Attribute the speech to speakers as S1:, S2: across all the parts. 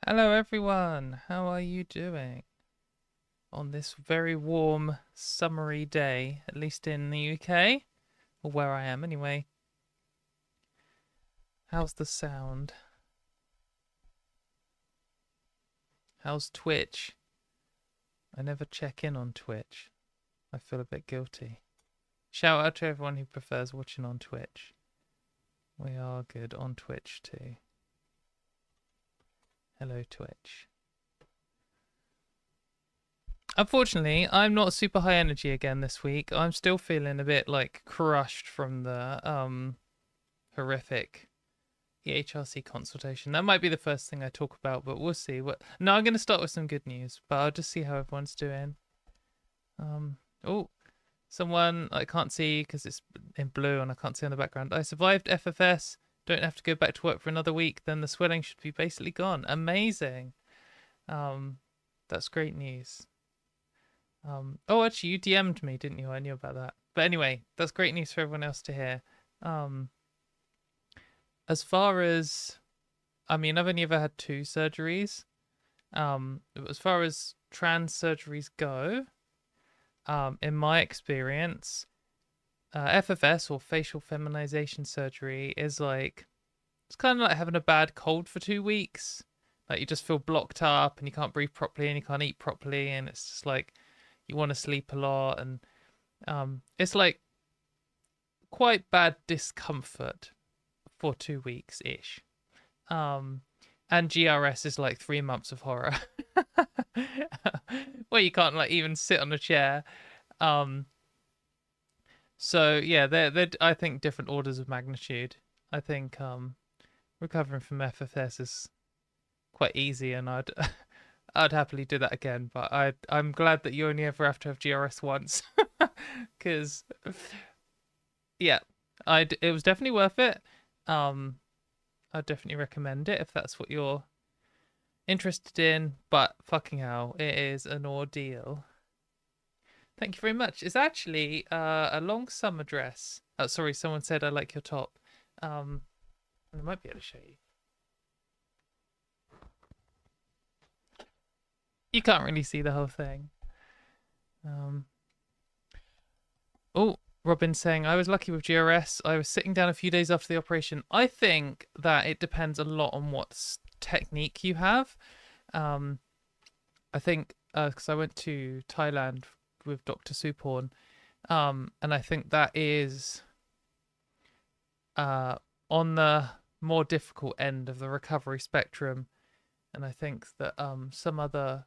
S1: Hello everyone, how are you doing on this very warm, summery day, at least in the UK, or where I am anyway? How's the sound? How's Twitch? I never check in on Twitch. I feel a bit guilty. Shout out to everyone who prefers watching on Twitch. We are good on Twitch too. Hello Twitch. Unfortunately, I'm not super high energy again this week. I'm still feeling a bit like crushed from the horrific EHRC consultation. That might be the first thing I talk about, but we'll see. No, I'm going to start with some good news, but I'll just see how everyone's doing. Oh, someone I can't see because it's in blue and I can't see on the background. I survived FFS. Don't have to go back to work for another week. Then the swelling should be basically gone. Amazing. That's great news. Oh, actually, you DM'd me, didn't you? I knew about that. But anyway, that's great news for everyone else to hear. As far as, I mean, I've only ever had 2 surgeries. As far as trans surgeries go, in my experience, FFS or facial feminization surgery is like, it's kind of like having a bad cold for 2 weeks. Like you just feel blocked up and you can't breathe properly and you can't eat properly and it's just like you want to sleep a lot and it's like quite bad discomfort for 2 weeks ish. And GRS is like 3 months of horror where you can't like even sit on a chair. So yeah, they're I think different orders of magnitude. I think recovering from FFS is quite easy and I'd happily do that again, but I'm glad that you only ever have to have GRS once, because yeah, it was definitely worth it. I'd definitely recommend it if that's what you're interested in. But fucking hell, it is an ordeal. Thank you very much. It's actually a long summer dress. Oh, sorry, someone said I like your top. I might be able to show you. You can't really see the whole thing. Oh, Robin saying, I was lucky with GRS. I was sitting down a few days after the operation. I think that it depends a lot on what technique you have. I think, because I went to Thailand with Dr. Suporn, and I think that is on the more difficult end of the recovery spectrum. And I think that some other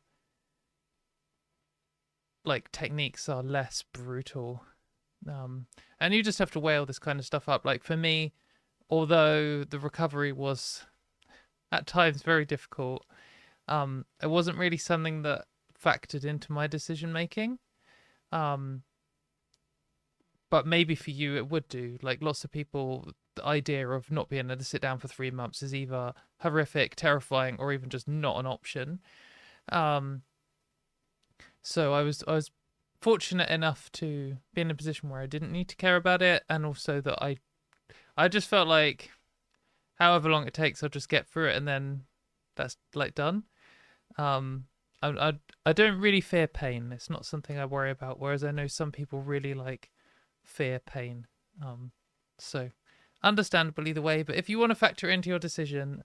S1: like techniques are less brutal. And you just have to weigh all this kind of stuff up. Like for me, although the recovery was at times very difficult, it wasn't really something that factored into my decision making. But maybe for you it would do. Like lots of people, the idea of not being able to sit down for 3 months is either horrific, terrifying, or even just not an option. So I was fortunate enough to be in a position where I didn't need to care about it, and also that I just felt like however long it takes, I'll just get through it, and then that's like done. I don't really fear pain. It's not something I worry about. Whereas I know some people really like fear pain. So understandable either way. But if you want to factor into your decision,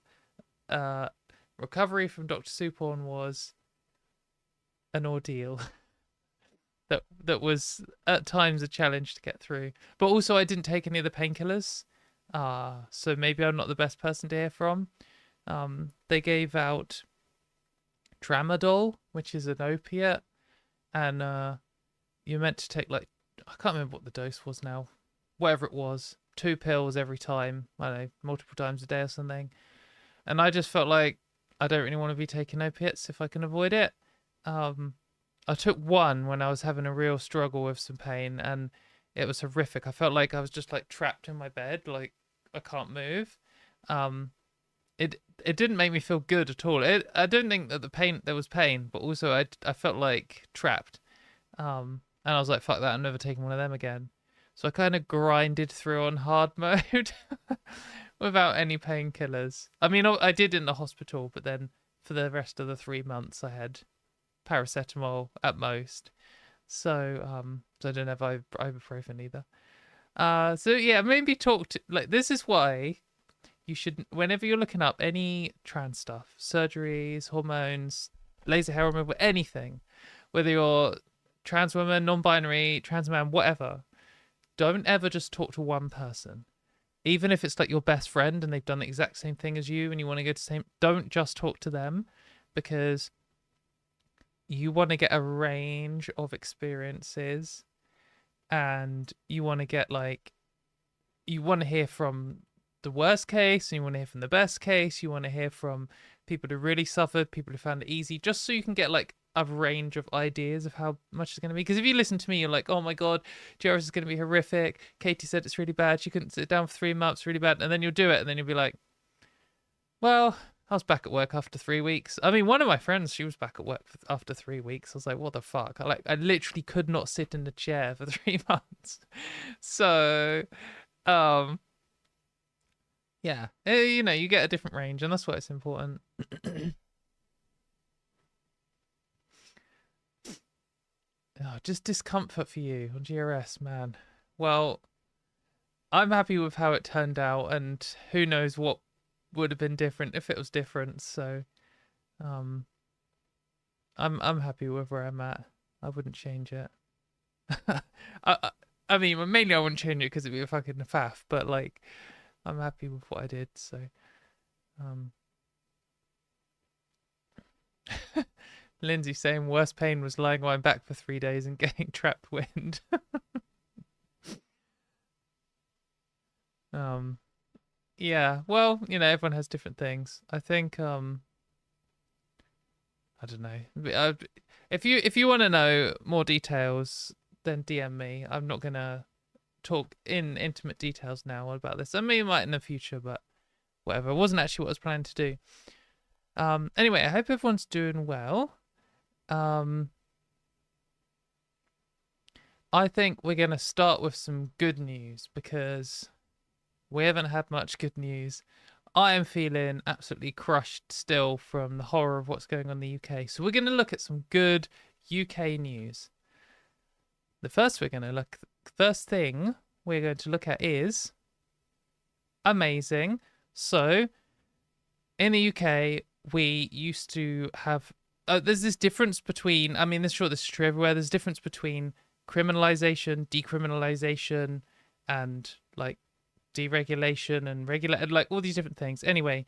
S1: recovery from Dr. Suporn was an ordeal. that was at times a challenge to get through. But also I didn't take any of the painkillers. So maybe I'm not the best person to hear from. They gave out tramadol, which is an opiate, and you're meant to take like, I can't remember what the dose was now, whatever it was, 2 pills every time, I don't know, multiple times a day or something. And I just felt like I don't really want to be taking opiates if I can avoid it. I took one when I was having a real struggle with some pain, and it was horrific. I felt like I was just like trapped in my bed, like I can't move. It didn't make me feel good at all. I don't think that there was pain, but also I felt like trapped. And I was like, fuck that, I'm never taking one of them again. So I kind of grinded through on hard mode without any painkillers. I mean, I did in the hospital, but then for the rest of the 3 months I had paracetamol at most. So I don't have ibuprofen either. So yeah, maybe talk to, like, this is why you should, whenever you're looking up any trans stuff, surgeries, hormones, laser hair removal, anything, whether you're trans woman, non-binary, trans man, whatever, don't ever just talk to one person. Even if it's like your best friend and they've done the exact same thing as you and you want to go to the same, don't just talk to them, because you want to get a range of experiences, and you want to get, like, you want to hear from the worst case and you want to hear from the best case. You want to hear from people who really suffered, people who found it easy, just so you can get like a range of ideas of how much it's going to be. Because if you listen to me, you're like, oh my god, GRS is going to be horrific. Katie said it's really bad. She couldn't sit down for 3 months, really bad. And then you'll do it, and then you'll be like, well, I was back at work after 3 weeks. I mean, one of my friends, she was back at work after 3 weeks. I was like, what the fuck? I literally could not sit in the chair for 3 months. So, yeah, you know, you get a different range, and that's why it's important. Oh, just discomfort for you on GRS, man. Well, I'm happy with how it turned out, and who knows what would have been different if it was different. So, I'm happy with where I'm at. I wouldn't change it. I mean, mainly I wouldn't change it because it'd be a fucking faff. But like, I'm happy with what I did. So, Lindsay saying worst pain was lying on my back for 3 days and getting trapped wind. Yeah, well, you know, everyone has different things. I think, I don't know. If you want to know more details, then DM me. I'm not gonna talk in intimate details now about this. I mean, I might in the future, but whatever. It wasn't actually what I was planning to do. Anyway, I hope everyone's doing well. I think we're gonna start with some good news, because we haven't had much good news. I am feeling absolutely crushed still from the horror of what's going on in the UK. So we're going to look at some good UK news. The first thing we're going to look at is amazing. So in the UK, we used to have, there's this difference between, I mean, this is true everywhere. There's a difference between criminalization, decriminalization, and like deregulation and regulated, like all these different things. Anyway,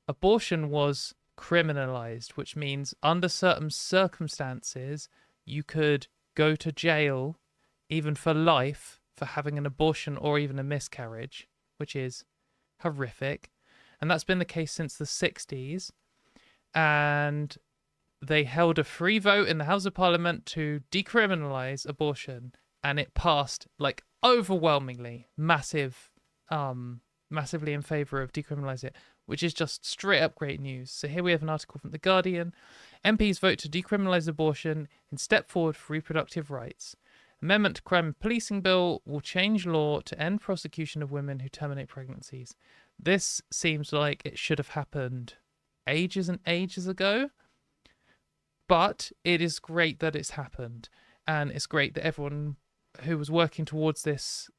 S1: abortion was criminalized, which means under certain circumstances you could go to jail even for life for having an abortion or even a miscarriage, which is horrific. And that's been the case since the 60s. And they held a free vote in the House of Parliament to decriminalize abortion, and it passed like overwhelmingly massively in favor of decriminalize it, which is just straight up great news. So here we have an article from The Guardian. MPs vote to decriminalize abortion in step forward for reproductive rights. Amendment to crime and policing bill will change law to end prosecution of women who terminate pregnancies. This seems like it should have happened ages and ages ago, but it is great that it's happened, and it's great that everyone who was working towards this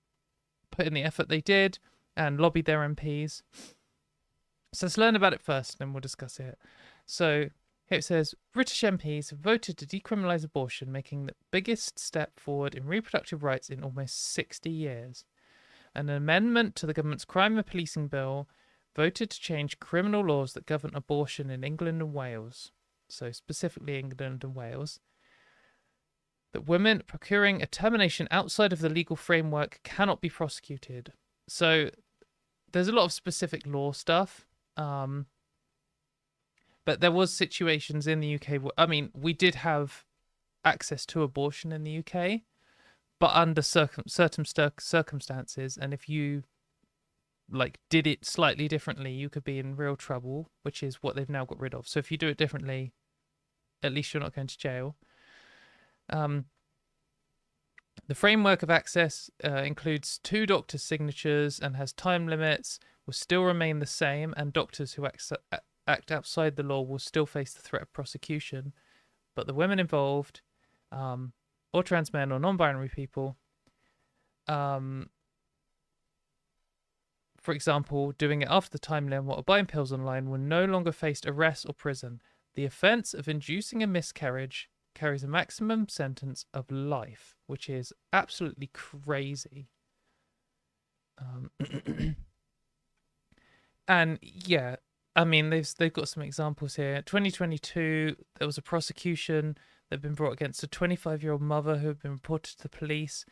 S1: put in the effort they did and lobbied their MPs. So let's learn about it first, and then we'll discuss it. So here it says, British MPs have voted to decriminalise abortion, making the biggest step forward in reproductive rights in almost 60 years. An amendment to the government's crime and policing bill voted to change criminal laws that govern abortion in England and Wales. So specifically England and Wales. That women procuring a termination outside of the legal framework cannot be prosecuted. So there's a lot of specific law stuff. But there was situations in the UK where, I mean, we did have access to abortion in the UK, but under certain circumstances. And if you like did it slightly differently, you could be in real trouble, which is what they've now got rid of. So if you do it differently, at least you're not going to jail. The framework of access includes 2 doctors' signatures and has time limits, will still remain the same, and doctors who act outside the law will still face the threat of prosecution, but the women involved, or trans men or non-binary people, for example, doing it after the time limit or buying pills online, will no longer face arrest or prison. The offence of inducing a miscarriage carries a maximum sentence of life, which is absolutely crazy. And yeah, I mean, they've got some examples here. 2022, there was a prosecution that had been brought against a 25-year-old mother who had been reported to the police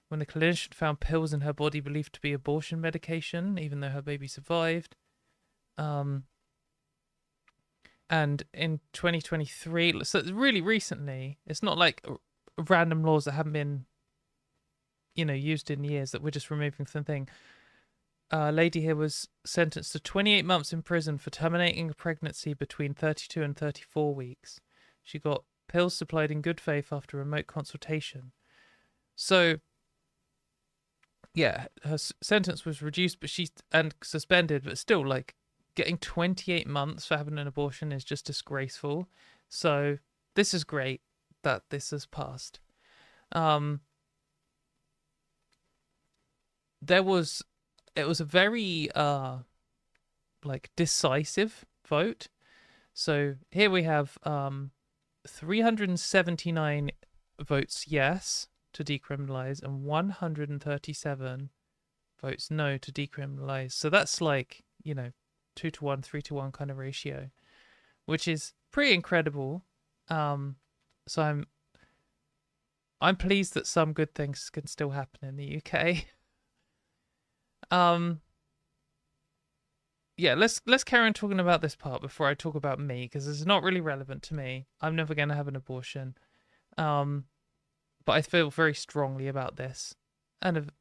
S1: when the clinician found pills in her body believed to be abortion medication, even though her baby survived. And in 2023, so really recently, it's not like random laws that haven't been, used in years that we're just removing from the thing. A lady here was sentenced to 28 months in prison for terminating a pregnancy between 32 and 34 weeks. She got pills supplied in good faith after remote consultation. So, yeah, her sentence was reduced, and suspended, but still, like, getting 28 months for having an abortion is just disgraceful. So this is great that this has passed. It was a very decisive vote. So here we have 379 votes yes to decriminalize and 137 votes no to decriminalize. So that's 2-to-1, 3-to-1 kind of ratio, which is pretty incredible. So I'm pleased that some good things can still happen in the UK. Yeah, let's carry on talking about this part before I talk about me, because it's not really relevant to me. I'm never going to have an abortion. But I feel very strongly about this. And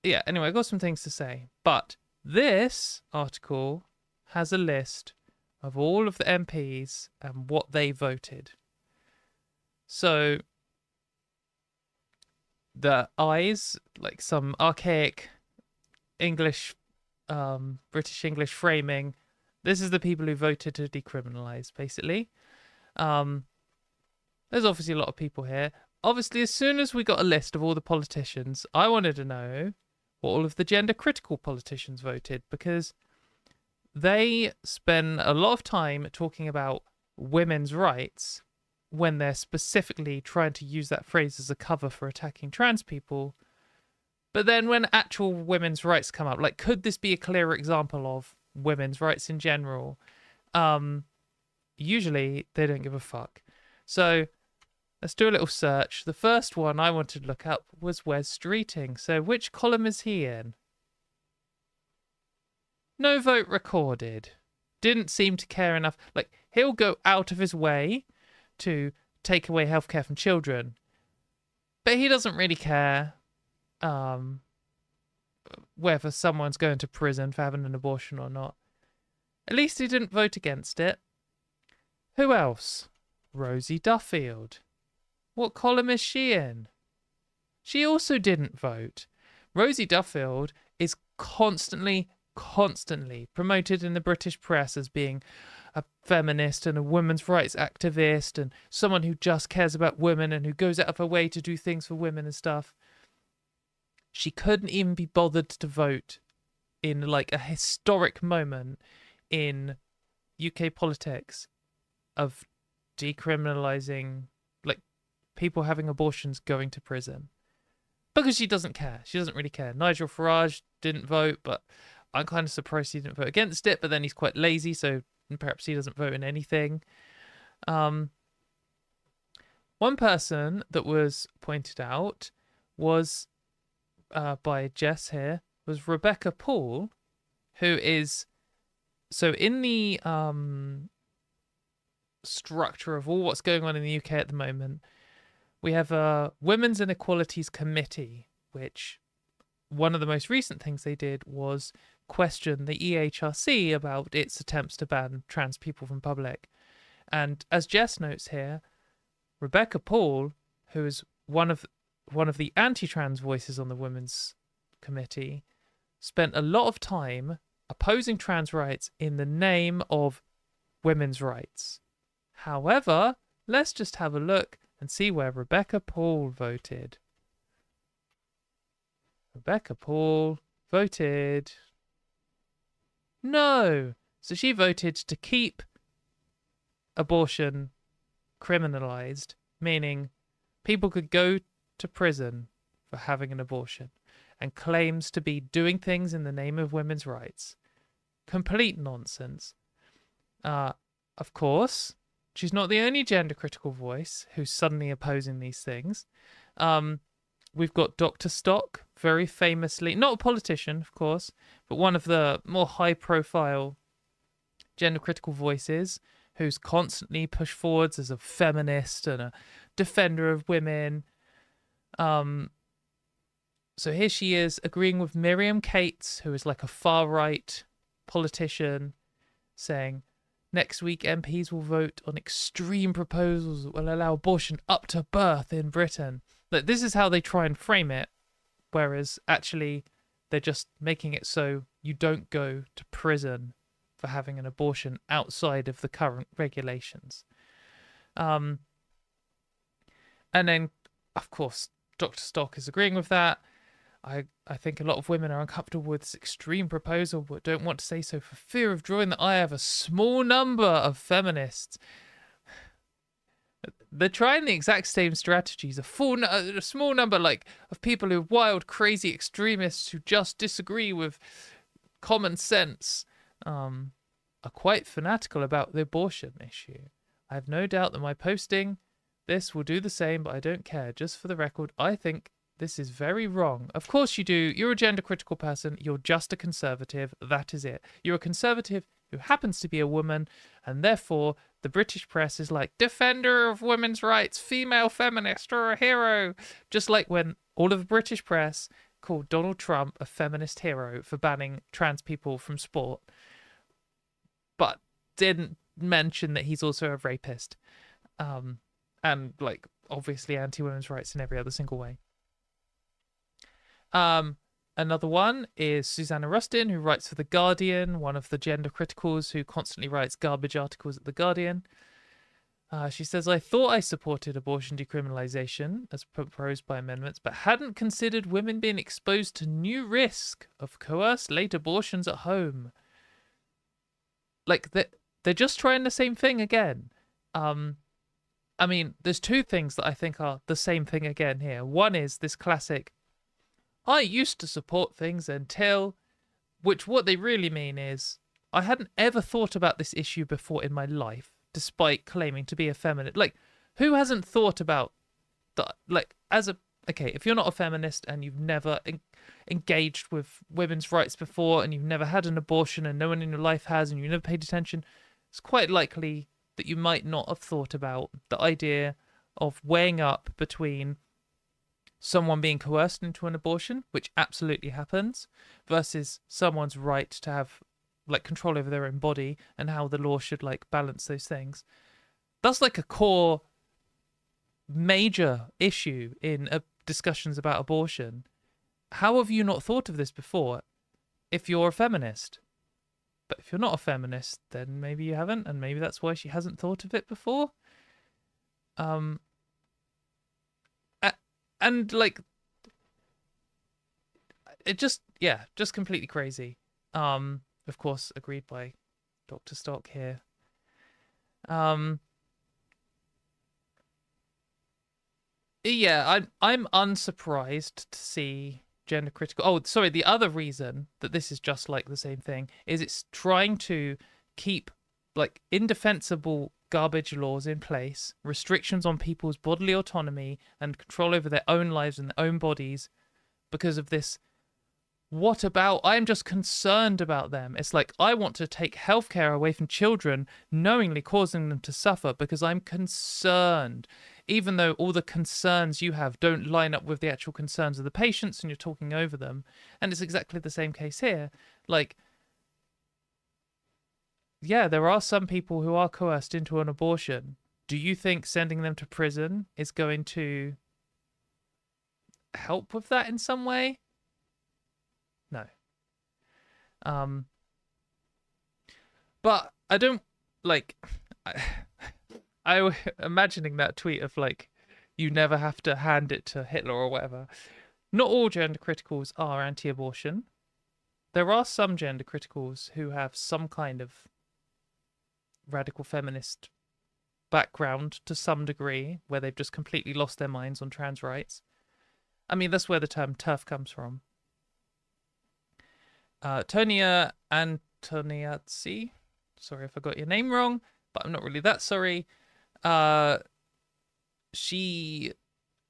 S1: anyway, I got some things to say. But this article has a list of all of the MPs and what they voted. So the I's, like some archaic English, British English framing, this is the people who voted to decriminalise, basically. There's obviously a lot of people here. Obviously, as soon as we got a list of all the politicians, I wanted to know what all of the gender critical politicians voted, because they spend a lot of time talking about women's rights when they're specifically trying to use that phrase as a cover for attacking trans people. But then when actual women's rights come up, like, could this be a clearer example of women's rights in general? Usually they don't give a fuck. So let's do a little search. The first one I wanted to look up was Wes Streeting. So which column is he in? No vote recorded. Didn't seem to care enough. Like, he'll go out of his way to take away healthcare from children, but he doesn't really care whether someone's going to prison for having an abortion or not. At least he didn't vote against it. Who else? Rosie Duffield. What column is she in? She also didn't vote. Rosie Duffield is constantly promoted in the British press as being a feminist and a women's rights activist and someone who just cares about women and who goes out of her way to do things for women and stuff. She couldn't even be bothered to vote in like a historic moment in UK politics of decriminalising, like, people having abortions going to prison, because she doesn't care. She doesn't really care. Nigel Farage didn't vote, but I'm kind of surprised he didn't vote against it, but then he's quite lazy, so perhaps he doesn't vote in anything. One person that was pointed out was, by Jess here, was Rebecca Paul, who is, so in the structure of all what's going on in the UK at the moment, we have a Women's Inequalities Committee, which one of the most recent things they did was question the EHRC about its attempts to ban trans people from public. And as Jess notes here, Rebecca Paul, who is one of the anti-trans voices on the Women's Committee, spent a lot of time opposing trans rights in the name of women's rights. However, let's just have a look and see where Rebecca Paul voted. Rebecca Paul voted no. So she voted to keep abortion criminalized, meaning people could go to prison for having an abortion, and claims to be doing things in the name of women's rights. Complete nonsense. Of course, she's not the only gender critical voice who's suddenly opposing these things. We've got Dr. Stock, very famously, not a politician, of course, but one of the more high profile gender critical voices who's constantly pushed forwards as a feminist and a defender of women. So here she is agreeing with Miriam Cates, who is like a far right politician, saying next week MPs will vote on extreme proposals that will allow abortion up to birth in Britain. Like, this is how they try and frame it, whereas actually they're just making it so you don't go to prison for having an abortion outside of the current regulations. And then, of course, Dr. Stock is agreeing with that. I think a lot of women are uncomfortable with this extreme proposal, but don't want to say so for fear of drawing the ire of a small number of feminists. They're trying the exact same strategies. A small number, like, of people who are wild, crazy extremists who just disagree with common sense, are quite fanatical about the abortion issue. I have no doubt that my posting this will do the same, but I don't care. Just for the record, I think this is very wrong. Of course you do. You're a gender critical person. You're just a conservative. That is it. You're a conservative who happens to be a woman, and therefore the British press is like, defender of women's rights, female feminist, or a hero. Just like when all of the British press called Donald Trump a feminist hero for banning trans people from sport, but didn't mention that he's also a rapist. And, like, obviously anti-women's rights in every other single way. Another one is Susanna Rustin, who writes for The Guardian, one of the gender criticals who constantly writes garbage articles at The Guardian. She says, I thought I supported abortion decriminalization as proposed by amendments, but hadn't considered women being exposed to new risk of coerced late abortions at home. Like, they're just trying the same thing again. I mean, there's two things that I think are the same thing again here. One is this classic, I used to support things until, which what they really mean is, I hadn't ever thought about this issue before in my life, despite claiming to be a feminist. Like, who hasn't thought about that? Like, okay, if you're not a feminist and you've never engaged with women's rights before, and you've never had an abortion and no one in your life has, and you've never paid attention, it's quite likely that you might not have thought about the idea of weighing up between someone being coerced into an abortion, which absolutely happens, versus someone's right to have, like, control over their own body, and how the law should, like, balance those things. That's like a core major issue in discussions about abortion. How have you not thought of this before if you're a feminist? But if you're not a feminist, then maybe you haven't, and maybe that's why she hasn't thought of it before. And, like, it just completely crazy. Of course, agreed by Dr. Stock here. Yeah, I'm unsurprised to see gender critical. Oh, sorry, the other reason that this is just like the same thing is it's trying to keep, like, indefensible garbage laws in place, restrictions on people's bodily autonomy and control over their own lives and their own bodies because of this. What about, I'm just concerned about them. It's like, I want to take healthcare away from children, knowingly causing them to suffer because I'm concerned, even though all the concerns you have don't line up with the actual concerns of the patients and you're talking over them. And it's exactly the same case here. Like, yeah, there are some people who are coerced into an abortion. Do you think sending them to prison is going to help with that in some way? No. But I don't like, I imagining that tweet of like, you never have to hand it to Hitler or whatever. Not all gender criticals are anti-abortion. There are some gender criticals who have some kind of radical feminist background to some degree, where they've just completely lost their minds on trans rights. I mean, that's where the term TERF comes from. Tonia Antoniazzi, sorry if I got your name wrong, but I'm not really that sorry. She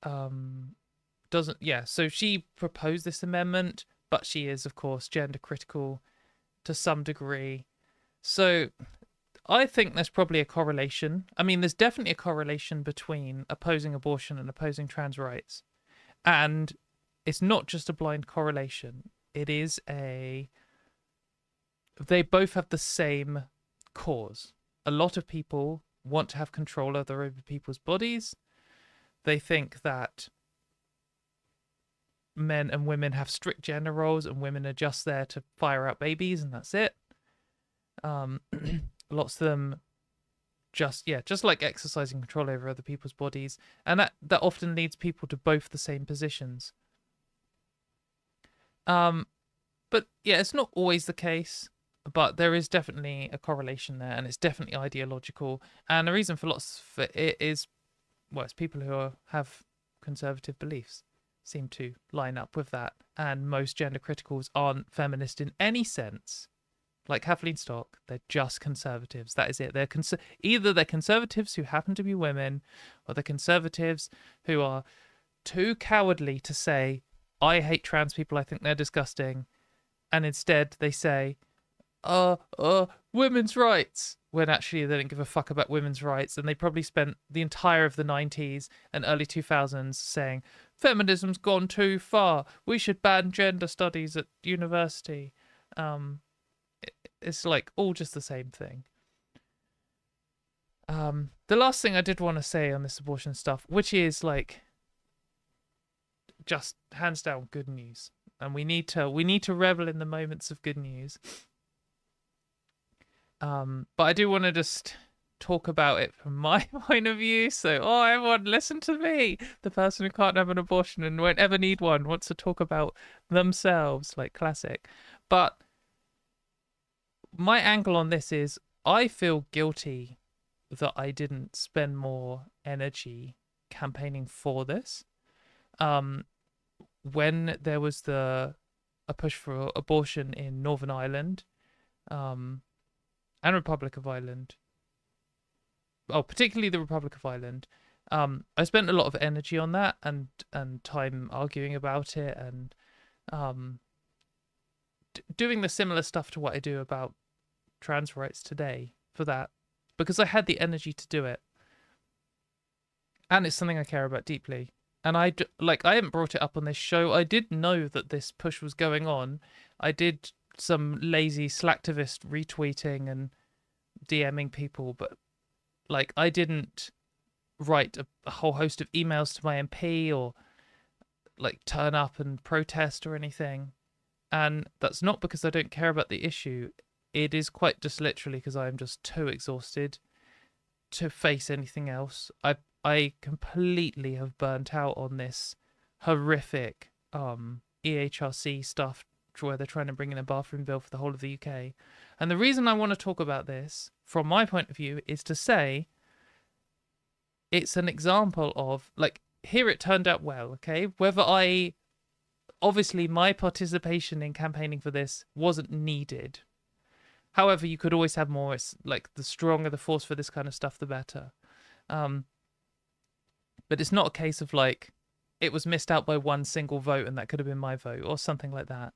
S1: doesn't, yeah, so she proposed this amendment, but she is, of course, gender critical to some degree. So I think there's probably a correlation. I mean, there's definitely a correlation between opposing abortion and opposing trans rights. And it's not just a blind correlation. It is they both have the same cause. A lot of people want to have control over people's bodies. They think that men and women have strict gender roles and women are just there to fire out babies and that's it. Lots of them just like exercising control over other people's bodies, and that often leads people to both the same positions. But yeah, it's not always the case, but there is definitely a correlation there, and it's definitely ideological. And the reason for lots of it is, well, it's people who have conservative beliefs seem to line up with that, and most gender criticals aren't feminist in any sense. Like Kathleen Stock, they're just conservatives. That is it. They're either they're conservatives who happen to be women, or they're conservatives who are too cowardly to say, I hate trans people, I think they're disgusting. And instead they say, women's rights, when actually they don't give a fuck about women's rights. And they probably spent the entire of the 90s and early 2000s saying, feminism's gone too far. We should ban gender studies at university. It's like all just the same thing. The last thing I did want to say on this abortion stuff, which is like just hands down good news, and we need to revel in the moments of good news. But I do want to just talk about it from my point of view. So, everyone, listen to me. The person who can't have an abortion and won't ever need one wants to talk about themselves, like classic. But my angle on this is I feel guilty that I didn't spend more energy campaigning for this. When there was a push for abortion in Northern Ireland, and Republic of Ireland, particularly the Republic of Ireland, I spent a lot of energy on that and time arguing about it and doing the similar stuff to what I do about trans rights today for that, because I had the energy to do it, and it's something I care about deeply. And I haven't brought it up on this show. I did know that this push was going on. I did some lazy slacktivist retweeting and DMing people, but like I didn't write a whole host of emails to my MP or like turn up and protest or anything. And that's not because I don't care about the issue. It is quite just literally because I am just too exhausted to face anything else. I completely have burnt out on this horrific EHRC stuff where they're trying to bring in a bathroom bill for the whole of the UK. And the reason I want to talk about this, from my point of view, is to say it's an example of, like, here it turned out well, okay? Obviously, my participation in campaigning for this wasn't needed. However, you could always have more. It's like the stronger the force for this kind of stuff, the better. But it's not a case of like it was missed out by one single vote and that could have been my vote or something like that.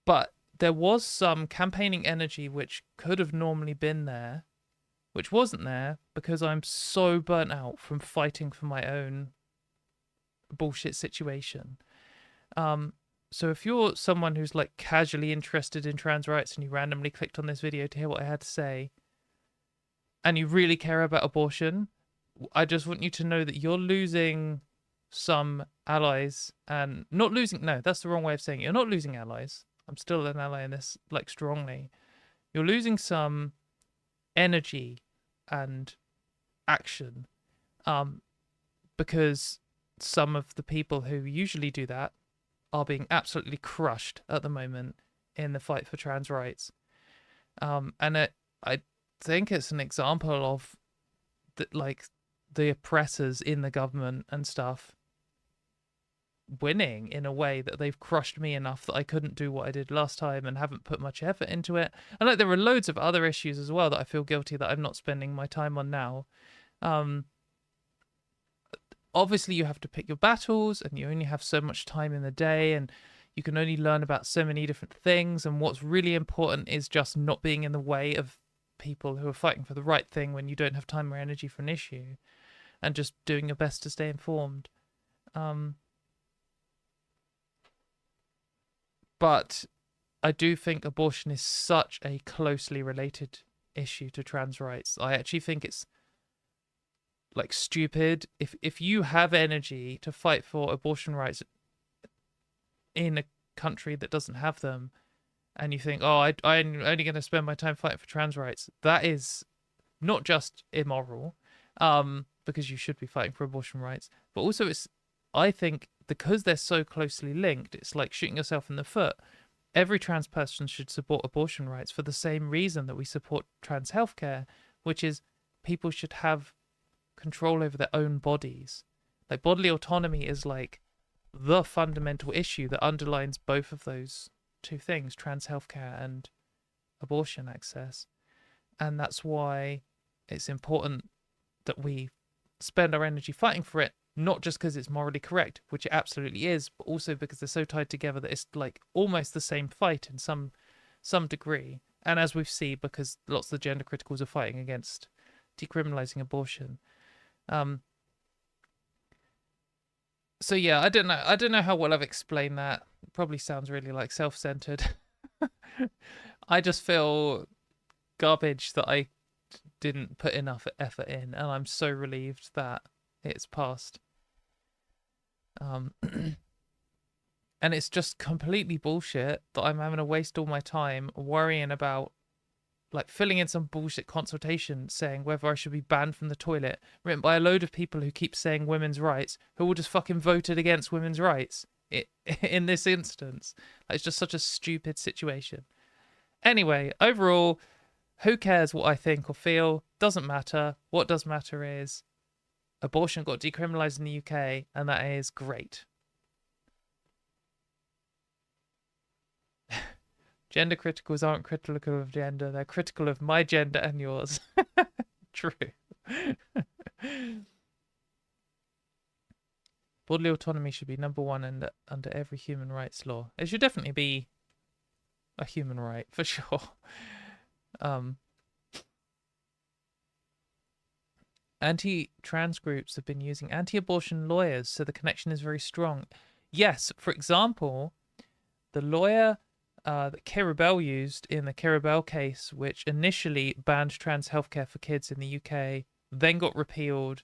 S1: But there was some campaigning energy which could have normally been there, which wasn't there because I'm so burnt out from fighting for my own bullshit situation. So if you're someone who's like casually interested in trans rights and you randomly clicked on this video to hear what I had to say, and you really care about abortion, I just want you to know that you're losing some allies, and not losing, no, that's the wrong way of saying it. You're not losing allies. I'm still an ally in this, like, strongly. You're losing some energy and action, because some of the people who usually do that are being absolutely crushed at the moment in the fight for trans rights. And I think it's an example of the oppressors in the government and stuff winning in a way that they've crushed me enough that I couldn't do what I did last time and haven't put much effort into it. And there are loads of other issues as well that I feel guilty that I'm not spending my time on now. Obviously you have to pick your battles, and you only have so much time in the day, and you can only learn about so many different things, and what's really important is just not being in the way of people who are fighting for the right thing when you don't have time or energy for an issue, and just doing your best to stay informed. But I do think abortion is such a closely related issue to trans rights. I actually think it's stupid if you have energy to fight for abortion rights in a country that doesn't have them, and you think, oh, I'm only going to spend my time fighting for trans rights. That is not just immoral, because you should be fighting for abortion rights, but also I think because they're so closely linked, it's like shooting yourself in the foot. Every trans person should support abortion rights for the same reason that we support trans healthcare, which is people should have control over their own bodies. Like, bodily autonomy is like the fundamental issue that underlines both of those two things, trans healthcare and abortion access. And that's why it's important that we spend our energy fighting for it, not just because it's morally correct, which it absolutely is, but also because they're so tied together that it's like almost the same fight in some degree. And as we've seen, because lots of the gender criticals are fighting against decriminalizing abortion. So yeah, I don't know how well I've explained that. It probably sounds really like self-centered. I just feel garbage that I didn't put enough effort in, and I'm so relieved that it's passed. And it's just completely bullshit that I'm having to waste all my time worrying about filling in some bullshit consultation saying whether I should be banned from the toilet, written by a load of people who keep saying women's rights, who all just fucking voted against women's rights in this instance. It's just such a stupid situation. Anyway, overall, who cares what I think or feel? Doesn't matter. What does matter is abortion got decriminalized in the UK, and that is great. Gender criticals aren't critical of gender. They're critical of my gender and yours. True. Bodily autonomy should be number one under every human rights law. It should definitely be a human right, for sure. Anti-trans groups have been using anti-abortion lawyers, so the connection is very strong. Yes, for example, the lawyer that Keira Bell used in the Keira Bell case, which initially banned trans healthcare for kids in the UK, then got repealed,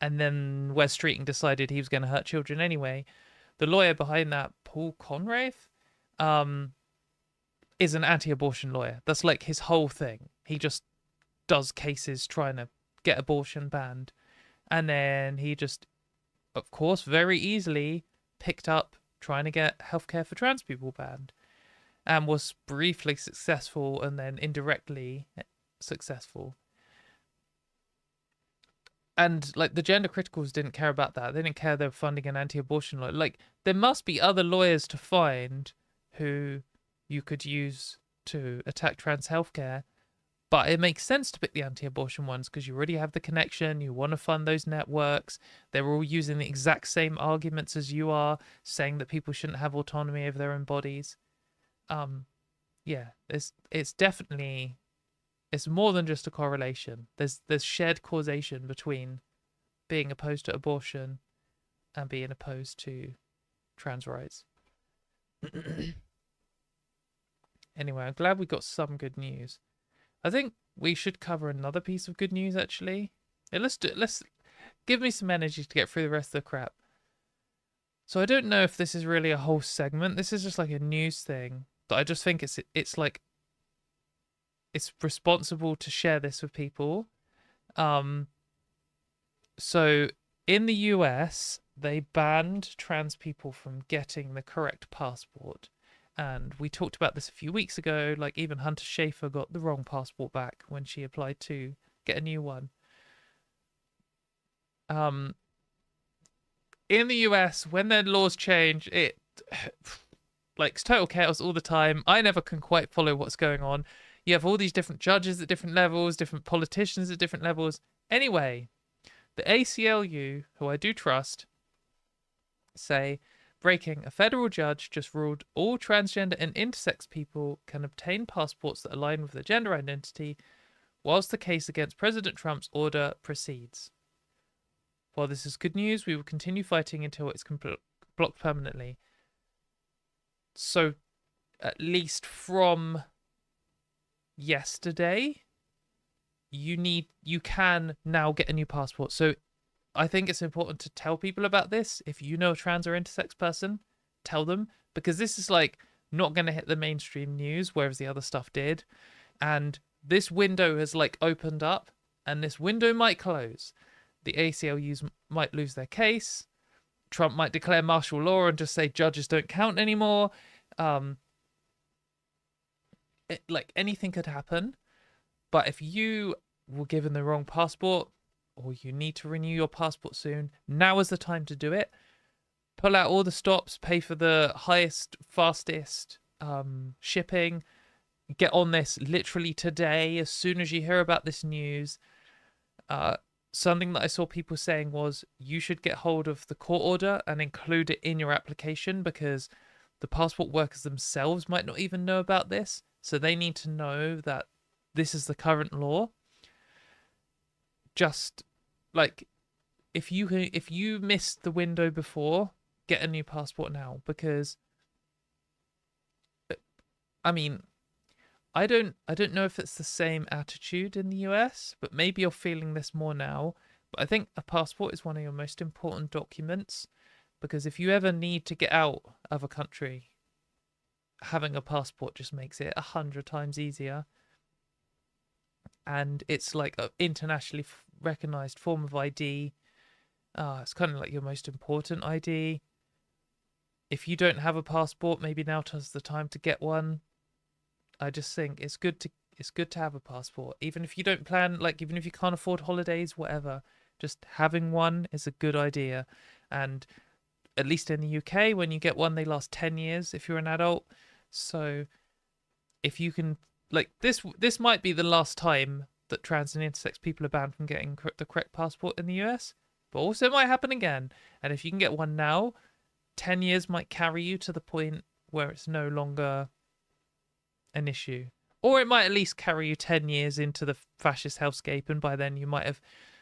S1: and then Wes Streeting decided he was going to hurt children anyway. The lawyer behind that, Paul Conraith, is an anti-abortion lawyer. That's like his whole thing. He just does cases trying to get abortion banned. And then he just, of course, very easily picked up trying to get healthcare for trans people banned, and was briefly successful and then indirectly successful. And the gender criticals didn't care about that. They didn't care they were funding an anti-abortion law. There must be other lawyers to find who you could use to attack trans healthcare, but it makes sense to pick the anti-abortion ones because you already have the connection. You want to fund those networks. They're all using the exact same arguments as you are, saying that people shouldn't have autonomy over their own bodies. Yeah, it's definitely, it's more than just a correlation. There's shared causation between being opposed to abortion and being opposed to trans rights. Anyway, I'm glad we got some good news. I think we should cover another piece of good news, actually. Yeah, let's give me some energy to get through the rest of the crap. So I don't know if this is really a whole segment. This is just like a news thing. But I just think it's it's responsible to share this with people. So in the US, they banned trans people from getting the correct passport. And we talked about this a few weeks ago. Like, even Hunter Schafer got the wrong passport back when she applied to get a new one. In the US, when their laws change, it like it's total chaos all the time. I never can quite follow what's going on. You have all these different judges at different levels, different politicians at different levels. Anyway, the ACLU, who I do trust, say, breaking, a federal judge just ruled all transgender and intersex people can obtain passports that align with their gender identity, whilst the case against President Trump's order proceeds. While this is good news, we will continue fighting until it's blocked permanently. So, at least from yesterday, you can now get a new passport. So I think it's important to tell people about this. If you know a trans or intersex person, tell them, because this is like not going to hit the mainstream news, whereas the other stuff did. And this window has like opened up, and this window might close. The ACLUs might lose their case. Trump might declare martial law and just say judges don't count anymore. Like, anything could happen. But if you were given the wrong passport, or you need to renew your passport soon, now is the time to do it. Pull out all the stops, pay for the highest, fastest shipping. Get on this literally today, as soon as you hear about this news. Something that I saw people saying was you should get hold of the court order and include it in your application, because the passport workers themselves might not even know about this. So they need to know that this is the current law. Just like, if you missed the window before, get a new passport now, because I mean, I don't know if it's the same attitude in the US, but maybe you're feeling this more now. But I think a passport is one of your most important documents, because if you ever need to get out of a country, having a passport just makes it 100 times easier. And it's like an internationally recognized form of ID. It's kind of like your most important ID. If you don't have a passport, maybe now's the time to get one. I just think it's good to have a passport, even if you don't plan, like, even if you can't afford holidays, whatever. Just having one is a good idea. And at least in the UK, when you get one, they last 10 years if you're an adult. So if you can, like, this might be the last time that trans and intersex people are banned from getting the correct passport in the US, but also it might happen again. And if you can get one now, 10 years might carry you to the point where it's no longer an issue. Or it might at least carry you 10 years into the fascist hellscape, and by then you might have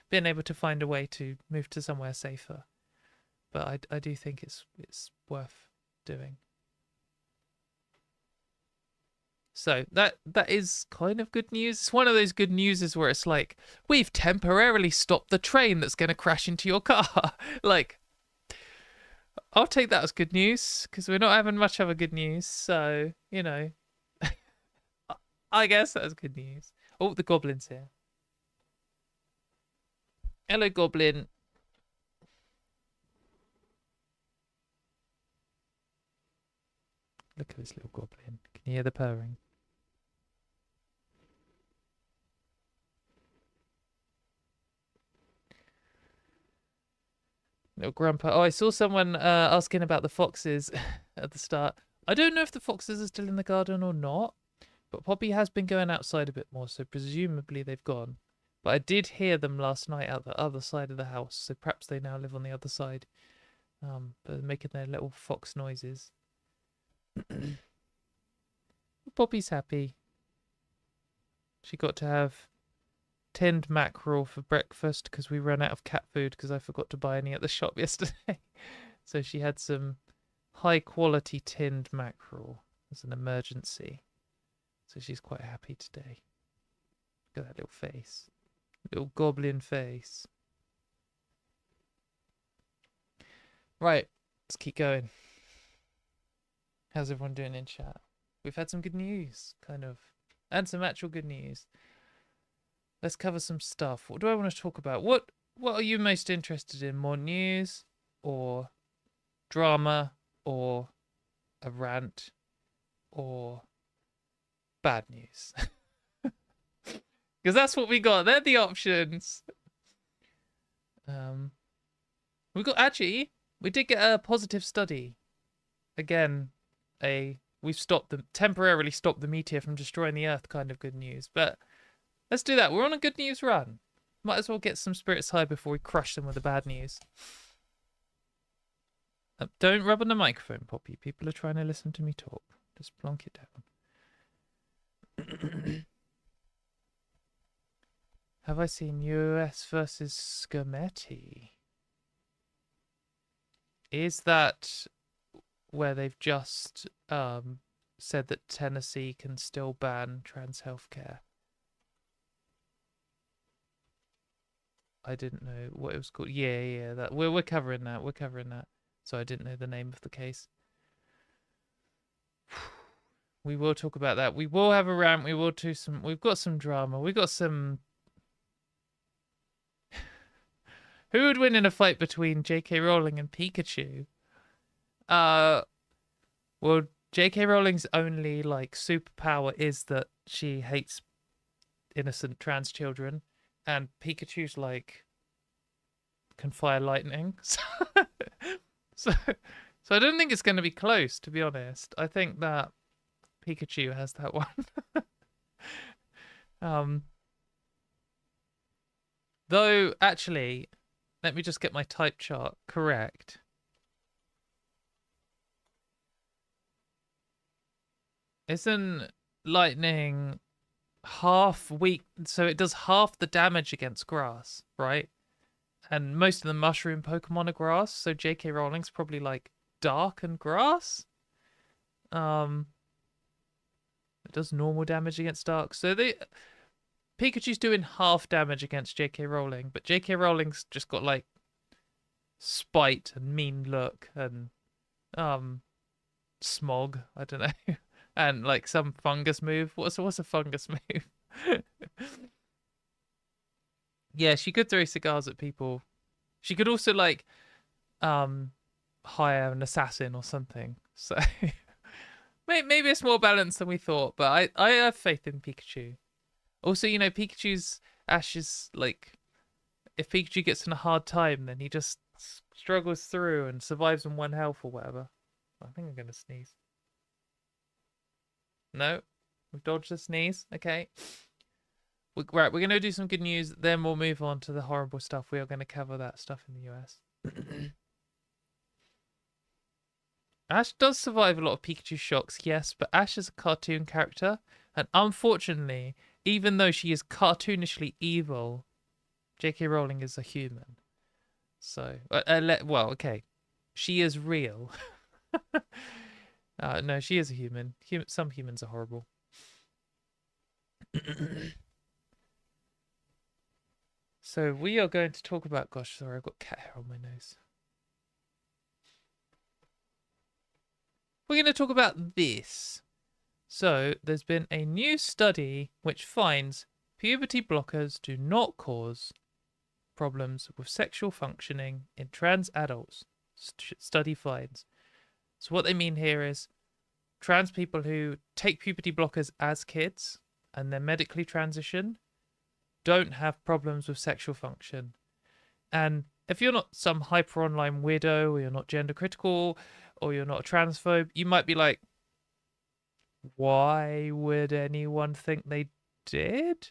S1: been able to find a way to move to somewhere safer. But I do think it's worth doing. So that is kind of good news. It's one of those good newses where it's like, we've temporarily stopped the train that's going to crash into your car. Like, I'll take that as good news, because we're not having much other good news. So, you know, I guess that's good news. Oh, the goblin's here. Hello, goblin. Look at this little goblin. Can you hear the purring? Little grandpa. Oh, I saw someone asking about the foxes at the start. I don't know if the foxes are still in the garden or not, but Poppy has been going outside a bit more, so presumably they've gone. But I did hear them last night out the other side of the house, so perhaps they now live on the other side. But making their little fox noises. Poppy's happy. She got to have tinned mackerel for breakfast because we ran out of cat food because I forgot to buy any at the shop yesterday. So she had some high quality tinned mackerel as an emergency. So she's quite happy today. Look at that little face. Little goblin face. Right, let's keep going. How's everyone doing in chat? We've had some good news, kind of. and some actual good news. Let's cover some stuff. What do I want to talk about? What are you most interested in? More news or drama or a rant or bad news? Because that's what we got. They're the options. We did get a positive study. Again, we've temporarily stopped the meteor from destroying the Earth kind of good news. But let's do that. We're on a good news run. Might as well get some spirits high before we crush them with the bad news. Don't rub on the microphone, Poppy. People are trying to listen to me talk. Just plonk it down. Have I seen US versus Skermeti? Is that where they've just said that Tennessee can still ban trans healthcare? I didn't know what it was called. Yeah, that we're covering that. We're covering that. So I didn't know the name of the case. We will talk about that. We will have a rant. We will do some. We've got some drama. We've got some. Who would win in a fight between J.K. Rowling and Pikachu? Well, J.K. Rowling's only like superpower is that she hates innocent trans children, and Pikachu's like can fire lightning. So I don't think it's going to be close, to be honest. I think that Pikachu has that one. Though, actually, let me just get my type chart correct. Isn't lightning half weak? So it does half the damage against grass, right? And most of the mushroom Pokemon are grass, so J.K. Rowling's probably like dark and grass. It does normal damage against dark. So Pikachu's doing half damage against J.K. Rowling, but J.K. Rowling's just got like spite and mean look and smog. I don't know, and like some fungus move. What's a fungus move? Yeah, she could throw cigars at people. She could also like hire an assassin or something. So maybe it's more balanced than we thought, but I have faith in Pikachu. Also, you know, Ash is like, if Pikachu gets in a hard time, then he just struggles through and survives on 1 health or whatever. I think I'm going to sneeze. No, we've dodged the sneeze. Okay. Right, we're going to do some good news, then we'll move on to the horrible stuff. We are going to cover that stuff in the US. Ash does survive a lot of Pikachu shocks, yes, but Ash is a cartoon character, and unfortunately, even though she is cartoonishly evil, J.K. Rowling is a human. So, well, okay, she is real. No, she is a human. Some humans are horrible. So we are going to talk about, gosh, sorry, I've got cat hair on my nose. We're going to talk about this. So there's been a new study which finds puberty blockers do not cause problems with sexual functioning in trans adults. Study finds. So what they mean here is trans people who take puberty blockers as kids and then medically transition don't have problems with sexual function. And if you're not some hyper online weirdo, or you're not gender critical, or you're not a transphobe, you might be like, why would anyone think they did?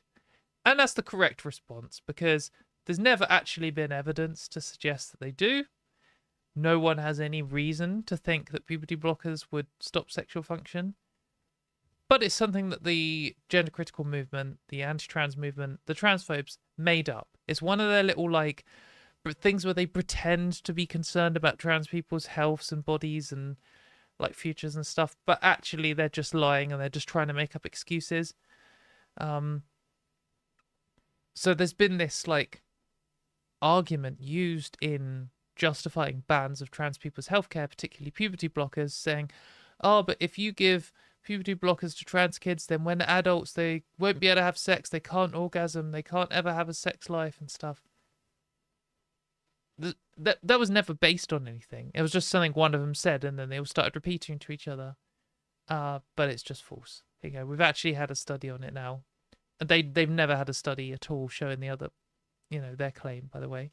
S1: And that's the correct response, because there's never actually been evidence to suggest that they do. No one has any reason to think that puberty blockers would stop sexual function. But it's something that the gender critical movement, the anti-trans movement, the transphobes made up. It's one of their little like things where they pretend to be concerned about trans people's healths and bodies and like futures and stuff, but actually they're just lying and they're just trying to make up excuses. So there's been this like argument used in justifying bans of trans people's healthcare, particularly puberty blockers, saying, oh, but if you give puberty blockers to trans kids, then when adults, they won't be able to have sex, they can't orgasm, they can't ever have a sex life and stuff. That was never based on anything. It was just something one of them said, and then they all started repeating to each other. But it's just false. Here you go. We've actually had a study on it now. They've never had a study at all showing the other, their claim, by the way.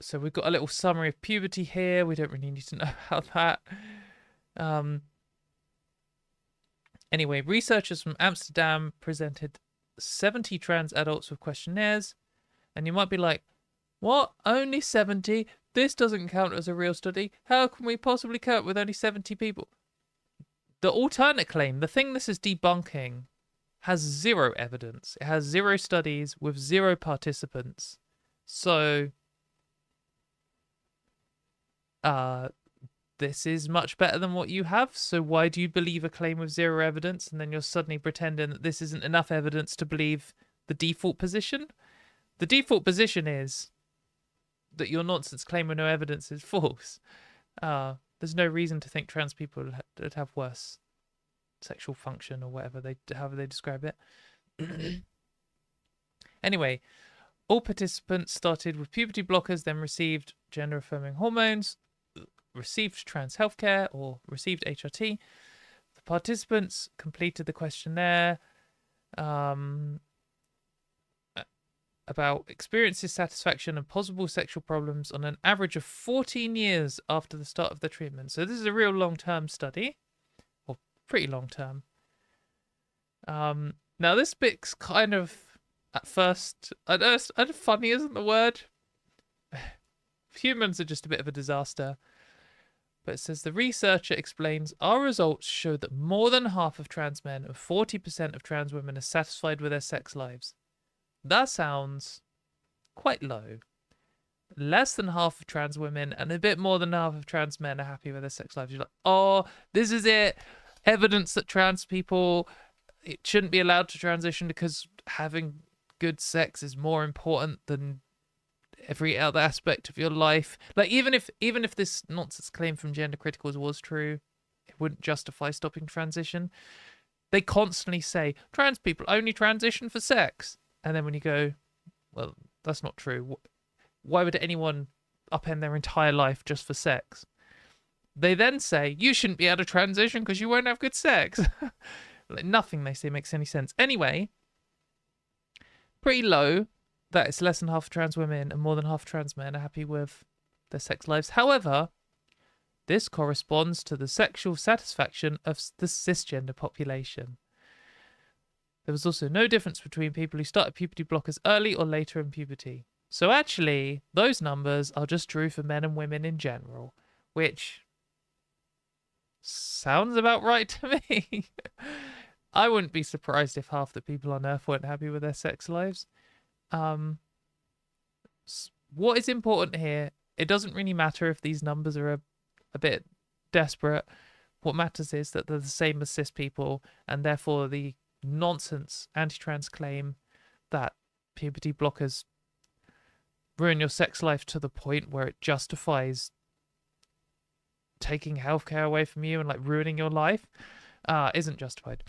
S1: So we've got a little summary of puberty here. We don't really need to know about that. Anyway, researchers from Amsterdam presented 70 trans adults with questionnaires. And you might be like, what? Only 70? This doesn't count as a real study. How can we possibly count with only 70 people? The alternate claim, the thing this is debunking, has zero evidence. It has 0 studies with 0 participants. So, this is much better than what you have. So why do you believe a claim with 0 evidence? And then you're suddenly pretending that this isn't enough evidence to believe the default position? The default position is that your nonsense claim with no evidence is false. There's no reason to think trans people would have worse sexual function or whatever however they describe it. Anyway, all participants started with puberty blockers, then received gender-affirming hormones, received trans healthcare, or received HRT. The participants completed the questionnaire about experiences, satisfaction, and possible sexual problems on an average of 14 years after the start of the treatment. So this is a real long-term study, or pretty long-term. Now this bit's kind of, at first, I know funny isn't the word. Humans are just a bit of a disaster. But it says the researcher explains, our results show that more than half of trans men and 40% of trans women are satisfied with their sex lives. That sounds quite low. Less than half of trans women and a bit more than half of trans men are happy with their sex lives. You're like, oh, this is it. Evidence that trans people shouldn't be allowed to transition because having good sex is more important than every other aspect of your life. Like, even if this nonsense claim from Gender Criticals was true, it wouldn't justify stopping transition. They constantly say trans people only transition for sex. And then when you go, well, that's not true. Why would anyone upend their entire life just for sex? They then say, you shouldn't be able to transition because you won't have good sex. Like, nothing they say makes any sense. Anyway, pretty low that it's less than half of trans women and more than half of trans men are happy with their sex lives. However, this corresponds to the sexual satisfaction of the cisgender population. There was also no difference between people who started puberty blockers early or later in puberty. So actually, those numbers are just true for men and women in general, which sounds about right to me. I wouldn't be surprised if half the people on Earth weren't happy with their sex lives. What is important here, it doesn't really matter if these numbers are a bit desperate. What matters is that they're the same as cis people, and therefore the nonsense anti-trans claim that puberty blockers ruin your sex life to the point where it justifies taking healthcare away from you and like ruining your life isn't justified.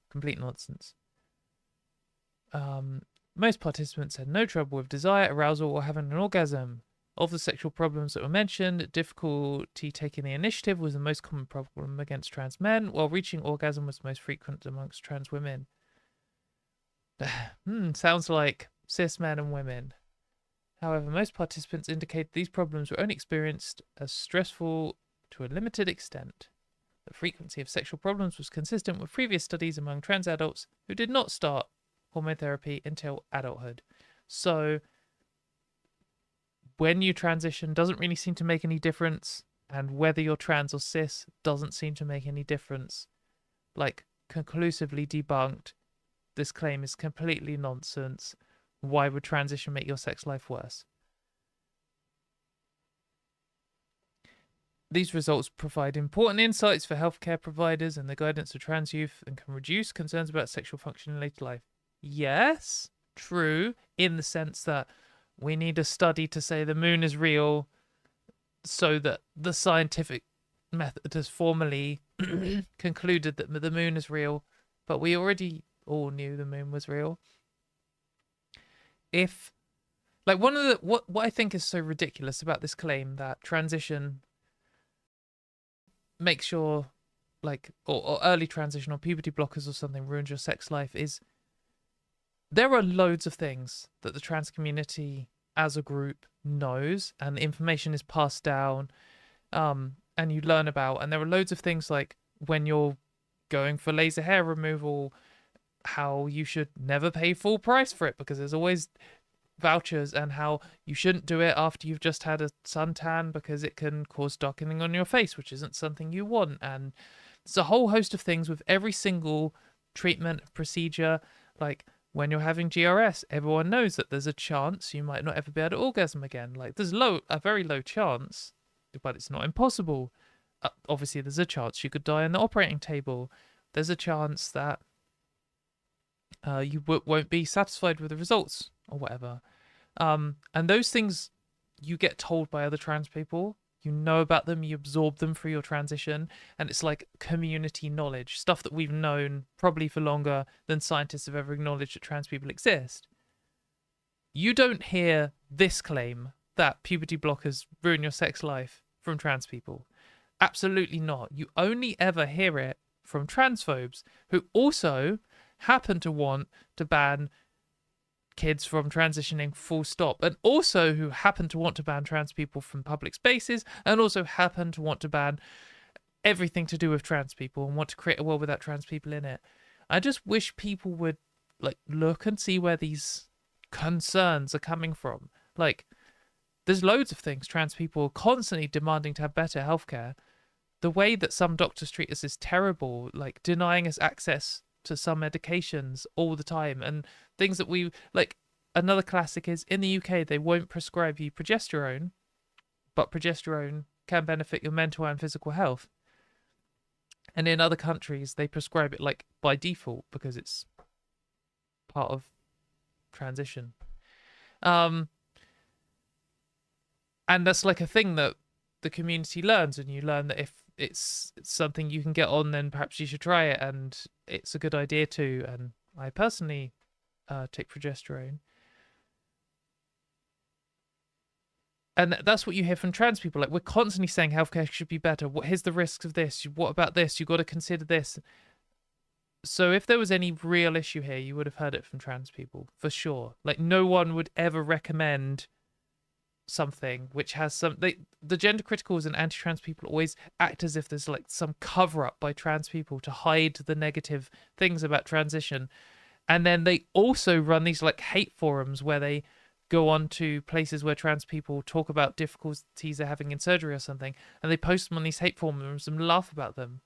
S1: Complete nonsense. Most participants had no trouble with desire, arousal, or having an orgasm. Of the sexual problems that were mentioned, difficulty taking the initiative was the most common problem against trans men, while reaching orgasm was the most frequent amongst trans women. Sounds like cis men and women. However, most participants indicated these problems were only experienced as stressful to a limited extent. The frequency of sexual problems was consistent with previous studies among trans adults who did not start hormone therapy until adulthood. So when you transition doesn't really seem to make any difference, and whether you're trans or cis doesn't seem to make any difference. Like, conclusively debunked. This claim is completely nonsense. Why would transition make your sex life worse? These results provide important insights for healthcare providers and the guidance of trans youth and can reduce concerns about sexual function in later life. Yes, true, in the sense that we need a study to say the moon is real so that the scientific method has formally concluded that the moon is real, but we already all knew the moon was real. If, like, one of the what I think is so ridiculous about this claim that transition makes your, like, or early transition or puberty blockers or something ruins your sex life is, there are loads of things that the trans community as a group knows, and the information is passed down, and you learn about, and there are loads of things like when you're going for laser hair removal, how you should never pay full price for it because there's always vouchers, and how you shouldn't do it after you've just had a suntan because it can cause darkening on your face, which isn't something you want. And there's a whole host of things with every single treatment procedure. Like when you're having GRS, everyone knows that there's a chance you might not ever be able to orgasm again. Like there's a very low chance, but it's not impossible. Obviously there's a chance you could die on the operating table. There's a chance that you won't be satisfied with the results or whatever. And those things you get told by other trans people. You know about them, you absorb them through your transition, and it's like community knowledge, stuff that we've known probably for longer than scientists have ever acknowledged that trans people exist. You don't hear this claim that puberty blockers ruin your sex life from trans people. Absolutely not. You only ever hear it from transphobes who also happen to want to ban kids from transitioning full stop, and also who happen to want to ban trans people from public spaces, and also happen to want to ban everything to do with trans people and want to create a world without trans people in it. I just wish people would like look and see where these concerns are coming from. Like there's loads of things trans people are constantly demanding to have better healthcare. The way that some doctors treat us is terrible, like denying us access to some medications all the time, and things that we like. Another classic is in the UK they won't prescribe you progesterone, but progesterone can benefit your mental and physical health, and in other countries they prescribe it like by default because it's part of transition. And that's like a thing that the community learns, and you learn that if it's something you can get on, then perhaps you should try it, and it's a good idea too. And I personally take progesterone, and that's what you hear from trans people. Like we're constantly saying healthcare should be better. Here's the risks of this. What about this? You got to consider this. So if there was any real issue here, you would have heard it from trans people for sure. Like no one would ever recommend something which has the gender criticals and anti-trans people always act as if there's like some cover-up by trans people to hide the negative things about transition, and then they also run these like hate forums where they go on to places where trans people talk about difficulties they're having in surgery or something, and they post them on these hate forums and laugh about them,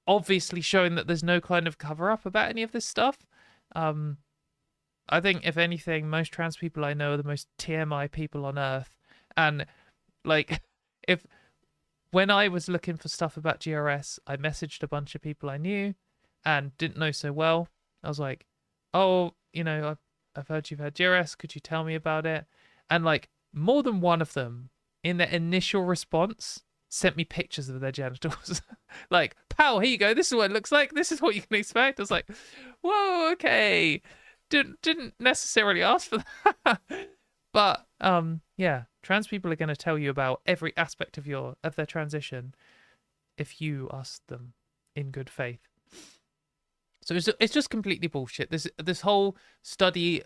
S1: obviously showing that there's no kind of cover-up about any of this stuff. I think, if anything, most trans people I know are the most TMI people on earth. And, like, when I was looking for stuff about GRS, I messaged a bunch of people I knew and didn't know so well. I was like, oh, I've heard you've had GRS. Could you tell me about it? And, like, more than one of them, in their initial response, sent me pictures of their genitals. Like, pal, here you go. This is what it looks like. This is what you can expect. I was like, whoa, okay. Didn't necessarily ask for that. But yeah, trans people are going to tell you about every aspect of their transition if you ask them in good faith. So it's just completely bullshit. This whole study,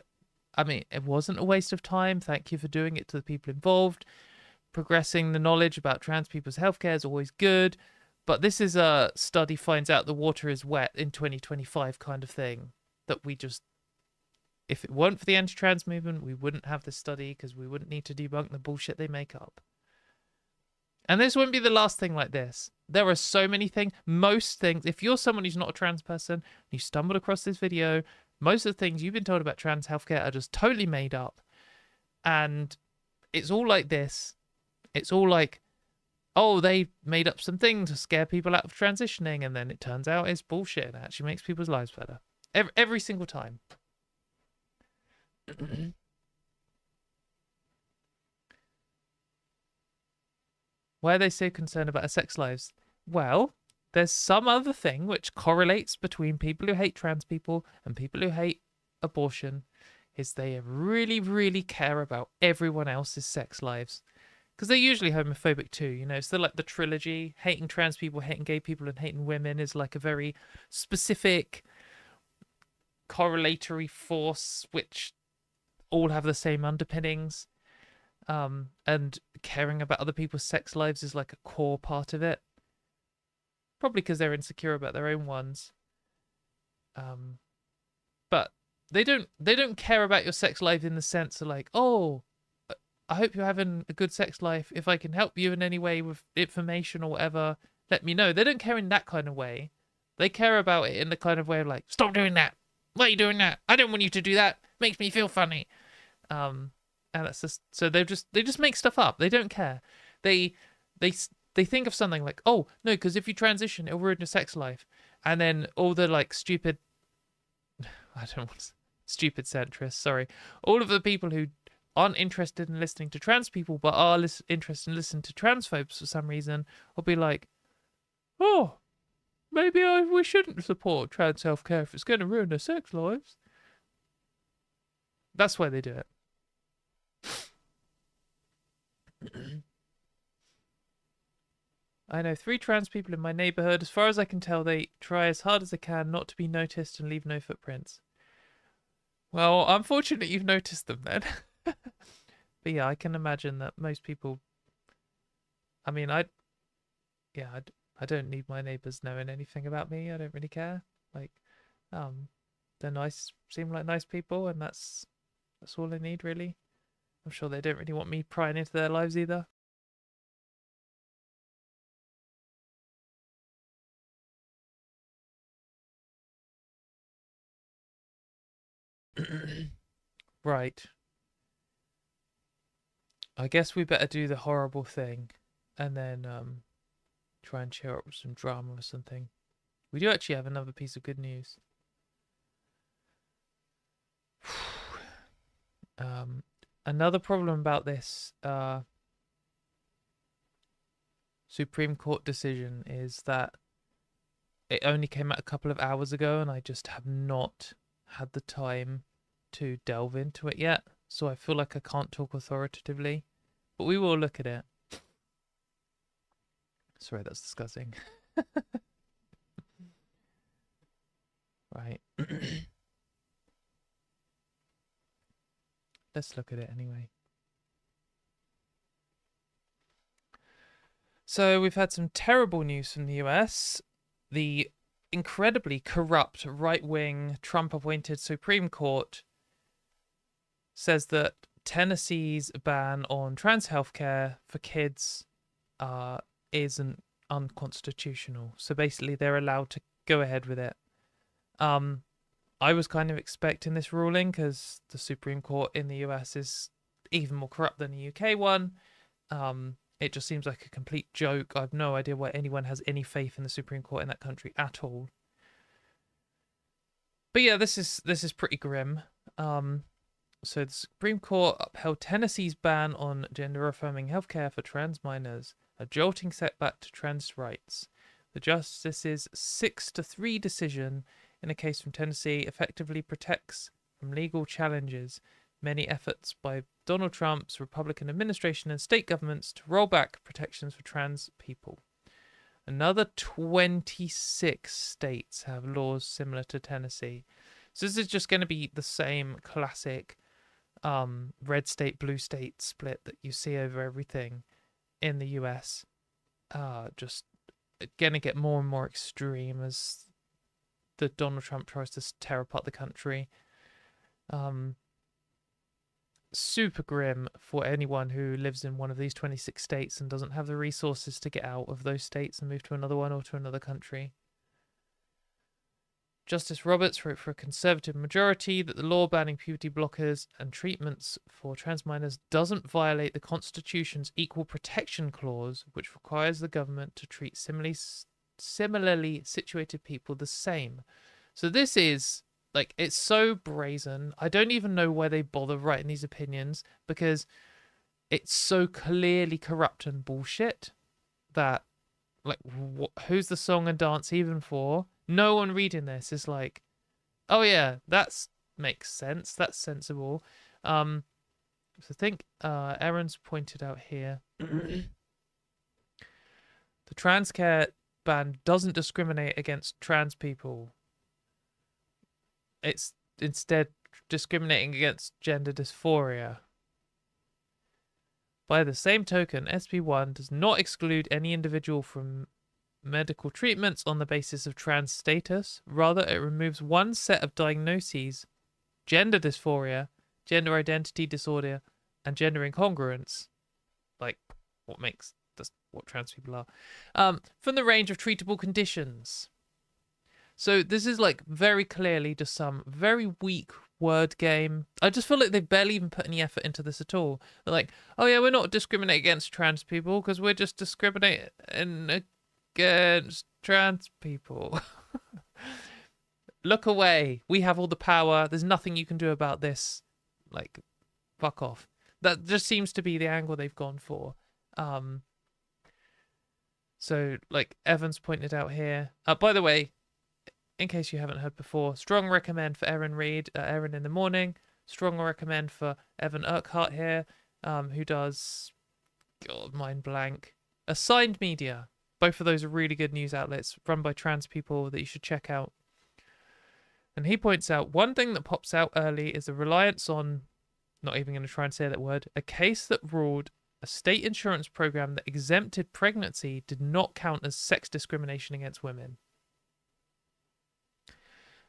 S1: I mean, it wasn't a waste of time. Thank you for doing it to the people involved. Progressing the knowledge about trans people's healthcare is always good, but this is a study finds out the water is wet in 2025 kind of thing that we just. If it weren't for the anti-trans movement, we wouldn't have this study because we wouldn't need to debunk the bullshit they make up. And this wouldn't be the last thing like this. There are so many things. Most things, if you're someone who's not a trans person and you stumbled across this video, most of the things you've been told about trans healthcare are just totally made up. And it's all like this. It's all like, oh, they made up some thing to scare people out of transitioning, and then it turns out it's bullshit and it actually makes people's lives better. Every single time. Why are they so concerned about our sex lives? Well, there's some other thing which correlates between people who hate trans people and people who hate abortion, is they really, really care about everyone else's sex lives. Because they're usually homophobic too, you know. So like the trilogy, hating trans people, hating gay people, and hating women is like a very specific correlatory force which all have the same underpinnings. And caring about other people's sex lives is like a core part of it. Probably because they're insecure about their own ones. But they don't care about your sex life in the sense of like, oh, I hope you're having a good sex life. If I can help you in any way with information or whatever, let me know. They don't care in that kind of way. They care about it in the kind of way of like, stop doing that. Why are you doing that? I don't want you to do that. Makes me feel funny. And that's just, so they just make stuff up. They don't care. They think of something like, oh no, because if you transition, it'll ruin your sex life. And then all the like stupid, I don't want stupid centrists. Sorry, all of the people who aren't interested in listening to trans people but are interested in listening to transphobes for some reason will be like, oh, maybe we shouldn't support trans healthcare if it's going to ruin their sex lives. That's why they do it. I know 3 trans people in my neighborhood. As far as I can tell, they try as hard as they can not to be noticed and leave no footprints. Well, unfortunately, you've noticed them then. But yeah, I can imagine that most people, I mean, I don't need my neighbors knowing anything about me. I don't really care. Like, they're nice, seem like nice people, and that's all I need, really. I'm sure they don't really want me prying into their lives either. Right. I guess we better do the horrible thing and then try and cheer up with some drama or something. We do actually have another piece of good news. Another problem about this Supreme Court decision is that it only came out a couple of hours ago and I just have not had the time to delve into it yet. So I feel like I can't talk authoritatively, but we will look at it. Sorry, that's disgusting. Right. Let's look at it anyway. So we've had some terrible news from the US. The incredibly corrupt right-wing Trump-appointed Supreme Court says that Tennessee's ban on trans healthcare for kids isn't unconstitutional. So basically they're allowed to go ahead with it. I was kind of expecting this ruling because the Supreme Court in the US is even more corrupt than the UK one. It just seems like a complete joke. I have no idea why anyone has any faith in the Supreme Court in that country at all. But yeah, this is pretty grim. So the Supreme Court upheld Tennessee's ban on gender-affirming healthcare for trans minors, a jolting setback to trans rights. The justice's 6-3 decision in a case from Tennessee effectively protects from legal challenges many efforts by Donald Trump's Republican administration and state governments to roll back protections for trans people. Another 26 states have laws similar to Tennessee. So this is just going to be the same classic red state, blue state split that you see over everything in the US. Just going to get more and more extreme as the Donald Trump tries to tear apart the country. Super grim for anyone who lives in one of these 26 states and doesn't have the resources to get out of those states and move to another one or to another country. Justice Roberts wrote for a conservative majority that the law banning puberty blockers and treatments for trans minors doesn't violate the Constitution's Equal Protection Clause, which requires the government to treat similarly situated people the same. So this is, like, it's so brazen. I don't even know why they bother writing these opinions because it's so clearly corrupt and bullshit. that, like, who's the song and dance even for? No one reading this is like, oh yeah, that's makes sense. That's sensible. So I think Aaron's pointed out here the trans care ban doesn't discriminate against trans people. It's instead discriminating against gender dysphoria. By the same token, SB1 does not exclude any individual from medical treatments on the basis of trans status. Rather, it removes one set of diagnoses: gender dysphoria, gender identity disorder, and gender incongruence, like what trans people are, from the range of treatable conditions. So this is like very clearly just some very weak word game. I just feel like they barely even put any effort into this at all. They're like, oh yeah, we're not discriminating against trans people because we're just discriminating against trans people. Look away. We have all the power. There's nothing you can do about this. Like, fuck off. That just seems to be the angle they've gone for. So, like Evan's pointed out here. By the way, in case you haven't heard before, strong recommend for Erin Reed, Erin in the morning. Strong recommend for Evan Urquhart here, who does, God, mind blank, Assigned Media. Both of those are really good news outlets run by trans people that you should check out. And he points out one thing that pops out early is the reliance on, not even going to try and say that word, a case that ruled a state insurance program that exempted pregnancy did not count as sex discrimination against women.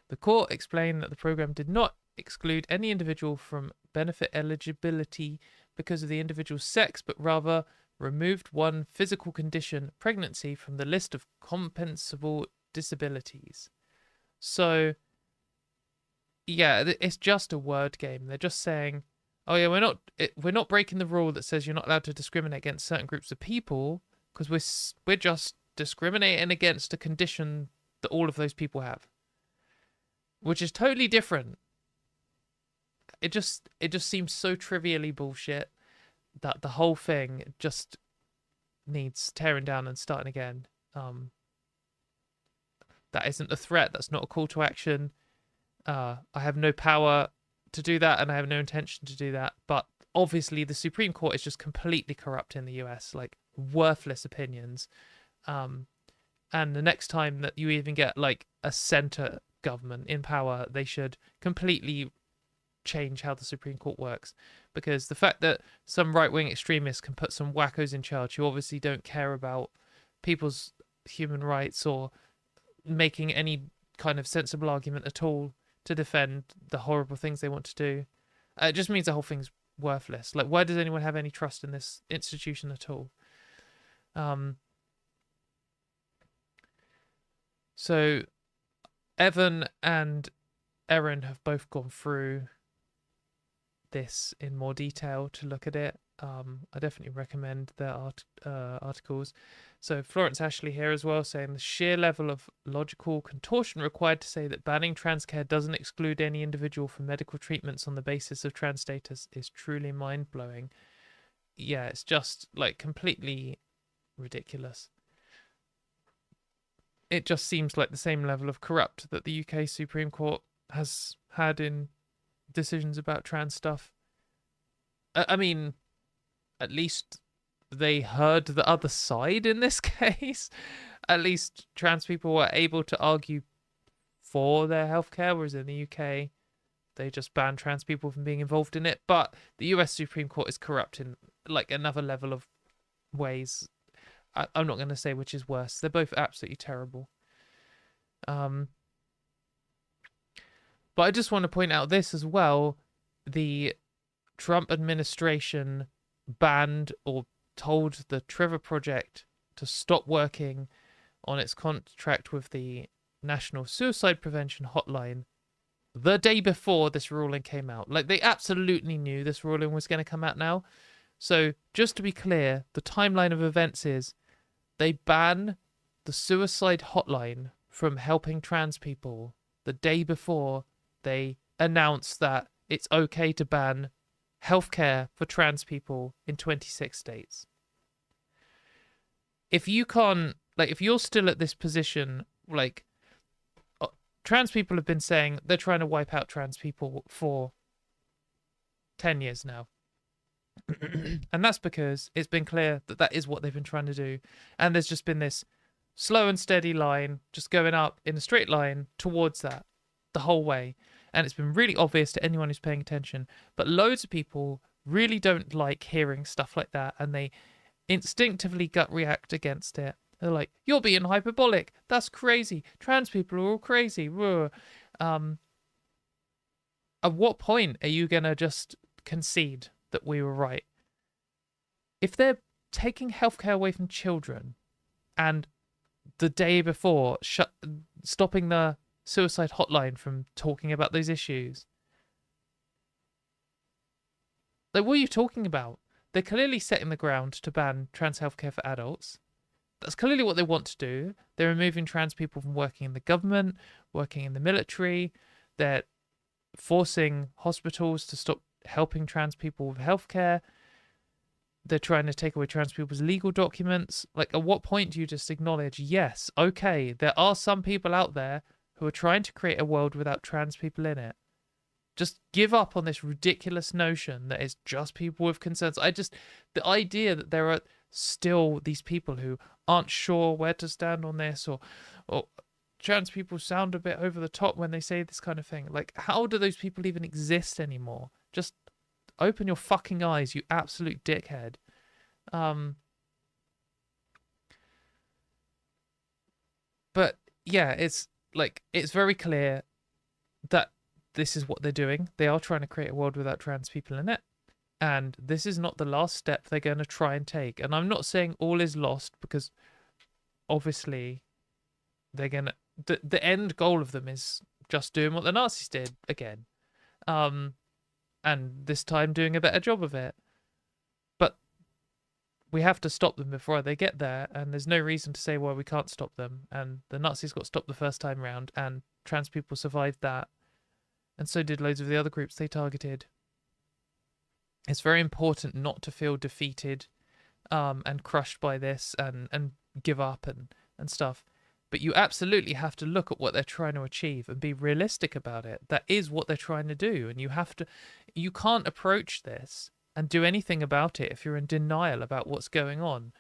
S1: The court explained that the program did not exclude any individual from benefit eligibility because of the individual's sex, but rather removed one physical condition, pregnancy, from the list of compensable disabilities. So, yeah, it's just a word game. They're just saying, oh yeah, we're not breaking the rule that says you're not allowed to discriminate against certain groups of people, because we're just discriminating against a condition that all of those people have, which is totally different. It just seems so trivially bullshit that the whole thing just needs tearing down and starting again. That isn't a threat. That's not a call to action. I have no power to do that, and I have no intention to do that. But obviously, the Supreme Court is just completely corrupt in the US, like worthless opinions. And the next time that you even get like a center government in power, they should completely change how the Supreme Court works, because the fact that some right-wing extremists can put some wackos in charge who obviously don't care about people's human rights or making any kind of sensible argument at all to defend the horrible things they want to do, it just means the whole thing's worthless. Like, why does anyone have any trust in this institution at all? So Evan and Erin have both gone through this in more detail to look at it. I definitely recommend their articles. So Florence Ashley here as well, saying the sheer level of logical contortion required to say that banning trans care doesn't exclude any individual from medical treatments on the basis of trans status is truly mind-blowing. Yeah, it's just like completely ridiculous. It just seems like the same level of corrupt that the UK Supreme Court has had in decisions about trans stuff. I mean, at least they heard the other side in this case. At least trans people were able to argue for their healthcare, whereas in the UK, they just banned trans people from being involved in it. But the US Supreme Court is corrupt in like another level of ways. I'm not going to say which is worse. They're both absolutely terrible. But I just want to point out this as well. The Trump administration banned or told the Trevor Project to stop working on its contract with the National Suicide Prevention Hotline the day before this ruling came out. Like, they absolutely knew this ruling was going to come out now. So just to be clear, the timeline of events is they ban the suicide hotline from helping trans people the day before they announce that it's okay to ban healthcare for trans people in 26 states. if you can't, like, if you're still at this position, like, trans people have been saying they're trying to wipe out trans people for 10 years now. And that's because it's been clear that that is what they've been trying to do. And there's just been this slow and steady line just going up in a straight line towards that the whole way. And it's been really obvious to anyone who's paying attention. But loads of people really don't like hearing stuff like that, and they instinctively gut react against it. They're like, you're being hyperbolic. That's crazy. Trans people are all crazy. At what point are you going to just concede that we were right? If they're taking healthcare away from children and the day before stopping the suicide hotline from talking about those issues, like, what are you talking about? They're clearly setting the ground to ban trans healthcare for adults. That's clearly what they want to do. They're removing trans people from working in the government, working in the military. They're forcing hospitals to stop helping trans people with healthcare. They're trying to take away trans people's legal documents. Like, at what point do you just acknowledge, yes, okay, there are some people out there who are trying to create a world without trans people in it? Just give up on this ridiculous notion that it's just people with concerns. The idea that there are still these people who aren't sure where to stand on this, or trans people sound a bit over the top when they say this kind of thing. Like, how do those people even exist anymore? Just open your fucking eyes, you absolute dickhead. But yeah, it's very clear that this is what they're doing. They are trying to create a world without trans people in it. And this is not the last step they're going to try and take. And I'm not saying all is lost, because obviously they're going to... The end goal of them is just doing what the Nazis did again. And this time doing a better job of it. But we have to stop them before they get there. And there's no reason to say, well, we can't stop them. And the Nazis got stopped the first time round, and trans people survived that. And so did loads of the other groups they targeted. It's very important not to feel defeated and crushed by this and give up and stuff. But you absolutely have to look at what they're trying to achieve and be realistic about it. That is what they're trying to do. And you can't approach this and do anything about it if you're in denial about what's going on.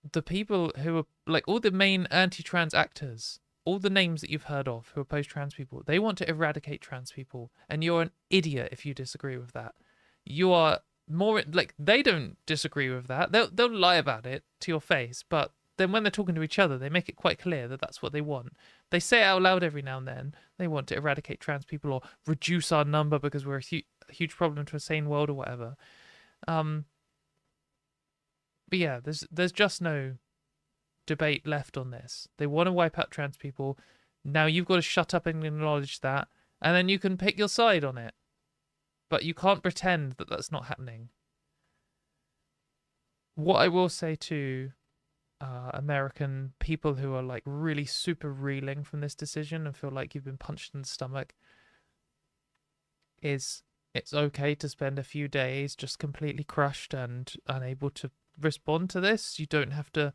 S1: The people who are, like, all the main anti-trans actors, all the names that you've heard of who oppose trans people, they want to eradicate trans people. And you're an idiot if you disagree with that. You are more, like, they don't disagree with that. They'll lie about it to your face, but then when they're talking to each other, they make it quite clear that that's what they want. They say it out loud every now and then. They want to eradicate trans people or reduce our number because we're a huge problem to a sane world or whatever. But yeah, there's just no debate left on this. They want to wipe out trans people. Now you've got to shut up and acknowledge that, and then you can pick your side on it. But you can't pretend that that's not happening. What I will say to American people who are, like, really super reeling from this decision and feel like you've been punched in the stomach is, it's okay to spend a few days just completely crushed and unable to respond to this. You don't have to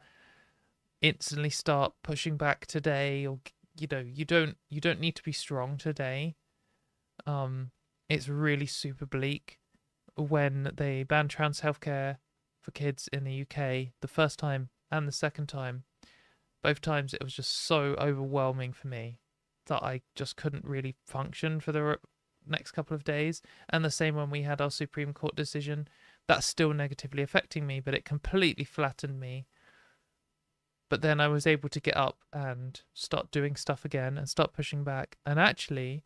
S1: instantly start pushing back today, or you don't need to be strong today. It's really super bleak. When they banned trans healthcare for kids in the UK the first time and the second time, both times it was just so overwhelming for me that I just couldn't really function for the next couple of days. And the same when we had our Supreme Court decision, that's still negatively affecting me, but it completely flattened me. But then I was able to get up and start doing stuff again and start pushing back. And actually,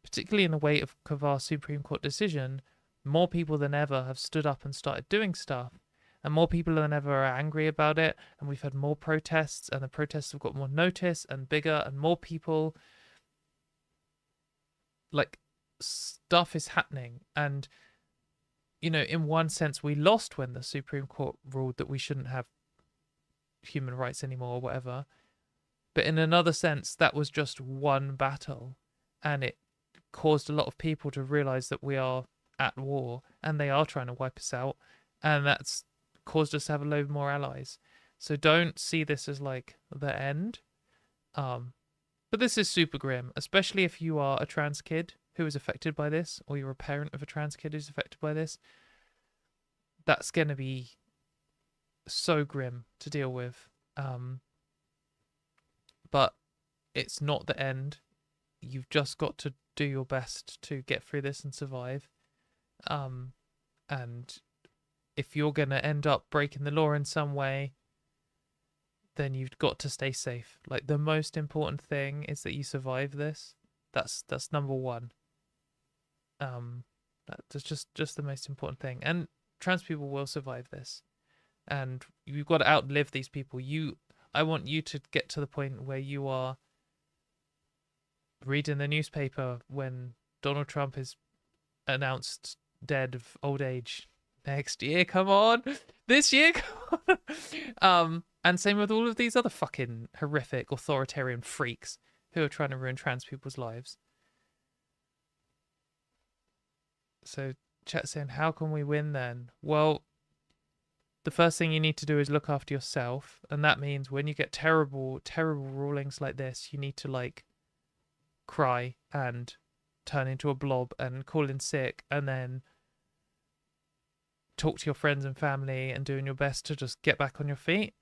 S1: particularly in the wake of our Supreme Court decision, more people than ever have stood up and started doing stuff. And more people than ever are angry about it. And we've had more protests, and the protests have got more notice and bigger and more people. Like, stuff is happening. And, in one sense, we lost when the Supreme Court ruled that we shouldn't have human rights anymore or whatever. But in another sense, that was just one battle. And it caused a lot of people to realize that we are at war and they are trying to wipe us out. And that's caused us to have a load more allies. So don't see this as like the end. But this is super grim, especially if you are a trans kid who is affected by this, or you're a parent of a trans kid who's affected by this. That's going to be so grim to deal with. But it's not the end. You've just got to do your best to get through this and survive. And if you're going to end up breaking the law in some way, then you've got to stay safe. Like, the most important thing is that you survive this. That's number one. That's just the most important thing. And trans people will survive this. And you've got to outlive these people. I want you to get to the point where you are reading the newspaper when Donald Trump is announced dead of old age next year. Come on. This year. Come on. And same with all of these other fucking horrific authoritarian freaks who are trying to ruin trans people's lives. So chat saying, how can we win then? Well, the first thing you need to do is look after yourself. And that means when you get terrible, terrible rulings like this, you need to like cry and turn into a blob and call in sick, and then talk to your friends and family and doing your best to just get back on your feet.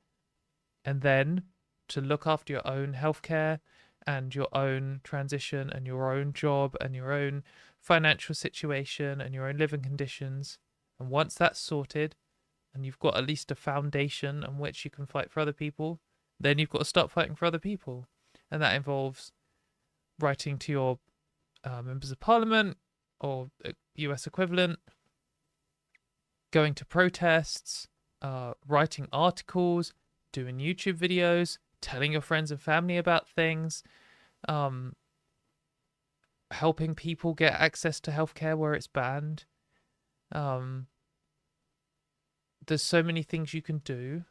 S1: And then to look after your own healthcare and your own transition and your own job and your own financial situation and your own living conditions. And once that's sorted and you've got at least a foundation on which you can fight for other people, then you've got to start fighting for other people. And that involves writing to your members of parliament or US equivalent, going to protests, writing articles, doing YouTube videos, telling your friends and family about things, helping people get access to healthcare where it's banned. There's so many things you can do.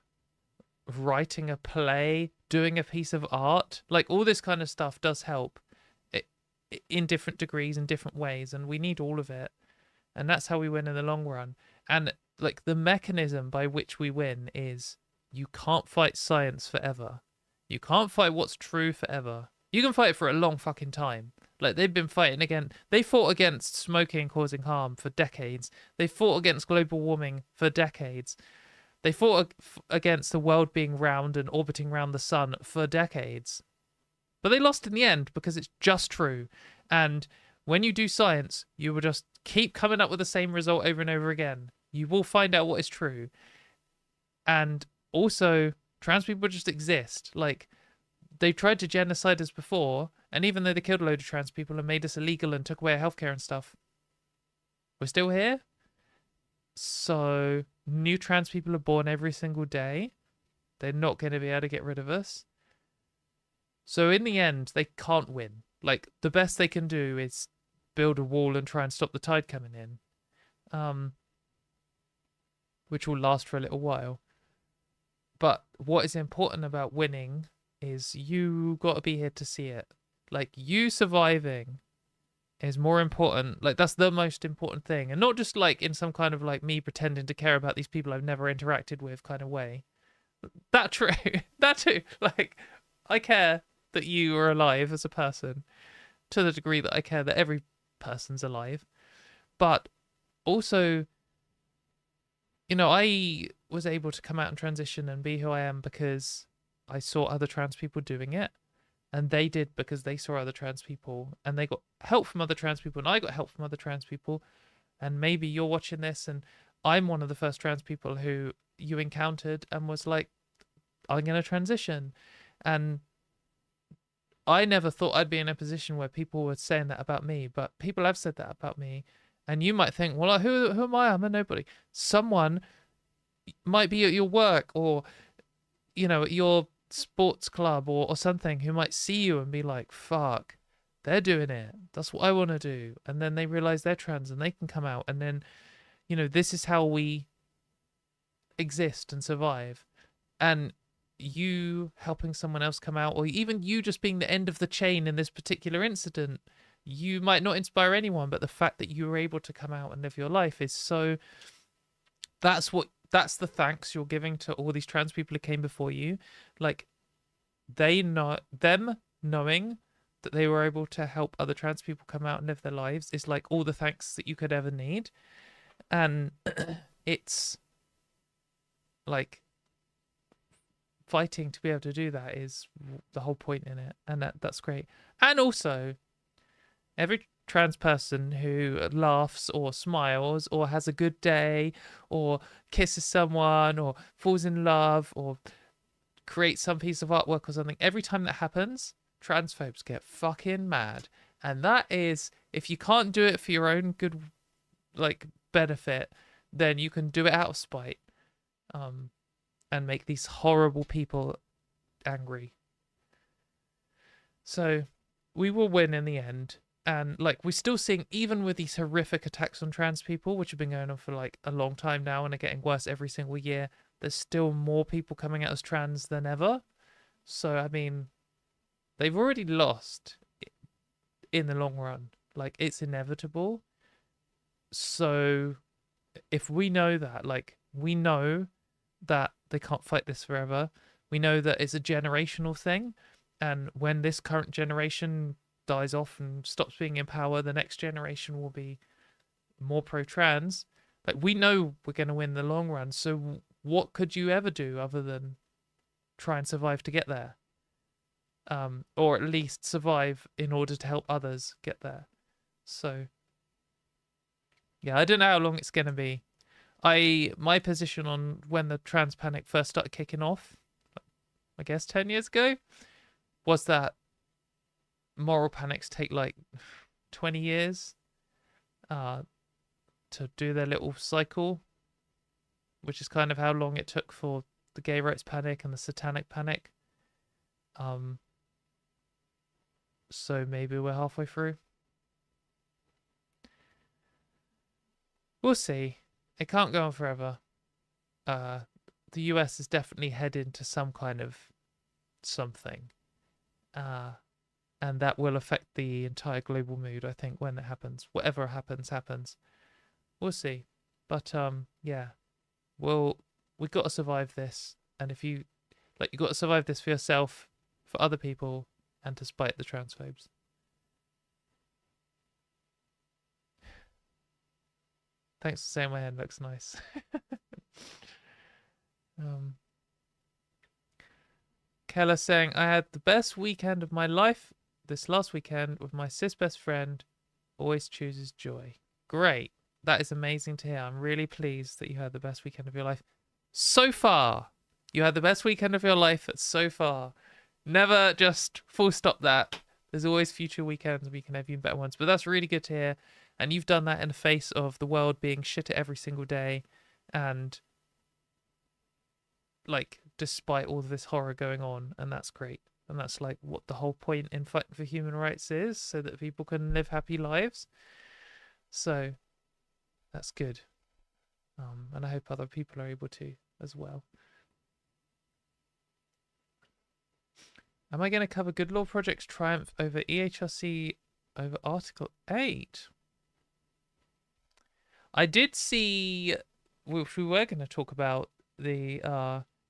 S1: Writing a play, doing a piece of art, like all this kind of stuff does help in different degrees, in different ways, and we need all of it. And that's how we win in the long run. And like the mechanism by which we win is you can't fight science forever. You can't fight what's true forever. You can fight for a long fucking time. Like, they've been fighting again. They fought against smoking causing harm for decades. They fought against global warming for decades. They fought against the world being round and orbiting around the sun for decades. But they lost in the end because it's just true. And when you do science, you will just keep coming up with the same result over and over again. You will find out what is true. And also, trans people just exist. Like, they tried to genocide us before, and even though they killed a load of trans people and made us illegal and took away our healthcare and stuff, we're still here. So, new trans people are born every single day. They're not going to be able to get rid of us. So, in the end, they can't win. Like, the best they can do is build a wall and try and stop the tide coming in. Which will last for a little while. But what is important about winning is you got to be here to see it. Like, you surviving is more important. Like, that's the most important thing. And not just like in some kind of like me pretending to care about these people I've never interacted with kind of way. That true. That too. Like, I care that you are alive as a person to the degree that I care that every person's alive. But also, you know, I was able to come out and transition and be who I am because I saw other trans people doing it, and they did because they saw other trans people, and they got help from other trans people, and I got help from other trans people. And maybe you're watching this and I'm one of the first trans people who you encountered and was like, I'm going to transition. And I never thought I'd be in a position where people were saying that about me, but people have said that about me. And you might think, well, who am I? I'm a nobody. Someone might be at your work or, you know, at your sports club or something who might see you and be like, fuck, they're doing it. That's what I want to do. And then they realize they're trans and they can come out. And then, you know, this is how we exist and survive. And you helping someone else come out, or even you just being the end of the chain in this particular incident, you might not inspire anyone, but the fact that you were able to come out and live your life is so, that's what that's the thanks you're giving to all these trans people who came before you. Like, they know them knowing that they were able to help other trans people come out and live their lives is like all the thanks that you could ever need. And it's like fighting to be able to do that is the whole point in it, and that's great. And also, every trans person who laughs or smiles or has a good day or kisses someone or falls in love or creates some piece of artwork or something, every time that happens, transphobes get fucking mad. And that is, if you can't do it for your own good, like, benefit, then you can do it out of spite, and make these horrible people angry. So we will win in the end. And like, we're still seeing, even with these horrific attacks on trans people, which have been going on for like a long time now and are getting worse every single year, there's still more people coming out as trans than ever. So, I mean, they've already lost in the long run. Like, it's inevitable. So if we know that, like, we know that they can't fight this forever. We know that it's a generational thing. And when this current generation dies off and stops being in power, the next generation will be more pro-trans. Like, we know we're going to win in the long run. So what could you ever do other than try and survive to get there? Or at least survive in order to help others get there. So, yeah, I don't know how long it's going to be. My position on when the trans panic first started kicking off, I guess 10 years ago, was that moral panics take like 20 years to do their little cycle, which is kind of how long it took for the gay rights panic and the satanic panic. So maybe we're halfway through. We'll see. It can't go on forever. The US is definitely heading to some kind of something. And that will affect the entire global mood, I think, when it happens. Whatever happens, happens. We'll see. But, yeah. We've got to survive this. And if you, like, you've got to survive this for yourself, for other people, and to spite the transphobes. Thanks for saying my hand looks nice. Keller saying, I had the best weekend of my life this last weekend with my cis best friend. Always chooses joy. Great. That is amazing to hear. I'm really pleased that you had the best weekend of your life so far. You had the best weekend of your life so far. Never just full stop that. There's always future weekends we can have even better ones. But that's really good to hear. And you've done that in the face of the world being shit every single day. And, like, despite all of this horror going on. And that's great. And that's, like, what the whole point in fighting for human rights is. So that people can live happy lives. So, that's good. And I hope other people are able to as well. Am I going to cover Good Law Project's triumph over EHRC over Article 8? I did see, which we were going to talk about, the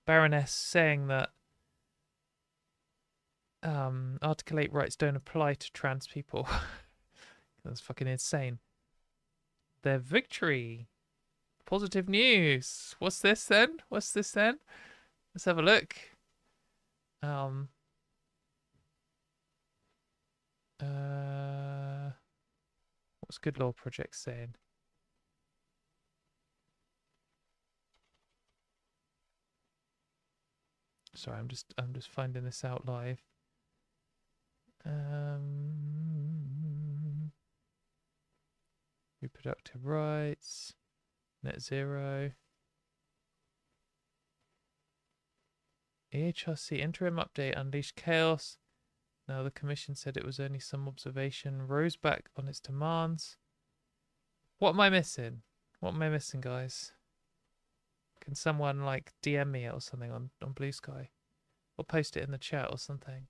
S1: Baroness saying that Article 8 rights don't apply to trans people. That's fucking insane. Their victory. Positive news. What's this then? Let's have a look. What's Good Law Project saying? Sorry, I'm just finding this out live. Reproductive rights, net zero. EHRC interim update unleashed chaos. Now the commission said it was only some observation. Rose back on its demands. What am I missing? What am I missing, guys? Can someone like DM me or something on Blue Sky? Or post it in the chat or something.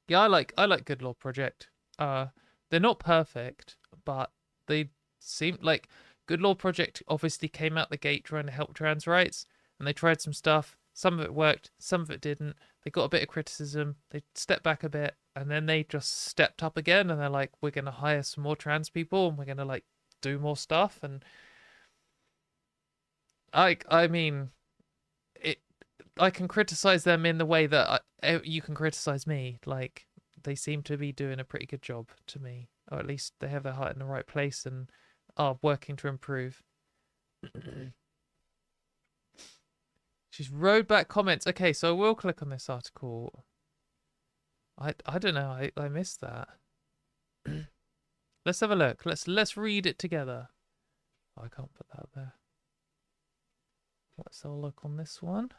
S1: Yeah, I like Good Law Project. They're not perfect, but they seem like Good Law Project obviously came out the gate trying to help trans rights, and they tried some stuff. Some of it worked, some of it didn't. They got a bit of criticism, they stepped back a bit, and then they just stepped up again, and they're like, we're going to hire some more trans people, and we're going to like do more stuff. And I mean, I can criticize them in the way that you can criticize me. Like, they seem to be doing a pretty good job to me, or at least they have their heart in the right place and are working to improve. She's rode back comments. Okay, so I will click on this article. I don't know. I missed that. Let's have a look. Let's read it together. Oh, I can't put that there. Let's have a look on this one.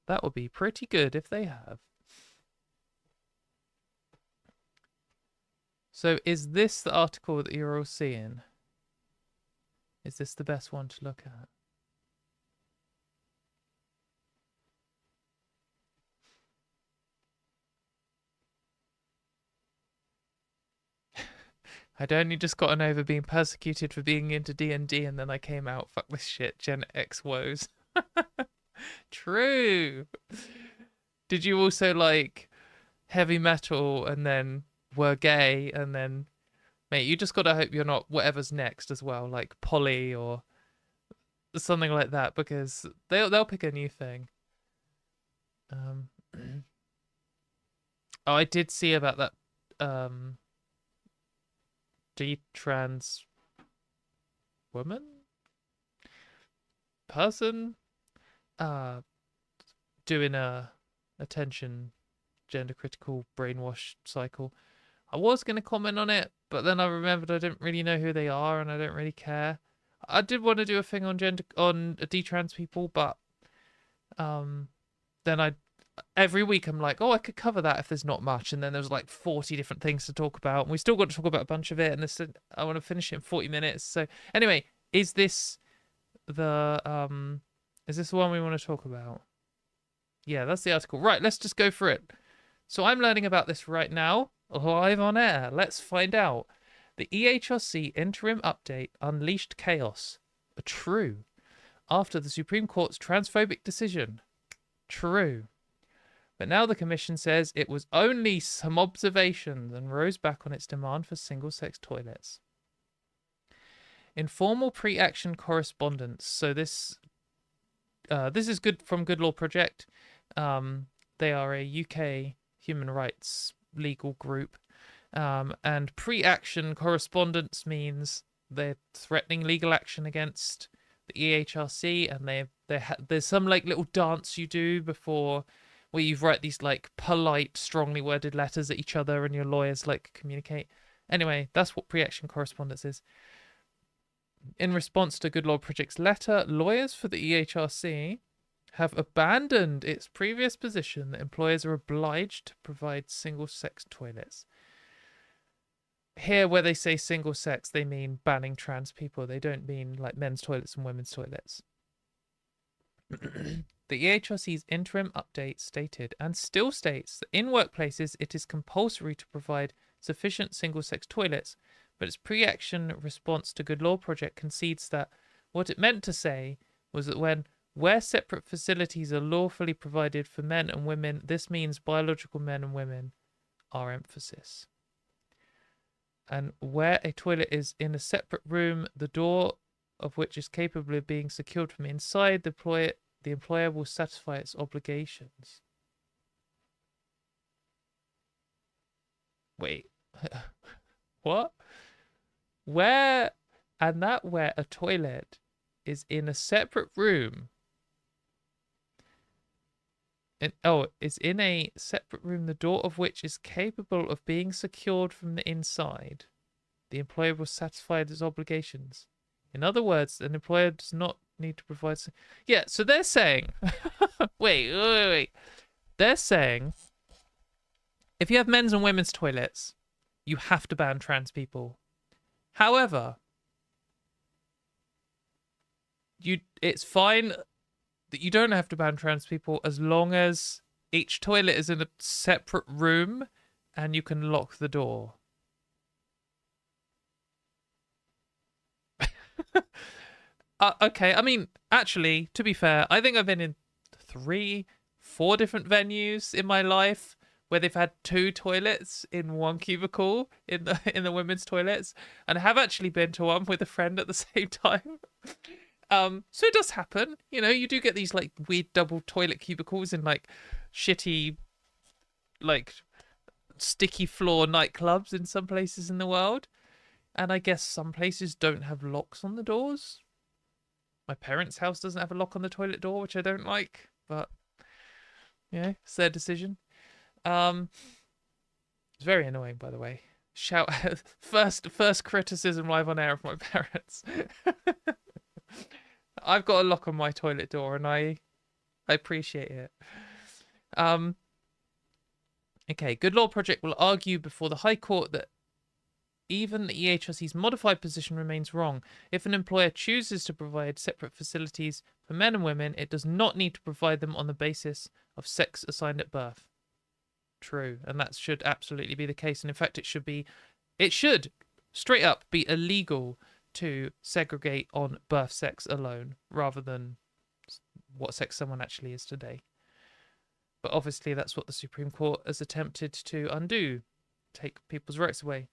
S1: That would be pretty good if they have. So is this the article that you're all seeing? Is this the best one to look at? I'd only just gotten over being persecuted for being into D&D, and then I came out, fuck this shit, Gen X woes. True. Did you also like heavy metal and then were gay, and then, mate, you just gotta hope you're not whatever's next as well, like poly or something like that, because they'll pick a new thing. Oh, I did see about that trans woman person doing a attention gender critical brainwash cycle. I was going to comment on it, but then I remembered I didn't really know who they are and I don't really care. I did want to do a thing on detrans people, but then every week I'm like, oh, I could cover that if there's not much, and then there's like 40 different things to talk about, and we still got to talk about a bunch of it, and I want to finish it in 40 minutes. So anyway, is this the one we want to talk about? Yeah, that's the article. Right, let's just go for it. So I'm learning about this right now, live on air. Let's find out. The EHRC interim update unleashed chaos. True. After the Supreme Court's transphobic decision. True. But now the Commission says it was only some observations and rose back on its demand for single-sex toilets. Informal pre-action correspondence. So this is good from Good Law Project. They are a UK human rights legal group. And pre-action correspondence means they're threatening legal action against the EHRC, and there's some like little dance you do before, where you write these like polite, strongly worded letters at each other, and your lawyers like communicate. Anyway, that's what pre-action correspondence is. In response to Good Law Project's letter, lawyers for the EHRC have abandoned its previous position that employers are obliged to provide single-sex toilets. Here, where they say single sex, they mean banning trans people. They don't mean like men's toilets and women's toilets. The EHRC's interim update stated, and still states, that in workplaces it is compulsory to provide sufficient single-sex toilets, but its pre-action response to Good Law Project concedes that what it meant to say was that where separate facilities are lawfully provided for men and women, this means biological men and women, our emphasis. And where a toilet is in a separate room, the door of which is capable of being secured from inside, the employer will satisfy its obligations. Wait. What? Where a toilet is in a separate room. Is in a separate room, the door of which is capable of being secured from the inside. The employer will satisfy its obligations. In other words, an employer does not need to provide... Yeah, so they're saying... wait. They're saying, if you have men's and women's toilets, you have to ban trans people. However, it's fine that you don't have to ban trans people as long as each toilet is in a separate room and you can lock the door. Okay, I mean, actually, to be fair, I think I've been in 3, 4 different venues in my life where they've had 2 toilets in one cubicle in the women's toilets, and I have actually been to one with a friend at the same time. So it does happen, you know. You do get these like weird double toilet cubicles in like shitty, like sticky floor nightclubs in some places in the world, and I guess some places don't have locks on the doors. My parents' house doesn't have a lock on the toilet door, which I don't like, but yeah, it's their decision. It's very annoying, by the way. Shout first criticism live on air of my parents. I've got a lock on my toilet door, and I appreciate it. Okay, Good Law Project will argue before the High Court that even the EHRC's modified position remains wrong. If an employer chooses to provide separate facilities for men and women, it does not need to provide them on the basis of sex assigned at birth. True, and that should absolutely be the case. And in fact, it should straight up be illegal to segregate on birth sex alone, rather than what sex someone actually is today. But obviously, that's what the Supreme Court has attempted to undo, take people's rights away.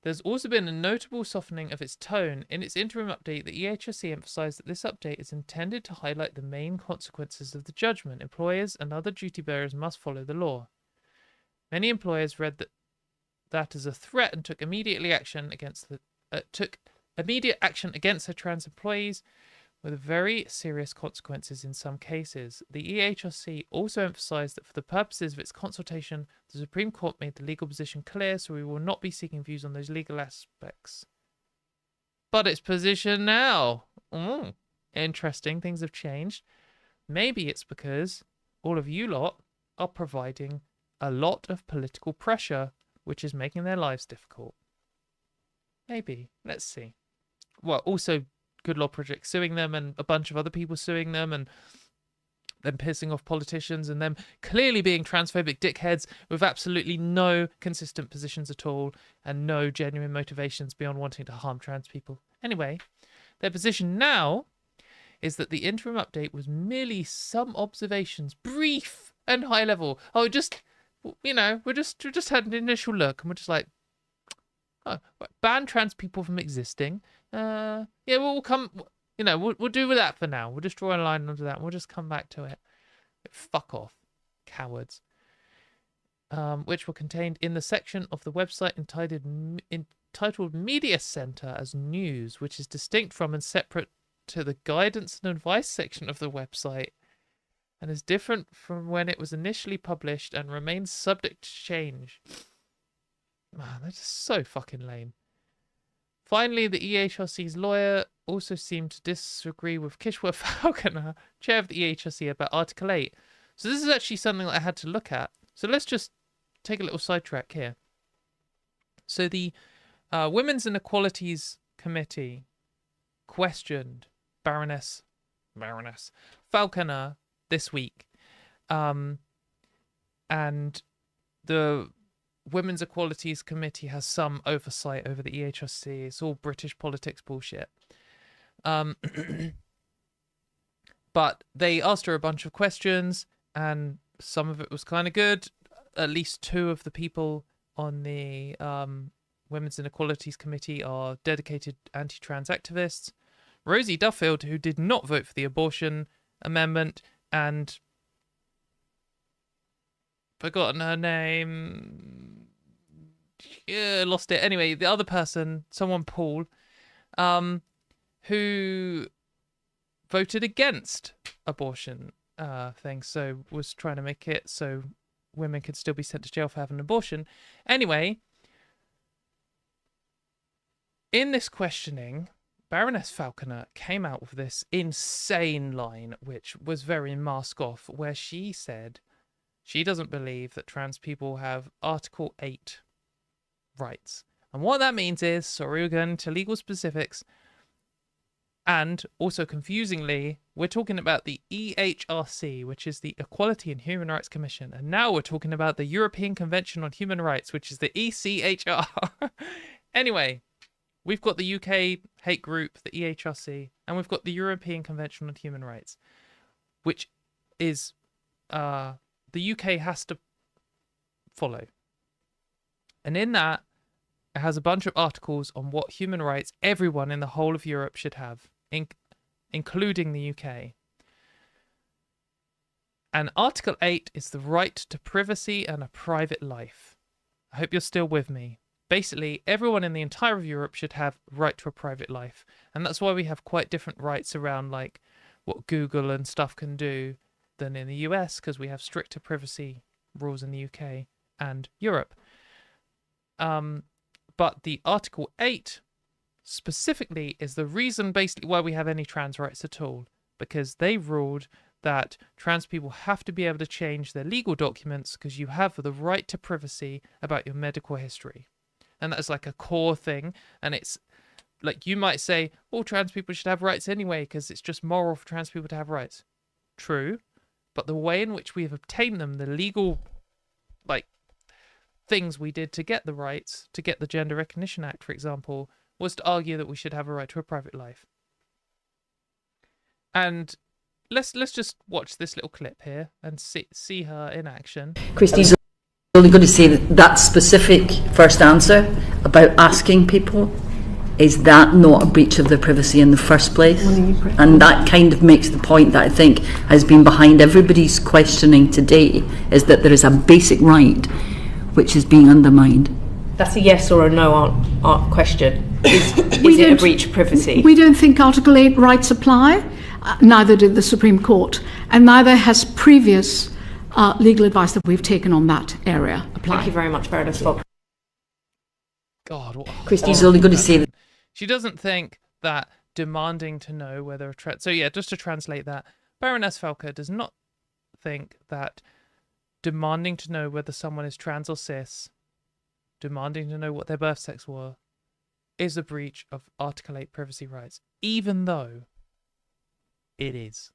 S1: There's also been a notable softening of its tone. In its interim update, the EHRC emphasised that this update is intended to highlight the main consequences of the judgment. Employers and other duty bearers must follow the law. Many employers read that as a threat and took immediate action against their trans employees, with very serious consequences in some cases. The EHRC also emphasised that for the purposes of its consultation, the Supreme Court made the legal position clear, so we will not be seeking views on those legal aspects. But its position now. Interesting, things have changed. Maybe it's because all of you lot are providing a lot of political pressure, which is making their lives difficult. Maybe. Let's see. Well, also, Good Law Project suing them and a bunch of other people suing them, and them pissing off politicians, and them clearly being transphobic dickheads with absolutely no consistent positions at all and no genuine motivations beyond wanting to harm trans people. Anyway, their position now is that the interim update was merely some observations, brief and high level. Oh, just, you know, we just had an initial look, and we're just like, oh, ban trans people from existing. Yeah, we'll come. You know, we'll do with that for now. We'll just draw a line under that, and we'll just come back to it. Fuck off, cowards. Which were contained in the section of the website entitled Media Center as News, which is distinct from and separate to the guidance and advice section of the website, and is different from when it was initially published and remains subject to change. Man, they're just so fucking lame. Finally, the EHRC's lawyer also seemed to disagree with Kishore Falconer, chair of the EHRC, about Article 8. So this is actually something that I had to look at. So let's just take a little sidetrack here. So the Women's Inequalities Committee questioned Baroness Falconer this week. And the Women's Equalities Committee has some oversight over the EHRC. It's all British politics bullshit. But they asked her a bunch of questions, and some of it was kind of good. At least 2 of the people on the Women's Inequalities Committee are dedicated anti-trans activists. Rosie Duffield, who did not vote for the abortion amendment, and forgotten her name. Yeah, lost it. Anyway, the other person, someone Paul, who voted against abortion things, so was trying to make it so women could still be sent to jail for having an abortion. Anyway, in this questioning, Baroness Falconer came out with this insane line, which was very mask off, where she said she doesn't believe that trans people have Article 8 rights. And what that means is, sorry, we're going into legal specifics, and also confusingly, we're talking about the EHRC, which is the Equality and Human Rights Commission. And now we're talking about the European Convention on Human Rights, which is the ECHR. Anyway, We've got the UK hate group, the EHRC, and we've got the European Convention on Human Rights, which is the UK has to follow. And in that, it has a bunch of articles on what human rights everyone in the whole of Europe should have, including the UK. And Article 8 is the right to privacy and a private life. I hope you're still with me. Basically, everyone in the entire of Europe should have right to a private life. And that's why we have quite different rights around like what Google and stuff can do than in the US, because we have stricter privacy rules in the UK and Europe. But the Article 8 specifically is the reason basically why we have any trans rights at all, because they ruled that trans people have to be able to change their legal documents because you have the right to privacy about your medical history. And that's like a core thing. And it's like, you might say, all trans people should have rights anyway because it's just moral for trans people to have rights. True. But the way in which we have obtained them, the legal like things we did to get the rights, to get the Gender Recognition Act, for example, was to argue that we should have a right to a private life. And let's just watch this little clip here and see her in action.
S2: Christy's only going to say that specific first answer about asking people, is that not a breach of their privacy in the first place? And that kind of makes the point that I think has been behind everybody's questioning today, is that there is a basic right which is being undermined.
S3: That's a yes or a no question. Is it a breach of privacy?
S4: We don't think Article 8 rights apply. Neither did the Supreme Court, and neither has previous legal advice that we've taken on that area apply.
S3: Thank you very much, Baroness Fox.
S1: God, what
S2: Christy's only going to say that
S1: she doesn't think that demanding to know whether a so yeah, just to translate that, Baroness Falker does not think that demanding to know whether someone is trans or cis, demanding to know what their birth sex were, is a breach of Article 8 privacy rights, even though it is.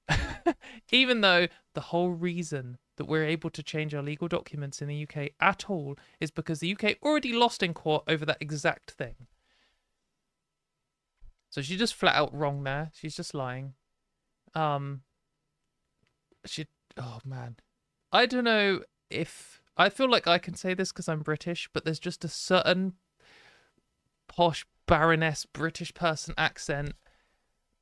S1: Even though the whole reason that we're able to change our legal documents in the UK at all is because the UK already lost in court over that exact thing. So she's just flat out wrong there. She's just lying. Oh man. I don't know if I feel like I can say this because I'm British, but there's just a certain posh baroness British person accent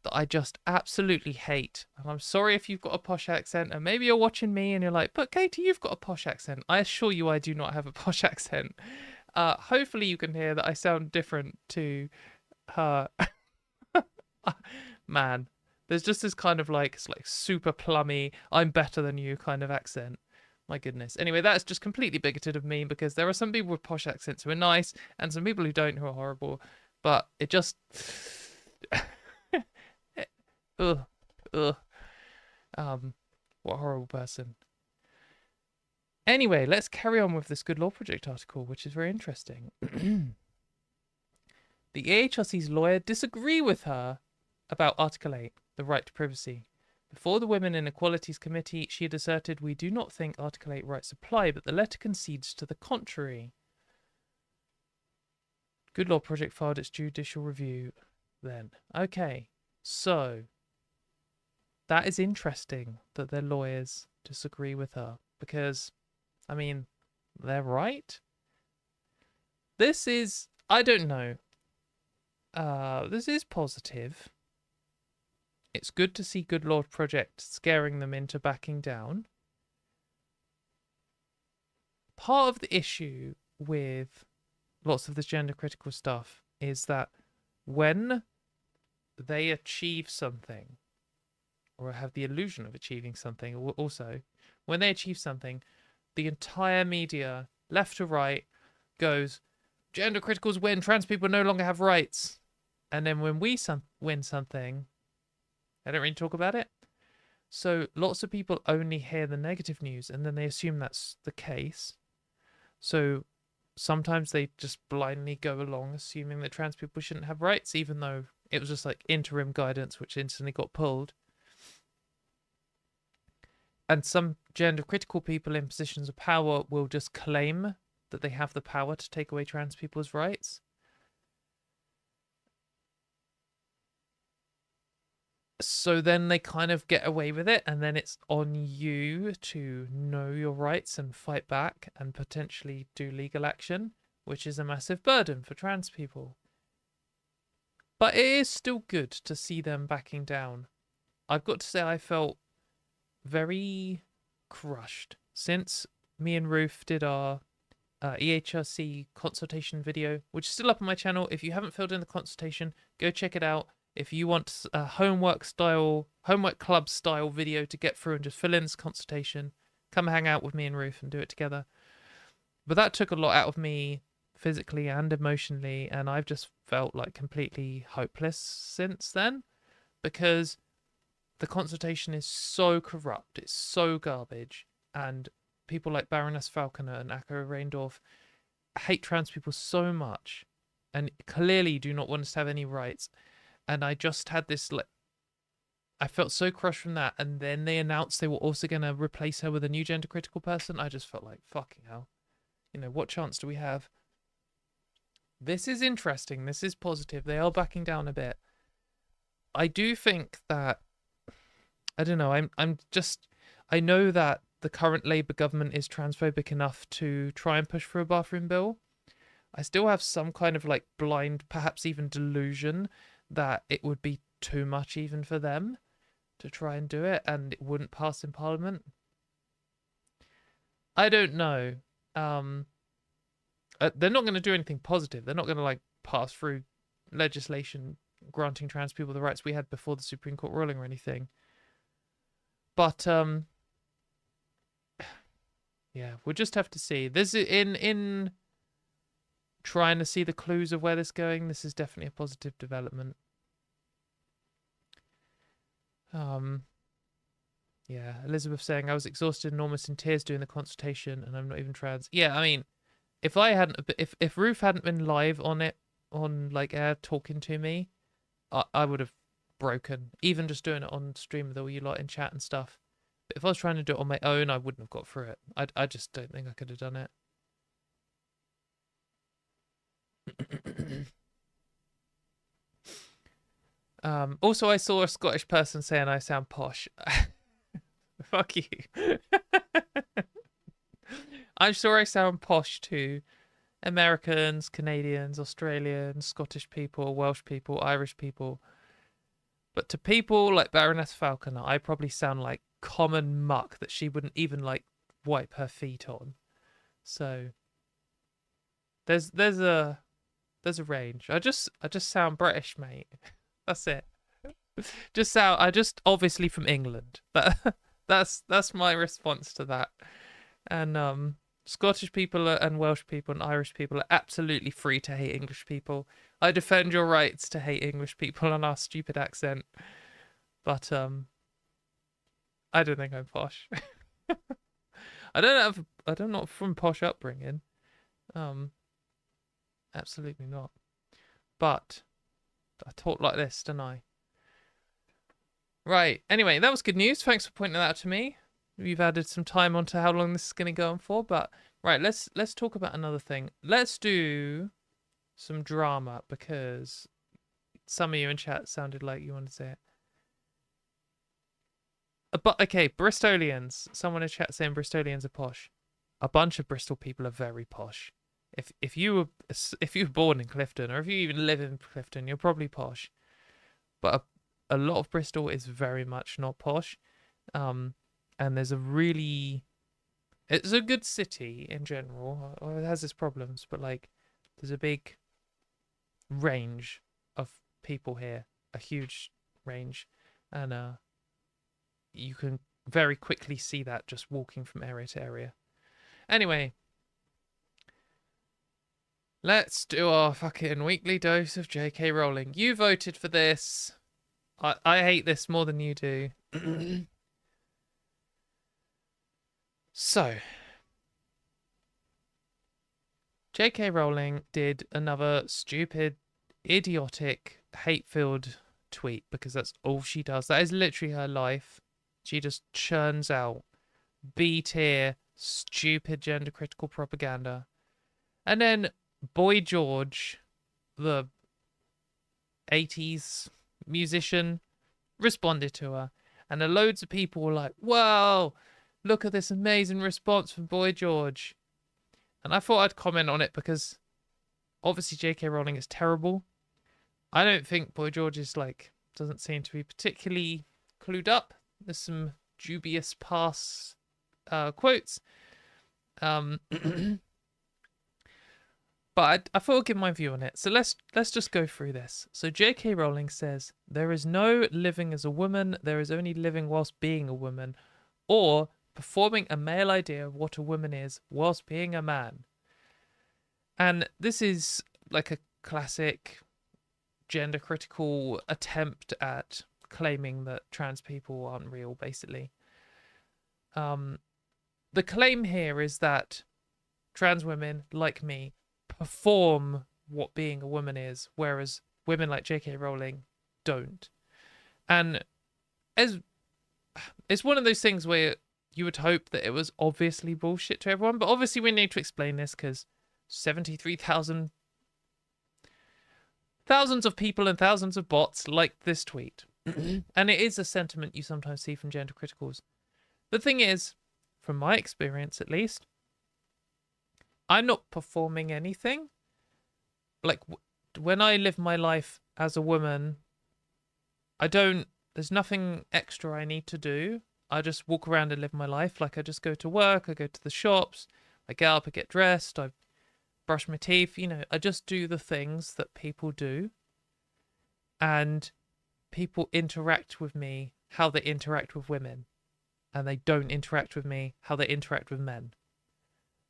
S1: that I just absolutely hate. And I'm sorry if you've got a posh accent, and maybe you're watching me and you're like, but Katie, you've got a posh accent. I assure you I do not have a posh accent. Hopefully you can hear that I sound different to her. Man, there's just this kind of like, it's like super plummy, I'm better than you kind of accent. My goodness. Anyway, that's just completely bigoted of me, because there are some people with posh accents who are nice and some people who don't who are horrible. But it just... Ugh. What a horrible person. Anyway, let's carry on with this Good Law Project article, which is very interesting. The EHRC's lawyer disagree with her about Article 8, the right to privacy. Before the Women and Equalities Committee, she had asserted, "We do not think Article 8 rights apply," but the letter concedes to the contrary. Good Law Project filed its judicial review then. Okay, so that is interesting that their lawyers disagree with her, because, I mean, they're right. This is, I don't know. This is positive. It's good to see Good Law Project scaring them into backing down. Part of the issue with lots of this gender critical stuff is that when they achieve something, or have the illusion of achieving something, also, when they achieve something, the entire media, left to right, goes, gender criticals win, trans people no longer have rights. And then when we win something, they don't really talk about it. So lots of people only hear the negative news and then they assume that's the case. So sometimes they just blindly go along assuming that trans people shouldn't have rights, even though it was just like interim guidance which instantly got pulled. And some gender critical people in positions of power will just claim that they have the power to take away trans people's rights. So then they kind of get away with it, and then it's on you to know your rights and fight back and potentially do legal action, which is a massive burden for trans people. But it is still good to see them backing down. I've got to say I felt very crushed since me and Ruth did our EHRC consultation video, which is still up on my channel. If you haven't filled in the consultation, go check it out. If you want a homework club style video to get through and just fill in this consultation, come hang out with me and Ruth and do it together. But that took a lot out of me physically and emotionally, and I've just felt like completely hopeless since then, because the consultation is so corrupt, it's so garbage, and people like Baroness Falconer and Akko Reindorf hate trans people so much and clearly do not want us to have any rights. And I just had this, like, I felt so crushed from that. And then they announced they were also going to replace her with a new gender critical person. I just felt like, fucking hell. You know, what chance do we have? This is interesting. This is positive. They are backing down a bit. I do think that, I don't know, I know that the current Labour government is transphobic enough to try and push for a bathroom bill. I still have some kind of like blind, perhaps even delusion that it would be too much even for them to try and do it and it wouldn't pass in Parliament. I don't know. They're not going to do anything positive. They're not going to like pass through legislation granting trans people the rights we had before the Supreme Court ruling or anything. But yeah, we'll just have to see. This is in trying to see the clues of where this is going. This is definitely a positive development. Yeah, Elizabeth saying I was exhausted and almost in tears doing the consultation, and I'm not even trans. Yeah, I mean, if Ruth hadn't been live on it, on like air talking to me, I would have broken. Even just doing it on stream with all you lot in chat and stuff. But if I was trying to do it on my own, I wouldn't have got through it. I just don't think I could have done it. Also, I saw a Scottish person saying I sound posh. Fuck you. I'm sure I sound posh to Americans, Canadians, Australians, Scottish people, Welsh people, Irish people. But to people like Baroness Falconer, I probably sound like common muck that she wouldn't even like wipe her feet on. So there's a range. I just sound British, mate. That's it. I just obviously from England. That's my response to that. And Scottish people and Welsh people and Irish people are absolutely free to hate English people. I defend your rights to hate English people on our stupid accent. But I don't think I'm posh. I don't know from posh upbringing. Absolutely not. But I talk like this, don't I? Right. Anyway, that was good news. Thanks for pointing that out to me. We've added some time onto how long this is going to go on for. But right, let's talk about another thing. Let's do some drama, because some of you in chat sounded like you wanted to say it. But okay, Bristolians. Someone in chat saying Bristolians are posh. A bunch of Bristol people are very posh. If you were born in Clifton, or if you even live in Clifton, you're probably posh. But a lot of Bristol is very much not posh. And there's it's a good city in general. It has its problems, but like there's a big range of people here, a huge range, and you can very quickly see that just walking from area to area. Anyway, let's do our fucking weekly dose of J.K. Rowling. You voted for this. I hate this more than you do. So, J.K. Rowling did another stupid, idiotic, hate-filled tweet, because that's all she does. That is literally her life. She just churns out B-tier, stupid gender-critical propaganda. And then Boy George, the 80s musician, responded to her. And loads of people were like, "Wow, look at this amazing response from Boy George." And I thought I'd comment on it because obviously J.K. Rowling is terrible. I don't think Boy George is doesn't seem to be particularly clued up. There's some dubious past quotes. But I thought I'd give my view on it. So let's just go through this. So J.K. Rowling says, "There is no living as a woman. There is only living whilst being a woman, or performing a male idea of what a woman is whilst being a man." And this is like a classic gender critical attempt at claiming that trans people aren't real, basically. The claim here is that trans women like me perform what being a woman is, whereas women like J.K. Rowling don't. And it's one of those things where you would hope that it was obviously bullshit to everyone, but obviously we need to explain this because 73,000 thousands of people and thousands of bots liked this tweet. And it is a sentiment you sometimes see from gender criticals. The thing is, from my experience at least, I'm not performing anything. Like, when I live my life as a woman, there's nothing extra I need to do. I just walk around and live my life. Like, I just go to work, I go to the shops, I get up, I get dressed, I brush my teeth, I just do the things that people do. And people interact with me how they interact with women. And they don't interact with me how they interact with men.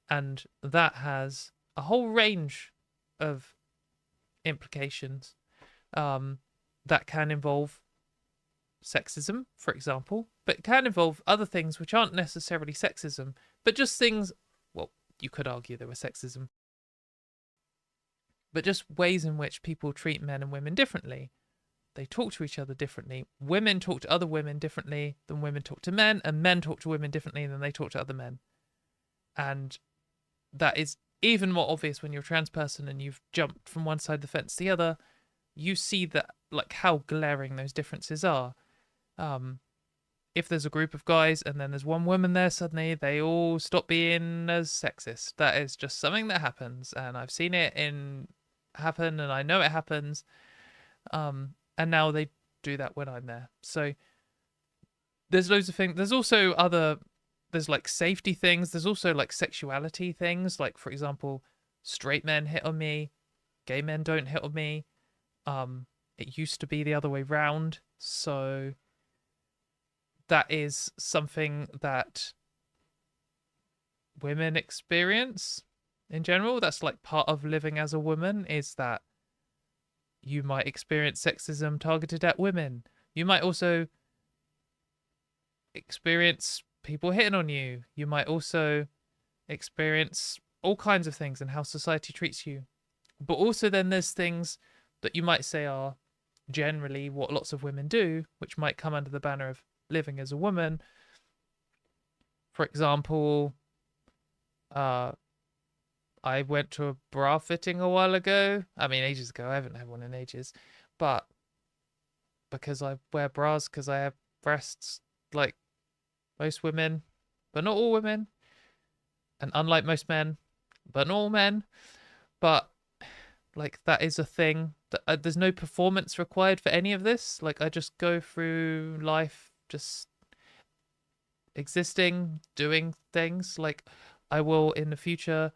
S1: And that has a whole range of implications that can involve sexism, for example, but it can involve other things which aren't necessarily sexism, but just things, well, you could argue they were sexism, but just ways in which people treat men and women differently. They talk to each other differently. Women talk to other women differently than women talk to men, and men talk to women differently than they talk to other men. And that is even more obvious when you're a trans person and you've jumped from one side of the fence to the other. You see that, like, how glaring those differences are. If there's a group of guys and then there's one woman there, suddenly they all stop being as sexist. That is just something that happens, and I've seen it happen, and I know it happens. And now they do that when I'm there. So there's loads of things. There's also there's like safety things. There's also like sexuality things. Like, for example, straight men hit on me, gay men don't hit on me. It used to be the other way round. So that is something that women experience in general. That's like part of living as a woman, is that you might experience sexism targeted at women. You might also experience people hitting on you. You might also experience all kinds of things and how society treats you. But also then there's things that you might say are generally what lots of women do, which might come under the banner of living as a woman. For example, I went to a bra fitting a while ago. I mean, ages ago. I haven't had one in ages. But because I wear bras, because I have breasts like most women, but not all women. And unlike most men, but not all men. But, like, that is a thing. There's no performance required for any of this. Like, I just go through life just existing, doing things. Like, I will, in the future,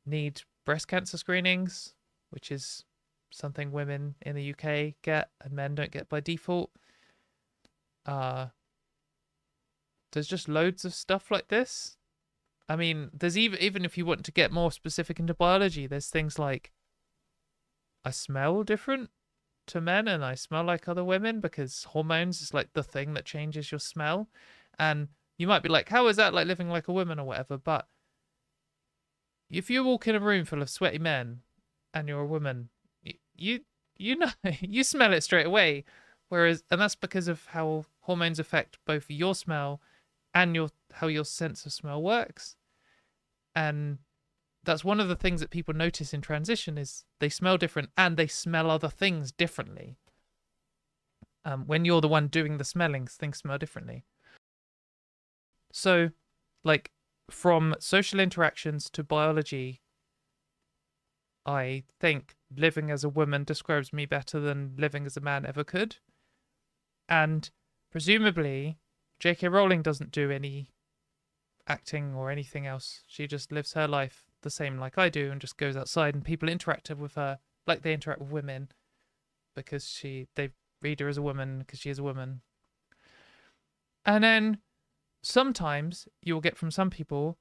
S1: need breast cancer screenings, which is something women in the UK get and men don't get by default. There's just loads of stuff like this. I mean, there's even if you want to get more specific into biology, there's things like I smell different to men and I smell like other women because hormones is like the thing that changes your smell. And you might be like, how is that like living like a woman or whatever? But if you walk in a room full of sweaty men and you're a woman, you know, you smell it straight away. And that's because of how hormones affect both your smell and how your sense of smell works. And that's one of the things that people notice in transition is they smell different and they smell other things differently. When you're the one doing the smellings, things smell differently. So, like, from social interactions to biology, I think living as a woman describes me better than living as a man ever could. And presumably, J.K. Rowling doesn't do any acting or anything else. She just lives her life the same like I do and just goes outside and people interact with her like they interact with women because they read her as a woman because she is a woman. And then sometimes you'll get from some people,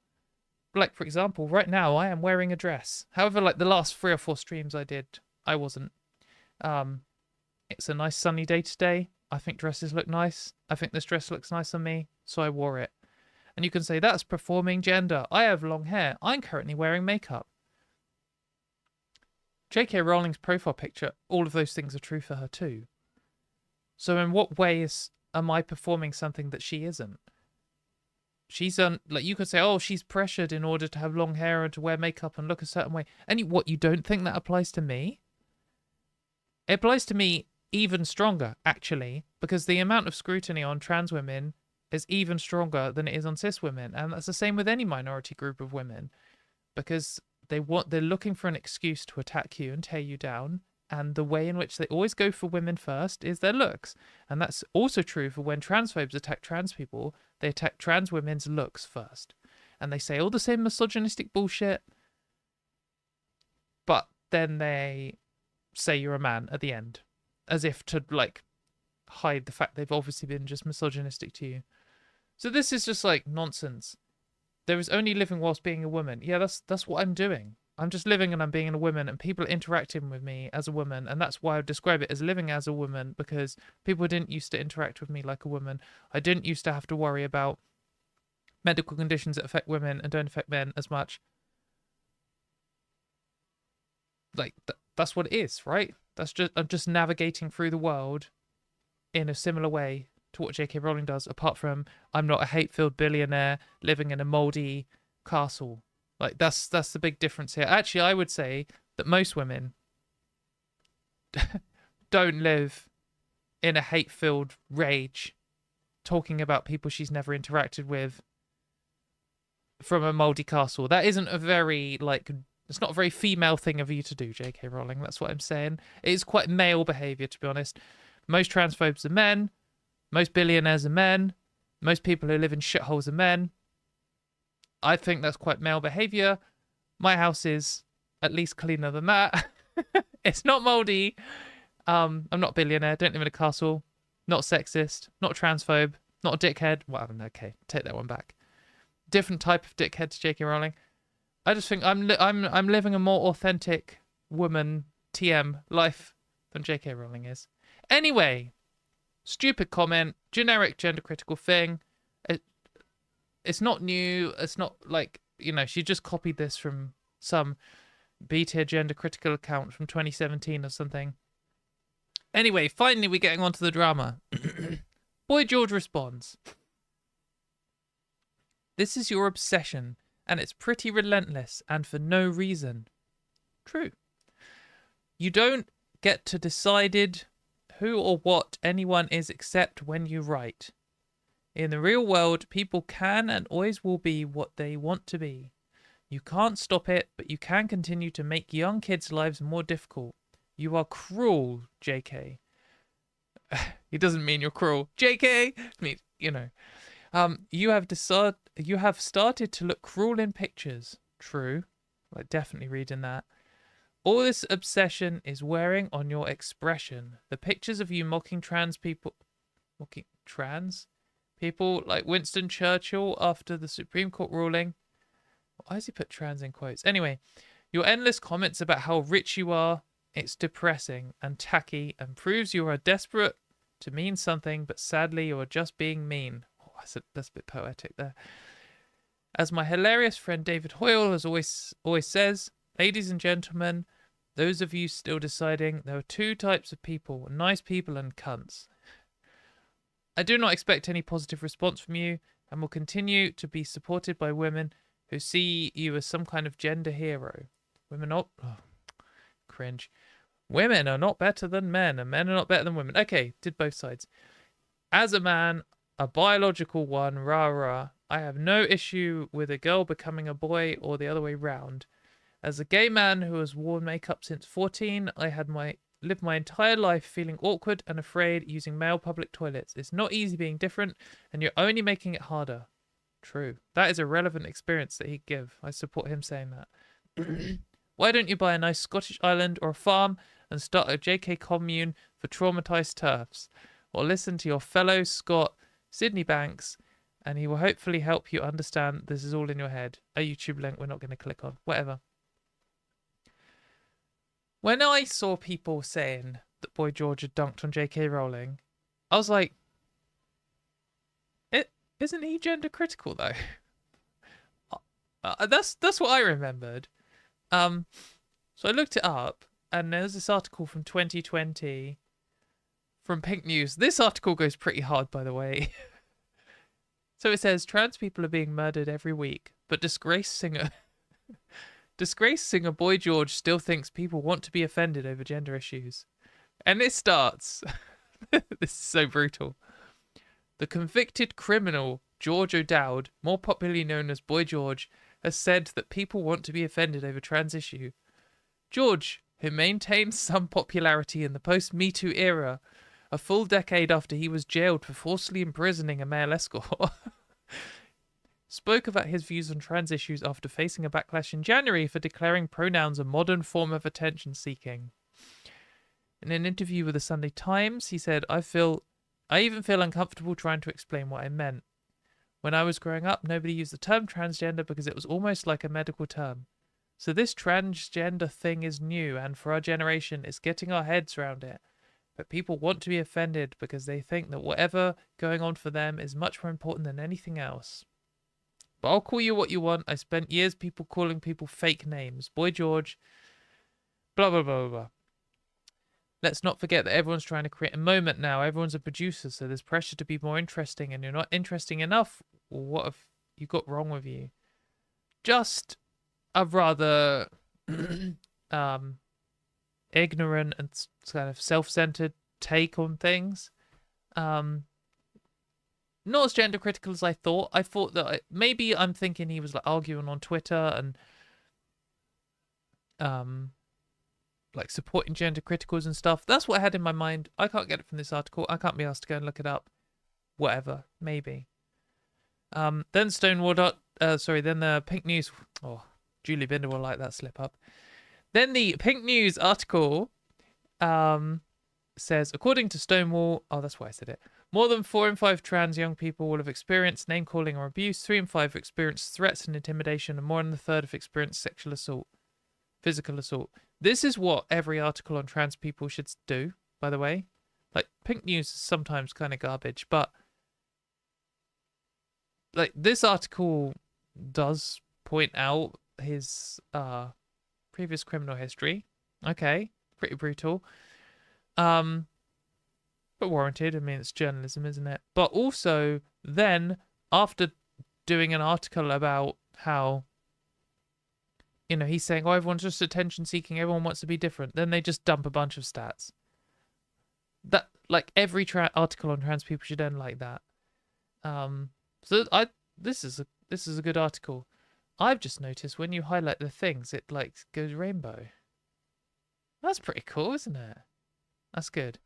S1: like, for example, right now I am wearing a dress. However, like the last 3 or 4 streams I did, I wasn't. It's a nice sunny day today. I think dresses look nice. I think this dress looks nice on me, so I wore it. And you can say, that's performing gender. I have long hair. I'm currently wearing makeup. J.K. Rowling's profile picture, all of those things are true for her too. So in what ways am I performing something that she isn't? She's like, you could say, oh, she's pressured in order to have long hair and to wear makeup and look a certain way. And you don't think that applies to me? It applies to me even stronger, actually, because the amount of scrutiny on trans women is even stronger than it is on cis women. And that's the same with any minority group of women, because they're looking for an excuse to attack you and tear you down. And the way in which they always go for women first is their looks. And that's also true for when transphobes attack trans people. They attack trans women's looks first. And they say all the same misogynistic bullshit. But then they say you're a man at the end. As if to, like, hide the fact they've obviously been just misogynistic to you. So this is just, like, nonsense. There is only living whilst being a woman. Yeah, that's what I'm doing. I'm just living and I'm being a woman and people are interacting with me as a woman. And that's why I describe it as living as a woman, because people didn't used to interact with me like a woman. I didn't used to have to worry about medical conditions that affect women and don't affect men as much. Like, that's what it is, right? I'm just navigating through the world in a similar way to what J.K. Rowling does, apart from I'm not a hate-filled billionaire living in a mouldy castle. Like, that's the big difference here. Actually, I would say that most women don't live in a hate-filled rage talking about people she's never interacted with from a mouldy castle. That isn't a very, like, it's not a very female thing of you to do, J.K. Rowling. That's what I'm saying. It is quite male behaviour, to be honest. Most transphobes are men. Most billionaires are men. Most people who live in shitholes are men. I think that's quite male behaviour. My house is at least cleaner than that. It's not mouldy. I'm not a billionaire. Don't live in a castle. Not sexist. Not transphobe. Not a dickhead. Well, okay, take that one back. Different type of dickhead to J.K. Rowling. I just think I'm living a more authentic woman TM life than J.K. Rowling is. Anyway, stupid comment, generic gender critical thing. It's not new. It's not like, you know, she just copied this from some B-tier gender critical account from 2017 or something. Anyway, finally we're getting onto the drama. Boy George responds. This is your obsession, and it's pretty relentless and for no reason. True. You don't get to decide who or what anyone is except when you write. In the real world, people can and always will be what they want to be. You can't stop it, but you can continue to make young kids' lives more difficult. You are cruel, JK. He doesn't mean you're cruel. JK! I mean, you know. You have started to look cruel in pictures. True. Like, definitely reading that. All this obsession is wearing on your expression. The pictures of you mocking trans people... Mocking trans? People like Winston Churchill after the Supreme Court ruling. Why has he put trans in quotes? Anyway, your endless comments about how rich you are, it's depressing and tacky and proves you are desperate to mean something, but sadly you are just being mean. Oh, that's a bit poetic there. As my hilarious friend David Hoyle has always says, ladies and gentlemen, those of you still deciding, there are 2 types of people, nice people and cunts. I do not expect any positive response from you and will continue to be supported by women who see you as some kind of gender hero. Women cringe. women are not better than men and men are not better than women. Okay, did both sides. As a man, a biological one, rah rah, I have no issue with a girl becoming a boy or the other way round. As a gay man who has worn makeup since 14, I had lived my entire life feeling awkward and afraid using male public toilets. It's not easy being different, and you're only making it harder. True. That is a relevant experience that he'd give. I support him saying that. Why don't you buy a nice Scottish island or a farm and start a JK commune for traumatized TERFs? Or listen to your fellow Scot, Sydney Banks, and he will hopefully help you understand this is all in your head. A YouTube link we're not going to click on. Whatever. When I saw people saying that Boy George had dunked on J.K. Rowling, I was like, isn't he gender critical though? That's what I remembered. So I looked it up, and there's this article from 2020 from Pink News. This article goes pretty hard, by the way. So it says, trans people are being murdered every week, but disgraced singer Boy George still thinks people want to be offended over gender issues. And it starts. This is so brutal. The convicted criminal George O'Dowd, more popularly known as Boy George, has said that people want to be offended over trans issue. George, who maintained some popularity in the post-Me Too era, a full decade after he was jailed for forcibly imprisoning a male escort, spoke about his views on trans issues after facing a backlash in January for declaring pronouns a modern form of attention-seeking. In an interview with the Sunday Times, he said, I even feel uncomfortable trying to explain what I meant. When I was growing up, nobody used the term transgender because it was almost like a medical term. So this transgender thing is new, and for our generation, it's getting our heads around it. But people want to be offended because they think that whatever going on for them is much more important than anything else. But I'll call you what you want. I spent years people calling people fake names. Boy George, blah, blah, blah, blah, blah. Let's not forget that everyone's trying to create a moment now. Everyone's a producer, so there's pressure to be more interesting, and you're not interesting enough. What have you got wrong with you? Just a rather ignorant and kind of self-centered take on things. Not as gender critical as I thought. I thought that maybe I'm thinking he was like arguing on Twitter and like supporting gender criticals and stuff. That's what I had in my mind. I can't get it from this article. I can't be asked to go and look it up. Whatever, maybe. Then then the Pink News. Oh, Julie Binder will like that slip up. Then the Pink News article says, according to Stonewall, oh, that's why I said it. More than 4 in 5 trans young people will have experienced name-calling or abuse. 3 in 5 have experienced threats and intimidation, and more than a third have experienced sexual assault, physical assault. This is what every article on trans people should do, by the way. Like, Pink News is sometimes kind of garbage, but like this article does point out his previous criminal history. Okay, pretty brutal. But warranted. I mean, it's journalism, isn't it? But also, then, after doing an article about how, you know, he's saying, oh, everyone's just attention-seeking, everyone wants to be different, then they just dump a bunch of stats. That, like, every article on trans people should end like that. This is a good article. I've just noticed when you highlight the things, it, like, goes rainbow. That's pretty cool, isn't it? That's good.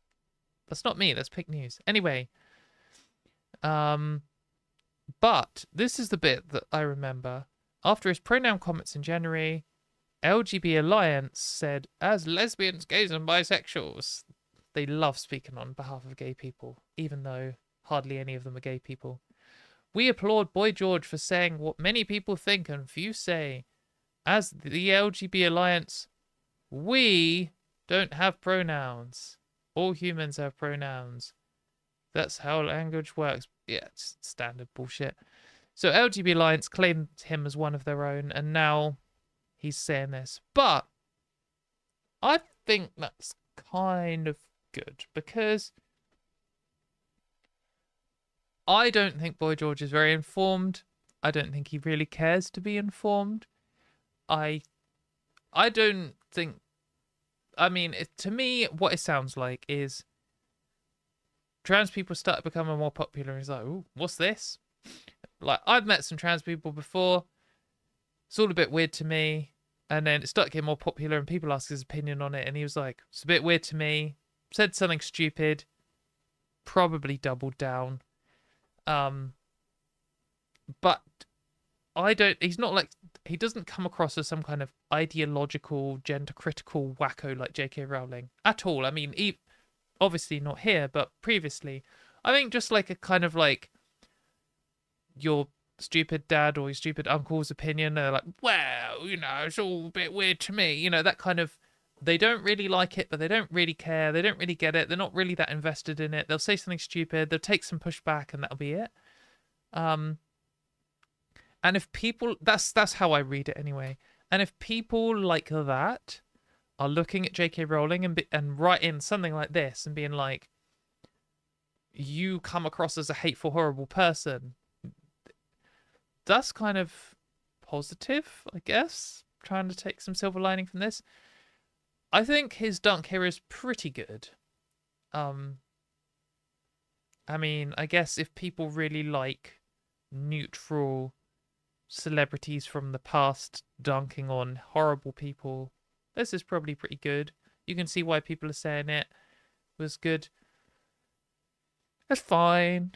S1: That's not me, that's Pink News. Anyway, but this is the bit that I remember. After his pronoun comments in January, LGB Alliance said, as lesbians, gays and bisexuals, they love speaking on behalf of gay people, even though hardly any of them are gay people. We applaud Boy George for saying what many people think and few say. As the LGB Alliance, we don't have pronouns. All humans have pronouns. That's how language works. Yeah, it's standard bullshit. So LGB Alliance claimed him as one of their own, and now he's saying this. But I think that's kind of good, because I don't think Boy George is very informed. I don't think he really cares to be informed. I don't think I mean, to me, what it sounds like is trans people start becoming more popular. And it's like, ooh, what's this? Like, I've met some trans people before. It's all a bit weird to me. And then it started getting more popular and people asked his opinion on it. And he was like, it's a bit weird to me. Said something stupid. Probably doubled down. But he's not like, he doesn't come across as some kind of ideological, gender critical wacko like J.K. Rowling at all. I mean, obviously not here, but previously. I think just like a kind of like your stupid dad or your stupid uncle's opinion. They're like, well, it's all a bit weird to me. That kind of, they don't really like it, but they don't really care. They don't really get it. They're not really that invested in it. They'll say something stupid. They'll take some pushback and that'll be it. And if people, that's how I read it anyway. And if people like that are looking at J.K. Rowling and writing something like this and being like, you come across as a hateful, horrible person, that's kind of positive, I guess. Trying to take some silver lining from this. I think his dunk here is pretty good. I mean, I guess if people really like neutral celebrities from the past dunking on horrible people, this is probably pretty good. You can see why people are saying it was good. That's fine.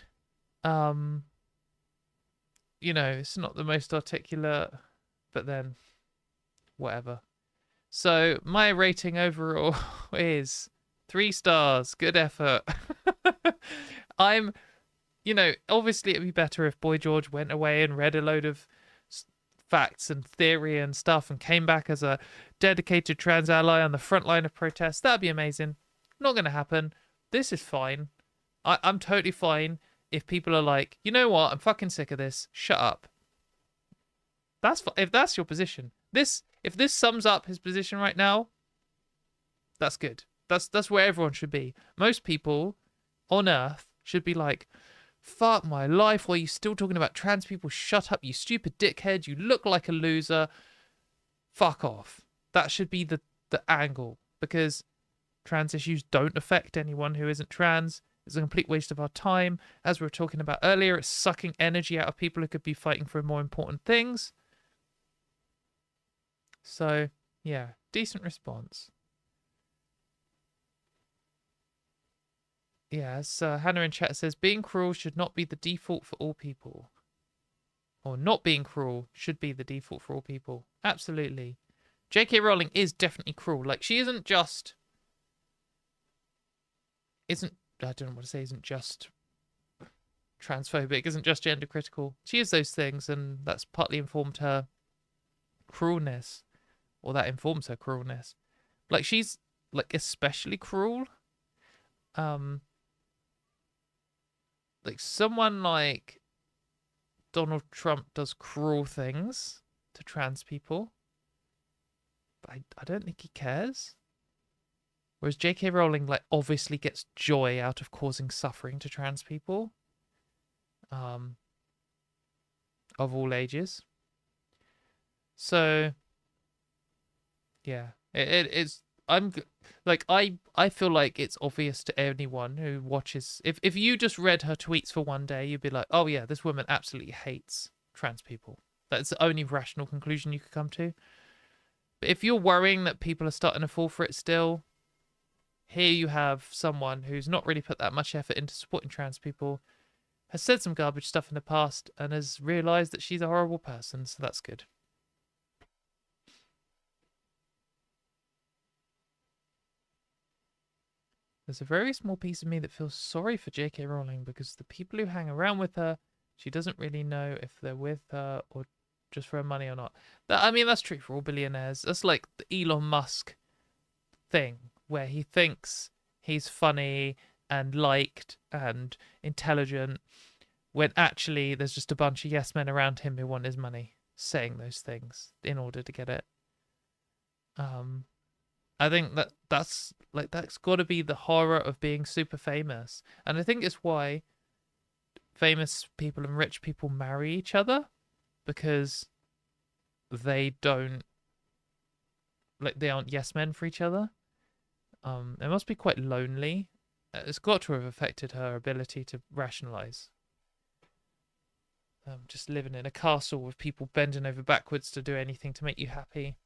S1: It's not the most articulate, but then whatever. So my rating overall is 3 stars. Good effort. Obviously it'd be better if Boy George went away and read a load of facts and theory and stuff and came back as a dedicated trans ally on the front line of protest. That'd be amazing. Not going to happen. This is fine. I'm totally fine if people are like, you know what, I'm fucking sick of this. Shut up. If that's your position. If this sums up his position right now, that's good. That's where everyone should be. Most people on Earth should be like, fuck my life, why are you still talking about trans people? Shut up, you stupid dickhead. You look like a loser. Fuck off. That should be the angle, because trans issues don't affect anyone who isn't trans. It's a complete waste of our time. As we were talking about earlier, it's sucking energy out of people who could be fighting for more important things. So, yeah, decent response. Yes, Hannah in chat says, being cruel should not be the default for all people. Or not being cruel should be the default for all people. Absolutely. J.K. Rowling is definitely cruel. Like, she isn't just... I don't know what to say, isn't just transphobic, isn't just gender critical. She is those things, and that's partly informed her cruelness, or that informs her cruelness. Like, she's like especially cruel. Like someone like Donald Trump does cruel things to trans people, but I don't think he cares. Whereas J.K. Rowling, like, obviously gets joy out of causing suffering to trans people, of all ages. So, yeah, it's. I feel like it's obvious to anyone who watches. If you just read her tweets for one day, you'd be like, oh yeah, this woman absolutely hates trans people. That's the only rational conclusion you could come to. But if you're worrying that people are starting to fall for it still, here you have someone who's not really put that much effort into supporting trans people, has said some garbage stuff in the past, and has realised that she's a horrible person, so that's good. There's a very small piece of me that feels sorry for J.K. Rowling, because the people who hang around with her, she doesn't really know if they're with her or just for her money or not. I mean, that's true for all billionaires. That's like the Elon Musk thing, where he thinks he's funny and liked and intelligent, when actually there's just a bunch of yes men around him who want his money, saying those things in order to get it. I think that's got to be the horror of being super famous. And I think it's why famous people and rich people marry each other, because they aren't yes men for each other. It must be quite lonely. It's got to have affected her ability to rationalize. Just living in a castle with people bending over backwards to do anything to make you happy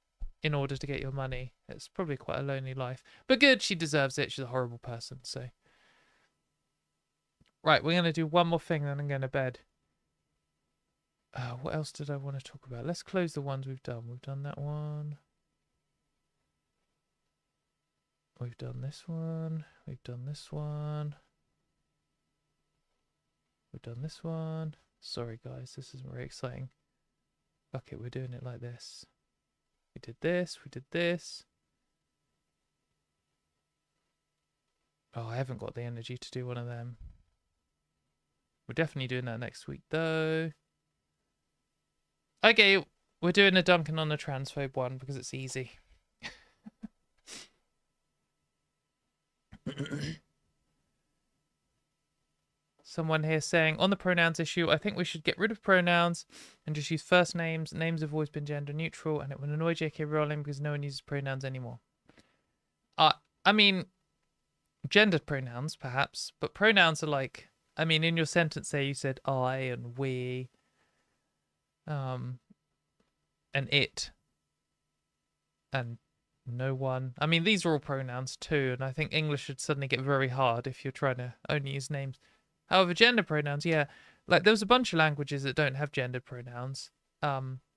S1: in order to get your money. It's probably quite a lonely life. But good, she deserves it. She's a horrible person, so. Right, we're going to do one more thing, then I'm going to bed. What else did I want to talk about? Let's close the ones we've done. We've done that one. We've done this one. We've done this one. We've done this one. Sorry, guys, this isn't very exciting. Fuck it, we're doing it like this. We did this. We did this. Oh, I haven't got the energy to do one of them. We're definitely doing that next week, though. Okay, we're doing a Duncan on the transphobe one because it's easy. Someone here saying, on the pronouns issue, I think we should get rid of pronouns and just use first names. Names have always been gender neutral, and it would annoy J.K. Rowling because no one uses pronouns anymore. I mean, gendered pronouns, perhaps, but pronouns are like, I mean, in your sentence there you said I and we, and it, and no one. I mean, these are all pronouns too, and I think English should suddenly get very hard if you're trying to only use names. However, gender pronouns, yeah. Like, there's a bunch of languages that don't have gendered pronouns.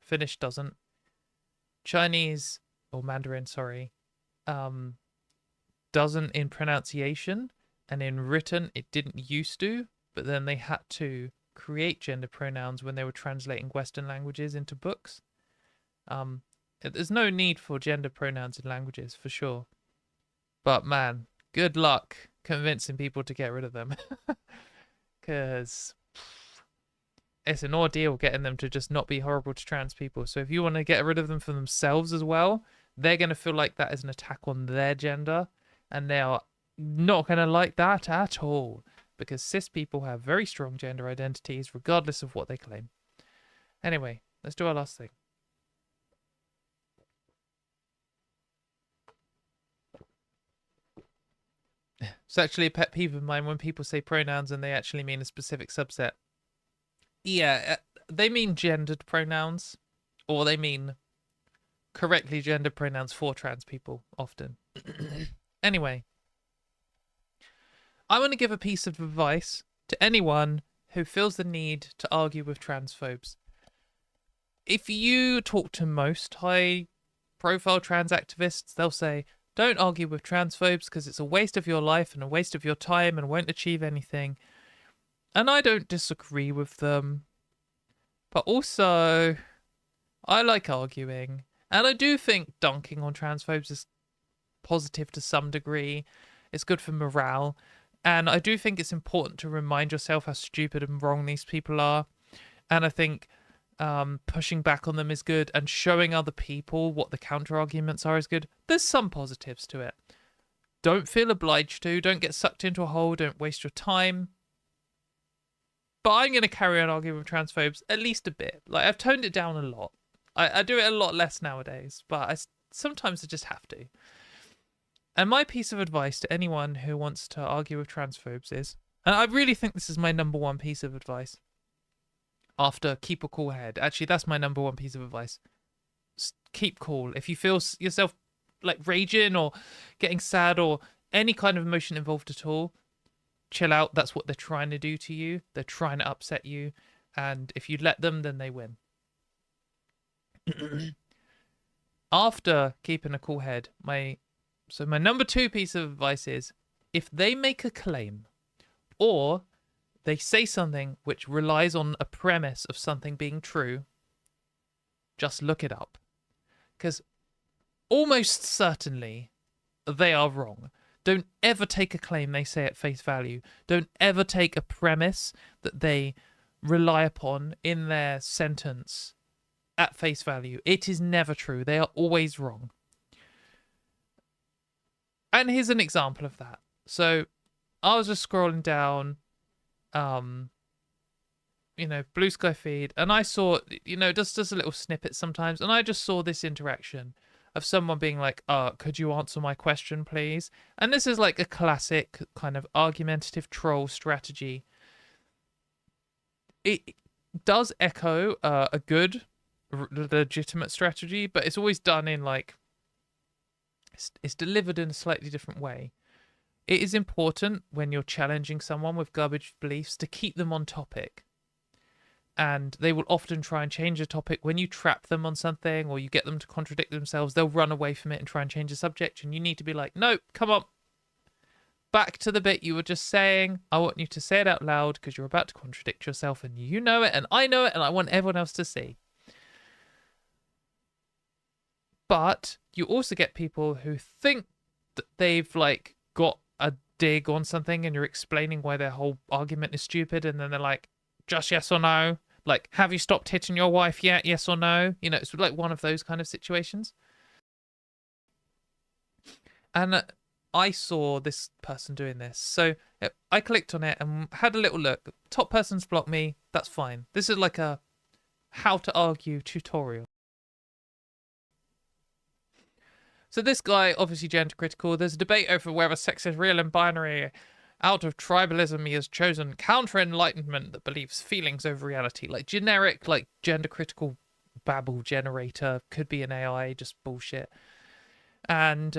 S1: Finnish doesn't. Chinese, or Mandarin, sorry, doesn't in pronunciation, and in written it didn't used to, but then they had to create gender pronouns when they were translating Western languages into books. There's no need for gender pronouns in languages, for sure. But man, good luck convincing people to get rid of them. Because it's an ordeal getting them to just not be horrible to trans people. So if you want to get rid of them for themselves as well, they're going to feel like that is an attack on their gender. And they are not going to like that at all. Because cis people have very strong gender identities, regardless of what they claim. Anyway, let's do our last thing. It's actually a pet peeve of mine when people say pronouns and they actually mean a specific subset. Yeah, they mean gendered pronouns, or they mean correctly gendered pronouns for trans people, often. Anyway, I want to give a piece of advice to anyone who feels the need to argue with transphobes. If you talk to most high-profile trans activists, they'll say, don't argue with transphobes because it's a waste of your life and a waste of your time and won't achieve anything. And I don't disagree with them. But also, I like arguing. And I do think dunking on transphobes is positive to some degree. It's good for morale. And I do think it's important to remind yourself how stupid and wrong these people are. And I think pushing back on them is good, and showing other people what the counter arguments are is good. There's some positives to it. Don't feel obliged to. Don't get sucked into a hole. Don't waste your time. But I'm going to carry on arguing with transphobes at least a bit. Like, I've toned it down a lot. I do it a lot less nowadays, but sometimes I just have to. And my piece of advice to anyone who wants to argue with transphobes is, and I really think this is my number one piece of advice, after keep a cool head. Actually, that's my number one piece of advice. Keep cool. If you feel yourself like raging or getting sad or any kind of emotion involved at all, chill out. That's what they're trying to do to you. They're trying to upset you. And if you let them, then they win. After keeping a cool head, my number two piece of advice is, if they make a claim or they say something which relies on a premise of something being true, just look it up. Because almost certainly they are wrong. Don't ever take a claim they say at face value. Don't ever take a premise that they rely upon in their sentence at face value. It is never true. They are always wrong. And here's an example of that. So I was just scrolling down Blue Sky feed, and I saw, just a little snippet sometimes, and I just saw this interaction. of someone being like, could you answer my question, please? And this is like a classic kind of argumentative troll strategy. It does echo a good, legitimate strategy, but it's always done in like, it's delivered in a slightly different way. It is important when you're challenging someone with garbage beliefs to keep them on topic. And they will often try and change the topic. When you trap them on something or you get them to contradict themselves, they'll run away from it and try and change the subject. And you need to be like, no, come on. Back to the bit you were just saying. I want you to say it out loud because you're about to contradict yourself and you know it and I know it and I want everyone else to see. But you also get people who think that they've like got a dig on something and you're explaining why their whole argument is stupid, and then they're like, just yes or no. Like, have you stopped hitting your wife yet? Yes or no? You know, it's like one of those kind of situations. And I saw this person doing this. So I clicked on it and had a little look. Top person's blocked me. That's fine. This is like a how to argue tutorial. So this guy, obviously gender critical. There's a debate over whether sex is real and binary. Out of tribalism, he has chosen counter-enlightenment that believes feelings over reality. Like generic, like gender critical babble generator. Could be an AI, just bullshit. And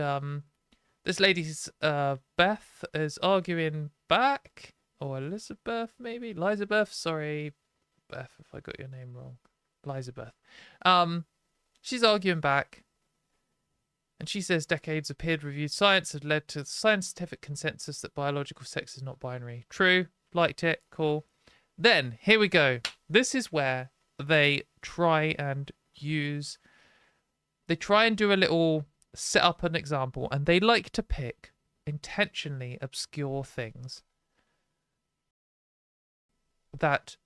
S1: this lady's Beth is arguing back. Or Elizabeth, maybe? Elizabeth, sorry. Beth, if I got your name wrong. Elizabeth. She's arguing back. And she says decades of peer-reviewed science have led to the scientific consensus that biological sex is not binary. True. Liked it. Cool. Then, here we go. This is where they try and use... They try and do a little... set up an example. And they like to pick intentionally obscure things that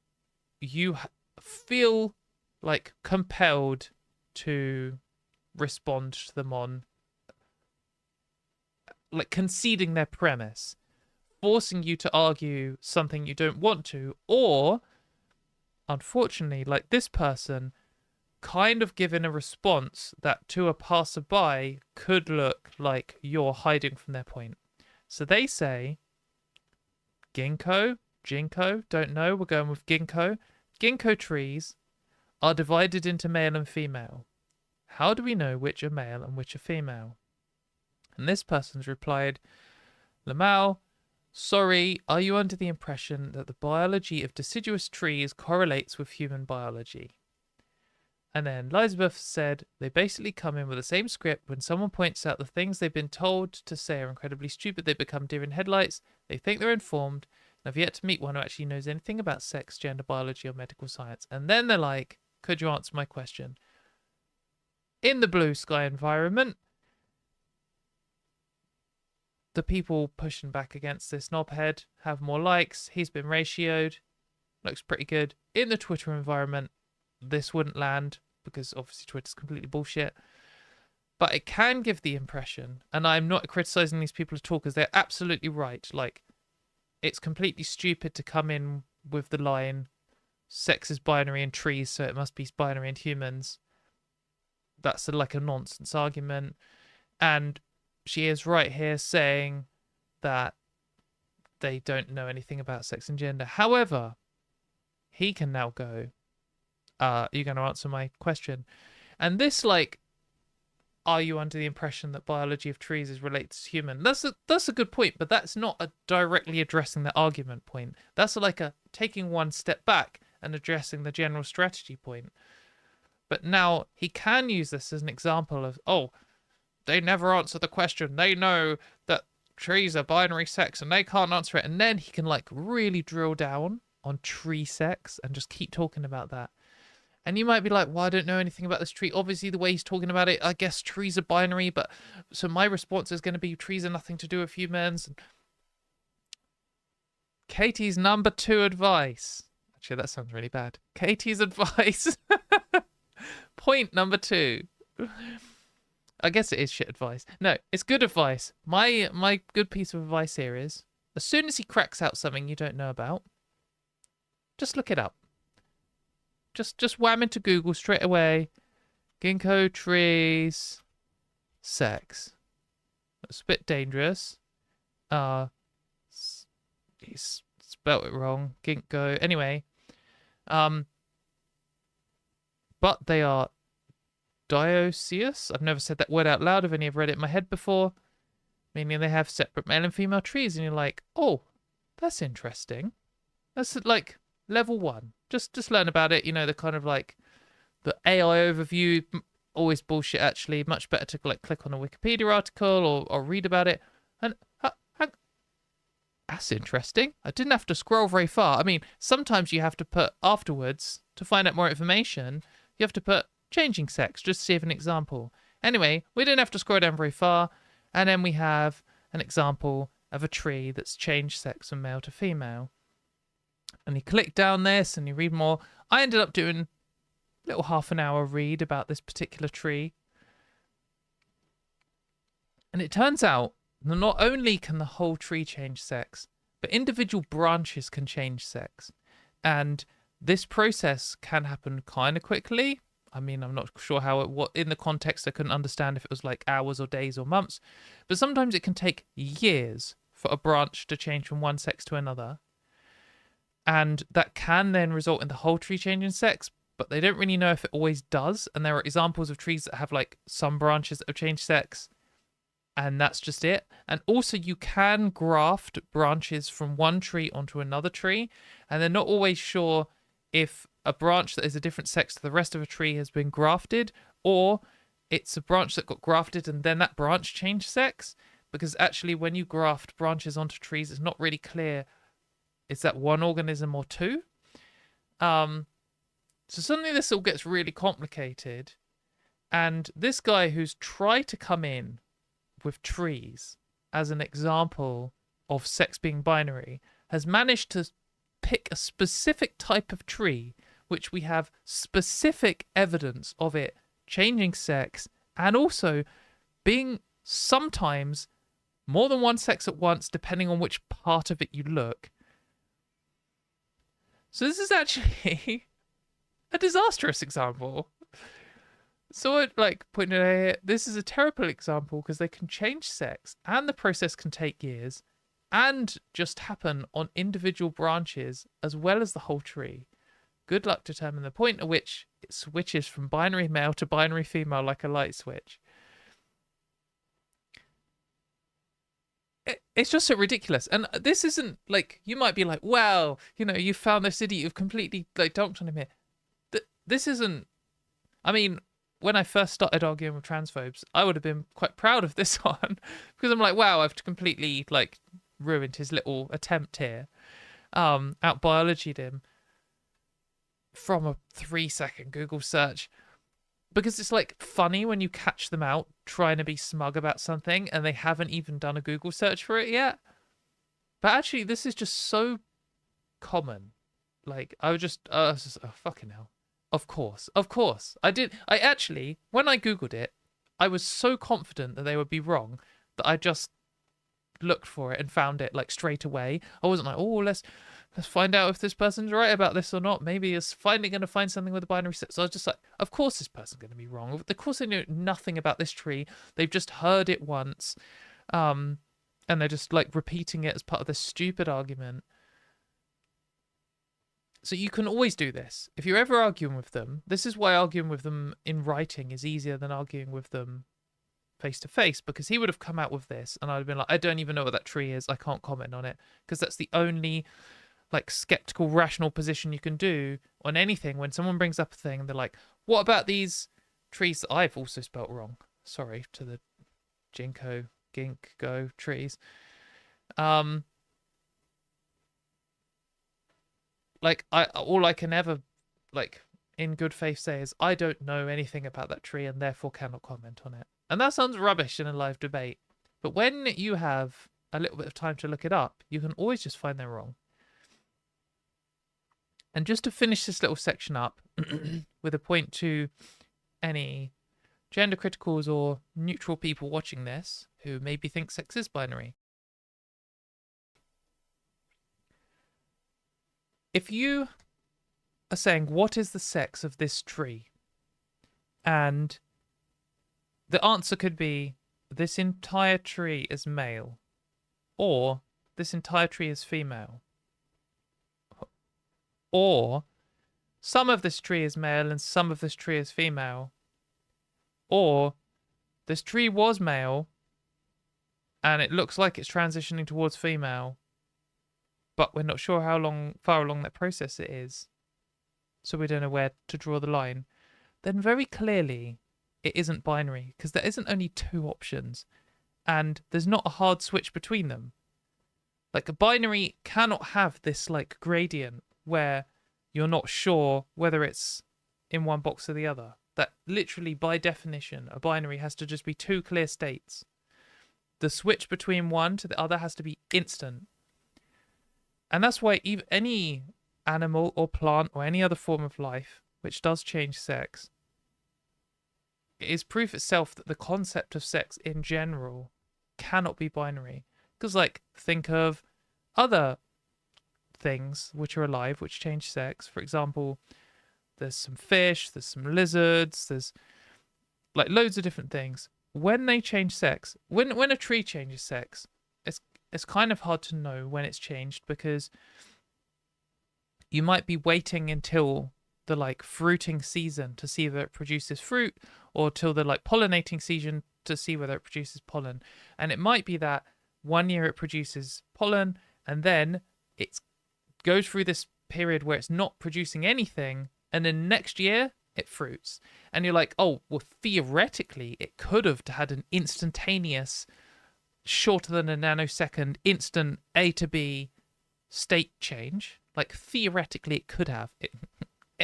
S1: you feel like compelled to respond to them on, like conceding their premise, forcing you to argue something you don't want to, or unfortunately, like this person, kind of giving a response that to a passerby could look like you're hiding from their point. So they say, Ginkgo, don't know, we're going with Ginkgo. Ginkgo trees are divided into male and female. How do we know which are male and which are female? And this person's replied, Lamal, sorry, are you under the impression that the biology of deciduous trees correlates with human biology? And then Elizabeth said, they basically come in with the same script. When someone points out the things they've been told to say are incredibly stupid, they become deer in headlights. They think they're informed. And I've yet to meet one who actually knows anything about sex, gender, biology, or medical science. And then they're like, could you answer my question? In the blue sky environment, the people pushing back against this knobhead have more likes. He's been ratioed. Looks pretty good. In the Twitter environment, this wouldn't land because obviously Twitter's completely bullshit. But it can give the impression, and I'm not criticizing these people at all because they're absolutely right. Like, it's completely stupid to come in with the line, sex is binary in trees, so it must be binary in humans. That's like a nonsense argument. And she is right here saying that they don't know anything about sex and gender. However, he can now go, you're going to answer my question. And this, like, are you under the impression that biology of trees is related to human? That's a good point, but that's not a directly addressing the argument point. That's like a taking one step back and addressing the general strategy point. But now he can use this as an example of, oh, they never answer the question. They know that trees are binary sex and they can't answer it. And then he can like really drill down on tree sex and just keep talking about that. And you might be like, well, I don't know anything about this tree. Obviously, the way he's talking about it, I guess trees are binary. But so my response is going to be trees are nothing to do with humans. And Katie's number 2 advice. Actually, that sounds really bad. Katie's advice. Point number 2. I guess it is shit advice. No, it's good advice. My good piece of advice here is, as soon as he cracks out something you don't know about, just look it up. Just wham into Google straight away. Ginkgo trees. sex. It's a bit dangerous. He's spelt it wrong. Ginkgo. Anyway, but they are dioecious. I've never said that word out loud. I've only ever read it in my head before. Meaning they have separate male and female trees, and you're like, oh, that's interesting. That's like level 1. Just learn about it. You know, the kind of like the AI overview. Always bullshit. Actually, much better to like click on a Wikipedia article or read about it. And that's interesting. I didn't have to scroll very far. I mean, sometimes you have to put afterwards to find out more information. You have to put changing sex just to see an example. Anyway, we didn't have to scroll down very far. And then we have an example of a tree that's changed sex from male to female. And you click down this and you read more. I ended up doing a little half an hour read about this particular tree. And it turns out that not only can the whole tree change sex, but individual branches can change sex. And this process can happen kind of quickly. I mean, I'm not sure how what in the context I couldn't understand if it was like hours or days or months, but sometimes it can take years for a branch to change from one sex to another. And that can then result in the whole tree changing sex, but they don't really know if it always does. And there are examples of trees that have like some branches that have changed sex, and that's just it. And also you can graft branches from one tree onto another tree, and they're not always sure if a branch that is a different sex to the rest of a tree has been grafted, or it's a branch that got grafted and then that branch changed sex. Because actually when you graft branches onto trees, it's not really clear, is that one organism or two? So suddenly this all gets really complicated. And this guy who's tried to come in with trees as an example of sex being binary has managed to pick a specific type of tree which we have specific evidence of it changing sex and also being sometimes more than one sex at once depending on which part of it you look. So this is actually a disastrous example. So I'd like pointed out here, this is a terrible example because they can change sex and the process can take years and just happen on individual branches as well as the whole tree. Good luck determining the point at which it switches from binary male to binary female like a light switch. It's just so ridiculous. And this isn't like, you might be like, well, you know, you found this idiot, you've completely like dumped on him here. This isn't, I mean, when I first started arguing with transphobes, I would have been quite proud of this one because I'm like, wow, I've completely like ruined his little attempt here. Out biologied him from a 3-second Google search, because it's like funny when you catch them out trying to be smug about something and they haven't even done a Google search for it yet. But actually this is just so common. Like I was just oh fucking hell. Of course. I actually, when I Googled it, I was so confident that they would be wrong that I just looked for it and found it like straight away. I wasn't like, oh, let's find out if this person's right about this or not. Maybe it's finally going to find something with a binary sex. So I was just like, of course this person's going to be wrong. Of course they know nothing about this tree. They've just heard it once. And they're just like repeating it as part of this stupid argument. So you can always do this. If you're ever arguing with them, this is why arguing with them in writing is easier than arguing with them face to face, because he would have come out with this and I'd have been like, I don't even know what that tree is. I can't comment on it, because that's the only like skeptical, rational position you can do on anything. When someone brings up a thing, they're like, what about these trees that I've also spelt wrong? Sorry to the ginkgo trees. Like all I can ever like in good faith say is I don't know anything about that tree and therefore cannot comment on it. And that sounds rubbish in a live debate. But when you have a little bit of time to look it up, you can always just find they're wrong. And just to finish this little section up with a point to any gender criticals or neutral people watching this who maybe think sex is binary. If you are saying, what is the sex of this tree? And the answer could be this entire tree is male, or this entire tree is female, or some of this tree is male and some of this tree is female, or this tree was male and it looks like it's transitioning towards female, but we're not sure far along that process it is, so we don't know where to draw the line. Then very clearly it isn't binary, because there isn't only two options and there's not a hard switch between them. Like, a binary cannot have this like gradient where you're not sure whether it's in one box or the other. That literally, by definition, a binary has to just be two clear states. The switch between one to the other has to be instant. And that's why any animal or plant or any other form of life which does change sex, it is proof itself that the concept of sex in general cannot be binary. Because, like, think of other things which are alive which change sex. For example, there's some fish, there's some lizards, there's like loads of different things. When they change sex, when a tree changes sex, it's kind of hard to know when it's changed, because you might be waiting until the like fruiting season to see whether it produces fruit, or till the like pollinating season to see whether it produces pollen. And it might be that one year it produces pollen and then it goes through this period where it's not producing anything, and then next year it fruits. And you're like, oh, well, theoretically it could have had an instantaneous, shorter than a nanosecond, instant A to B state change. Like, theoretically it could have. It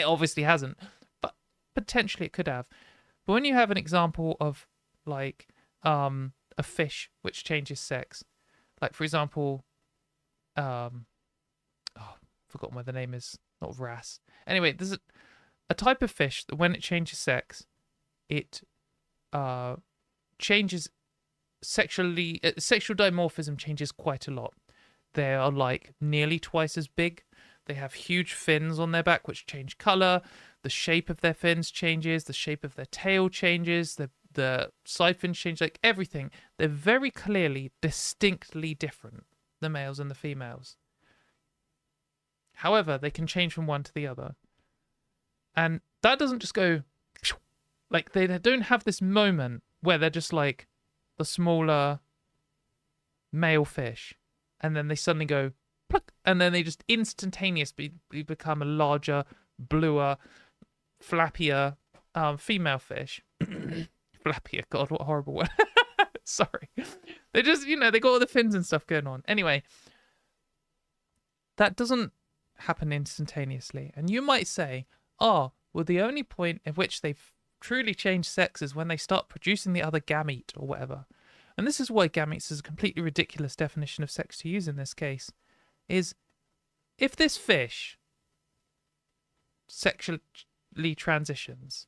S1: obviously hasn't, but potentially it could have. But when you have an example of like a fish which changes sex, like for example, forgotten what the name is, not wrasse. Anyway, there's a type of fish that when it changes sex, it changes sexually. Sexual dimorphism changes quite a lot. They are like nearly twice as big. They have huge fins on their back which change color. The shape of their fins changes. The shape of their tail changes. The side fins change. Like everything. They're very clearly, distinctly different, the males and the females. However, they can change from one to the other. And that doesn't just go... Like, they don't have this moment where they're just like the smaller male fish, and then they suddenly go... pluck, and then they just instantaneously become a larger, bluer, flappier female fish. Flappier, God, what a horrible word. Sorry. They just, they got all the fins and stuff going on. Anyway, that doesn't happen instantaneously. And you might say, well, the only point at which they've truly changed sex is when they start producing the other gamete or whatever. And this is why gametes is a completely ridiculous definition of sex to use in this case. Is if this fish sexually transitions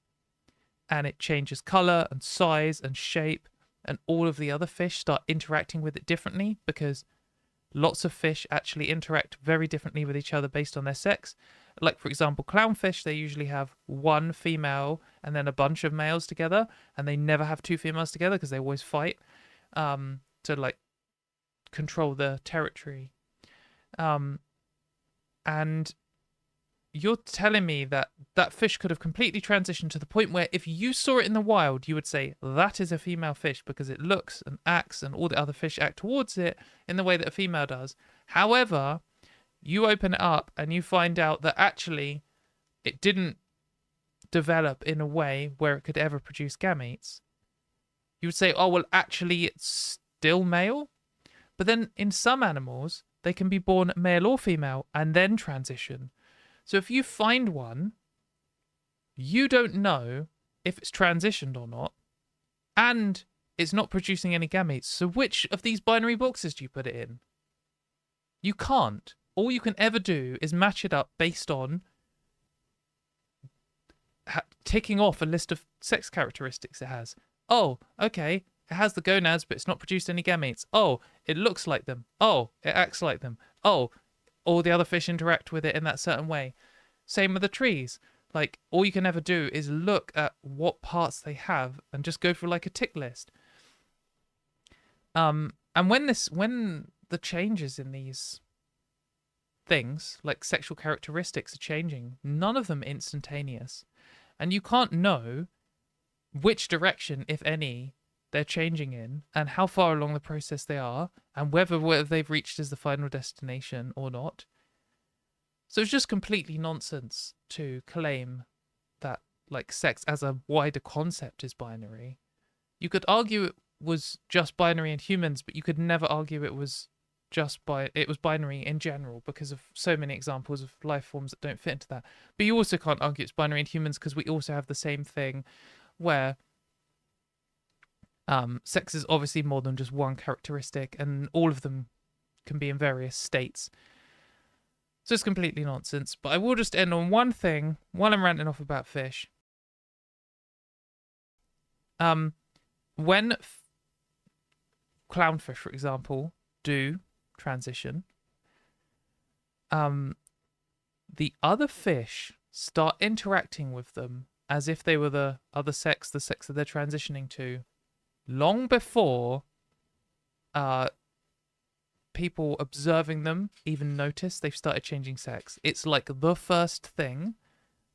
S1: and it changes color and size and shape, and all of the other fish start interacting with it differently, because lots of fish actually interact very differently with each other based on their sex. Like, for example, clownfish, they usually have one female and then a bunch of males together, and they never have two females together because they always fight to like control the territory. And you're telling me that that fish could have completely transitioned to the point where if you saw it in the wild, you would say that is a female fish because it looks and acts and all the other fish act towards it in the way that a female does. However, you open it up and you find out that actually it didn't develop in a way where it could ever produce gametes. You would say, oh, well, actually it's still male. But then in some animals, they can be born male or female and then transition. So if you find one, you don't know if it's transitioned or not, and it's not producing any gametes. So which of these binary boxes do you put it in? You can't. All you can ever do is match it up based on ticking off a list of sex characteristics it has. Oh, okay, it has the gonads, but it's not produced any gametes. Oh, it looks like them. Oh, it acts like them. Oh, all the other fish interact with it in that certain way. Same with the trees. Like, all you can ever do is look at what parts they have and just go through like a tick list. And when the changes in these things, like sexual characteristics, are changing, none of them instantaneous, and you can't know which direction, if any, they're changing in, and how far along the process they are, and whether they've reached as the final destination or not. So it's just completely nonsense to claim that like sex as a wider concept is binary. You could argue it was just binary in humans, but you could never argue it was binary in general, because of so many examples of life forms that don't fit into that. But you also can't argue it's binary in humans, because we also have the same thing where sex is obviously more than just one characteristic, and all of them can be in various states. So it's completely nonsense. But I will just end on one thing while I'm ranting off about fish. When clownfish, for example, do transition, the other fish start interacting with them as if they were the other sex, the sex that they're transitioning to, long before people observing them even notice they've started changing sex. It's like the first thing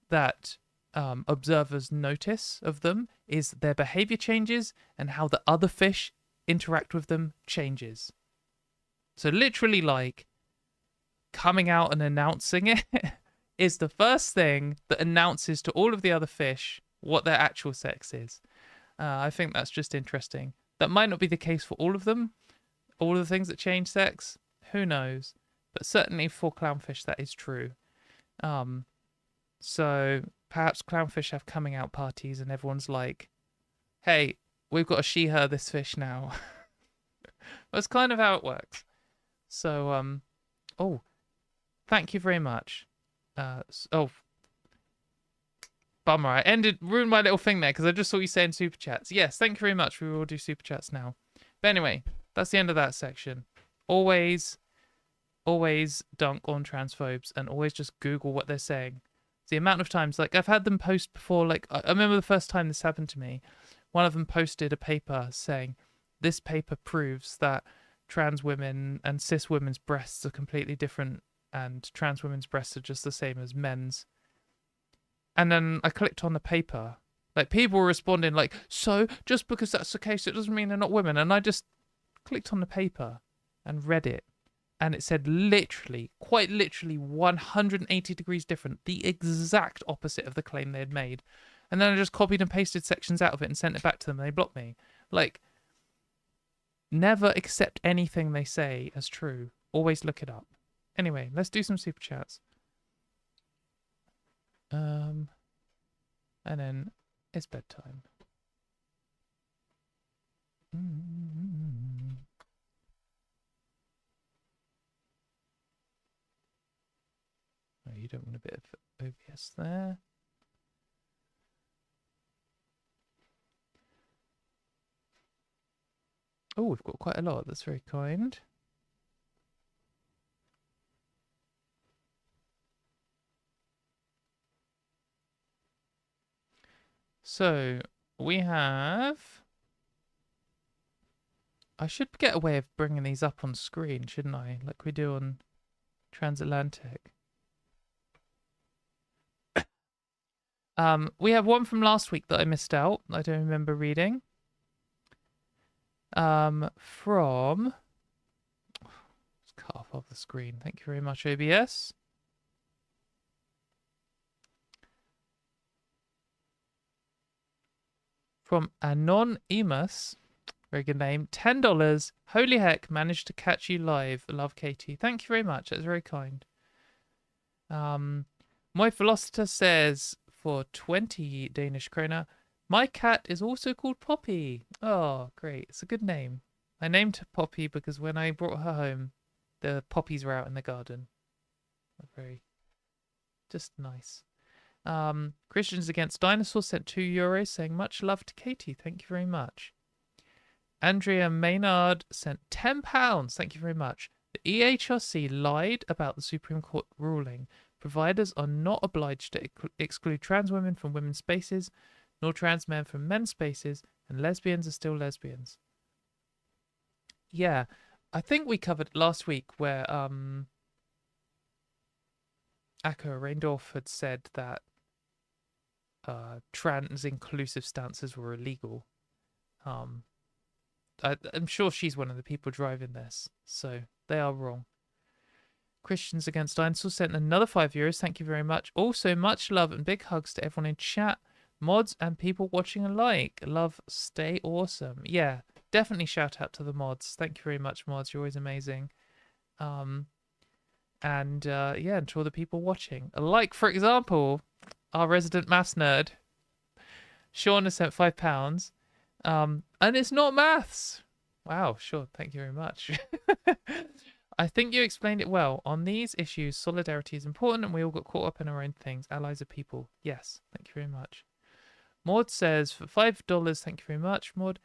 S1: that observers notice of them is their behavior changes and how the other fish interact with them changes. So literally, like, coming out and announcing it is the first thing that announces to all of the other fish what their actual sex is. I think that's just interesting. That might not be the case for all of them, all of the things that change sex, who knows? But certainly for clownfish, that is true. So perhaps clownfish have coming out parties and everyone's like, hey, we've got to she-her this fish now. That's kind of how it works. So, oh, thank you very much. Oh, bummer. I ruined my little thing there because I just saw you saying super chats. Yes, thank you very much. We will do super chats now. But anyway, that's the end of that section. Always dunk on transphobes and always just Google what they're saying. The amount of times, like, I've had them post before, like, I remember the first time this happened to me, one of them posted a paper saying, this paper proves that trans women and cis women's breasts are completely different and trans women's breasts are just the same as men's. And then I clicked on the paper. Like, people were responding like, so just because that's the case, it doesn't mean they're not women. And I just clicked on the paper and read it. And it said literally, quite literally 180 degrees different, the exact opposite of the claim they had made. And then I just copied and pasted sections out of it and sent it back to them and they blocked me. Like, never accept anything they say as true. Always look it up. Anyway, let's do some super chats. And then it's bedtime. Oh, you don't want a bit of OBS there. Oh, we've got quite a lot. That's very kind. So, we have... I should get a way of bringing these up on screen, shouldn't I? Like we do on Transatlantic. We have one from last week that I missed out. I don't remember reading. From... Let's cut off the screen. Thank you very much, OBS. From Anonymous, very good name, $10. Holy heck, managed to catch you live. Love, Katie. Thank you very much. That's very kind. My Velociter says, for 20 Danish kroner, my cat is also called Poppy. Oh, great. It's a good name. I named her Poppy because when I brought her home, the poppies were out in the garden. Very, just nice. Christians Against Dinosaurs sent €2 saying, much love to Katie. Thank you very much. Andrea Maynard sent £10. Thank you very much. The EHRC lied about the Supreme Court ruling, Providers are not obliged to exclude trans women from women's spaces, nor trans men from men's spaces, and lesbians are still lesbians. Yeah, I think we covered last week where Akka Reindorf had said that trans inclusive stances were illegal. I'm sure she's one of the people driving this, so they are wrong. Christians Against Dinosaurs sent another €5. Thank you very much. Also, much love and big hugs to everyone in chat, mods, and people watching alike. Love, stay awesome. Yeah, definitely shout out to the mods. Thank you very much, mods. You're always amazing. Yeah, and to all the people watching. Like, for example, our resident maths nerd, Sean, has sent £5. And it's not maths. Wow, sure. Thank you very much. I think you explained it well. On these issues, solidarity is important and we all got caught up in our own things. Allies are people. Yes, thank you very much. Maud says, for $5, thank you very much, Maud.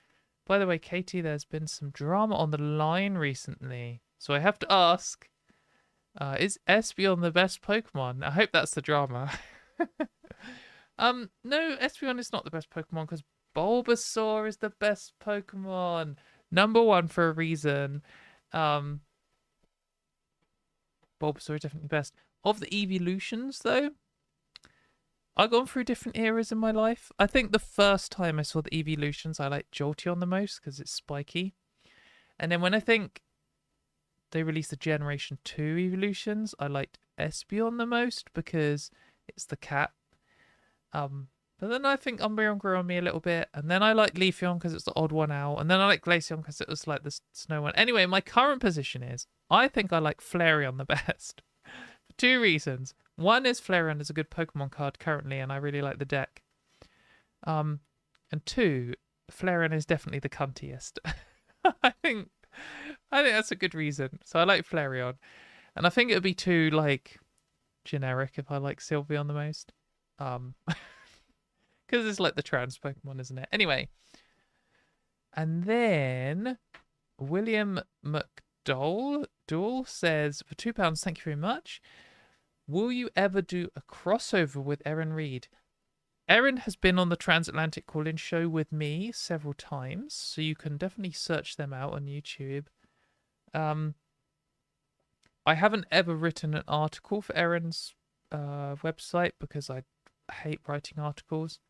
S1: By the way, Katie, there's been some drama on the line recently. So I have to ask, is Espeon the best Pokemon? I hope that's the drama. No, Espeon is not the best Pokemon because Bulbasaur is the best Pokemon. #1 for a reason. Bulbasaur is definitely best. Of the evolutions, though, I've gone through different eras in my life. I think the first time I saw the evolutions, I liked Jolteon the most because it's spiky. And then when I think they released the Generation 2 evolutions, I liked Espeon the most because it's the cat. But then I think Umbreon grew on me a little bit. And then I like Leafeon because it's the odd one out. And then I like Glaceon because it was like the snow one. Anyway, my current position is I think I like Flareon the best. For 2 reasons. One is Flareon is a good Pokemon card currently, and I really like the deck. And 2, Flareon is definitely the cuntiest. I think that's a good reason. So I like Flareon. And I think it would be too, like, generic if I like Sylveon the most. Because it's like the trans Pokemon, isn't it? Anyway. And then William McDowell says, for £2, thank you very much. Will you ever do a crossover with Erin Reed? Erin has been on the Transatlantic Call-In show with me several times, so you can definitely search them out on YouTube. I haven't ever written an article for Erin's website because I hate writing articles.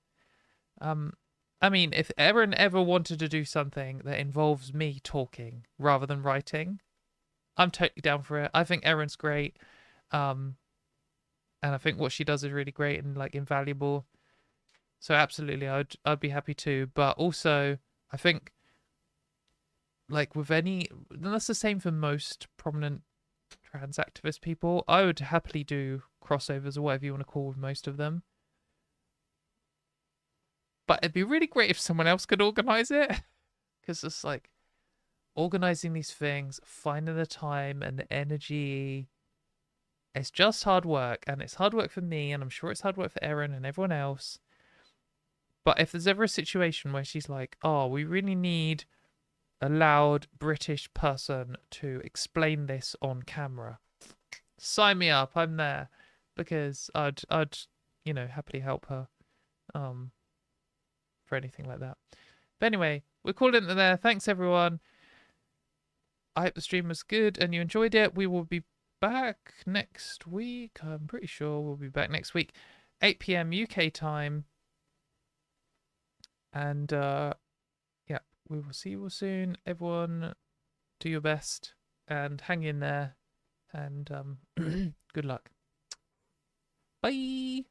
S1: I mean, if Erin ever wanted to do something that involves me talking rather than writing, I'm totally down for it. I think Erin's great. And I think what she does is really great and like invaluable. So absolutely, I'd be happy to. But also, I think like with any, that's the same for most prominent trans activist people. I would happily do crossovers or whatever you want to call with most of them. But it'd be really great if someone else could organize it, because it's like organizing these things, finding the time and the energy. It's just hard work, and it's hard work for me, and I'm sure it's hard work for Erin and everyone else. But if there's ever a situation where she's like, oh, we really need a loud British person to explain this on camera, sign me up, I'm there. Because I'd happily help her for anything like that. But anyway, we're calling it there. Thanks, everyone. I hope the stream was good and you enjoyed it. We will be back next week. I'm pretty sure we'll be back next week, 8 p.m. UK time. And yeah, we will see you all soon. Everyone, do your best and hang in there. And good luck. Bye.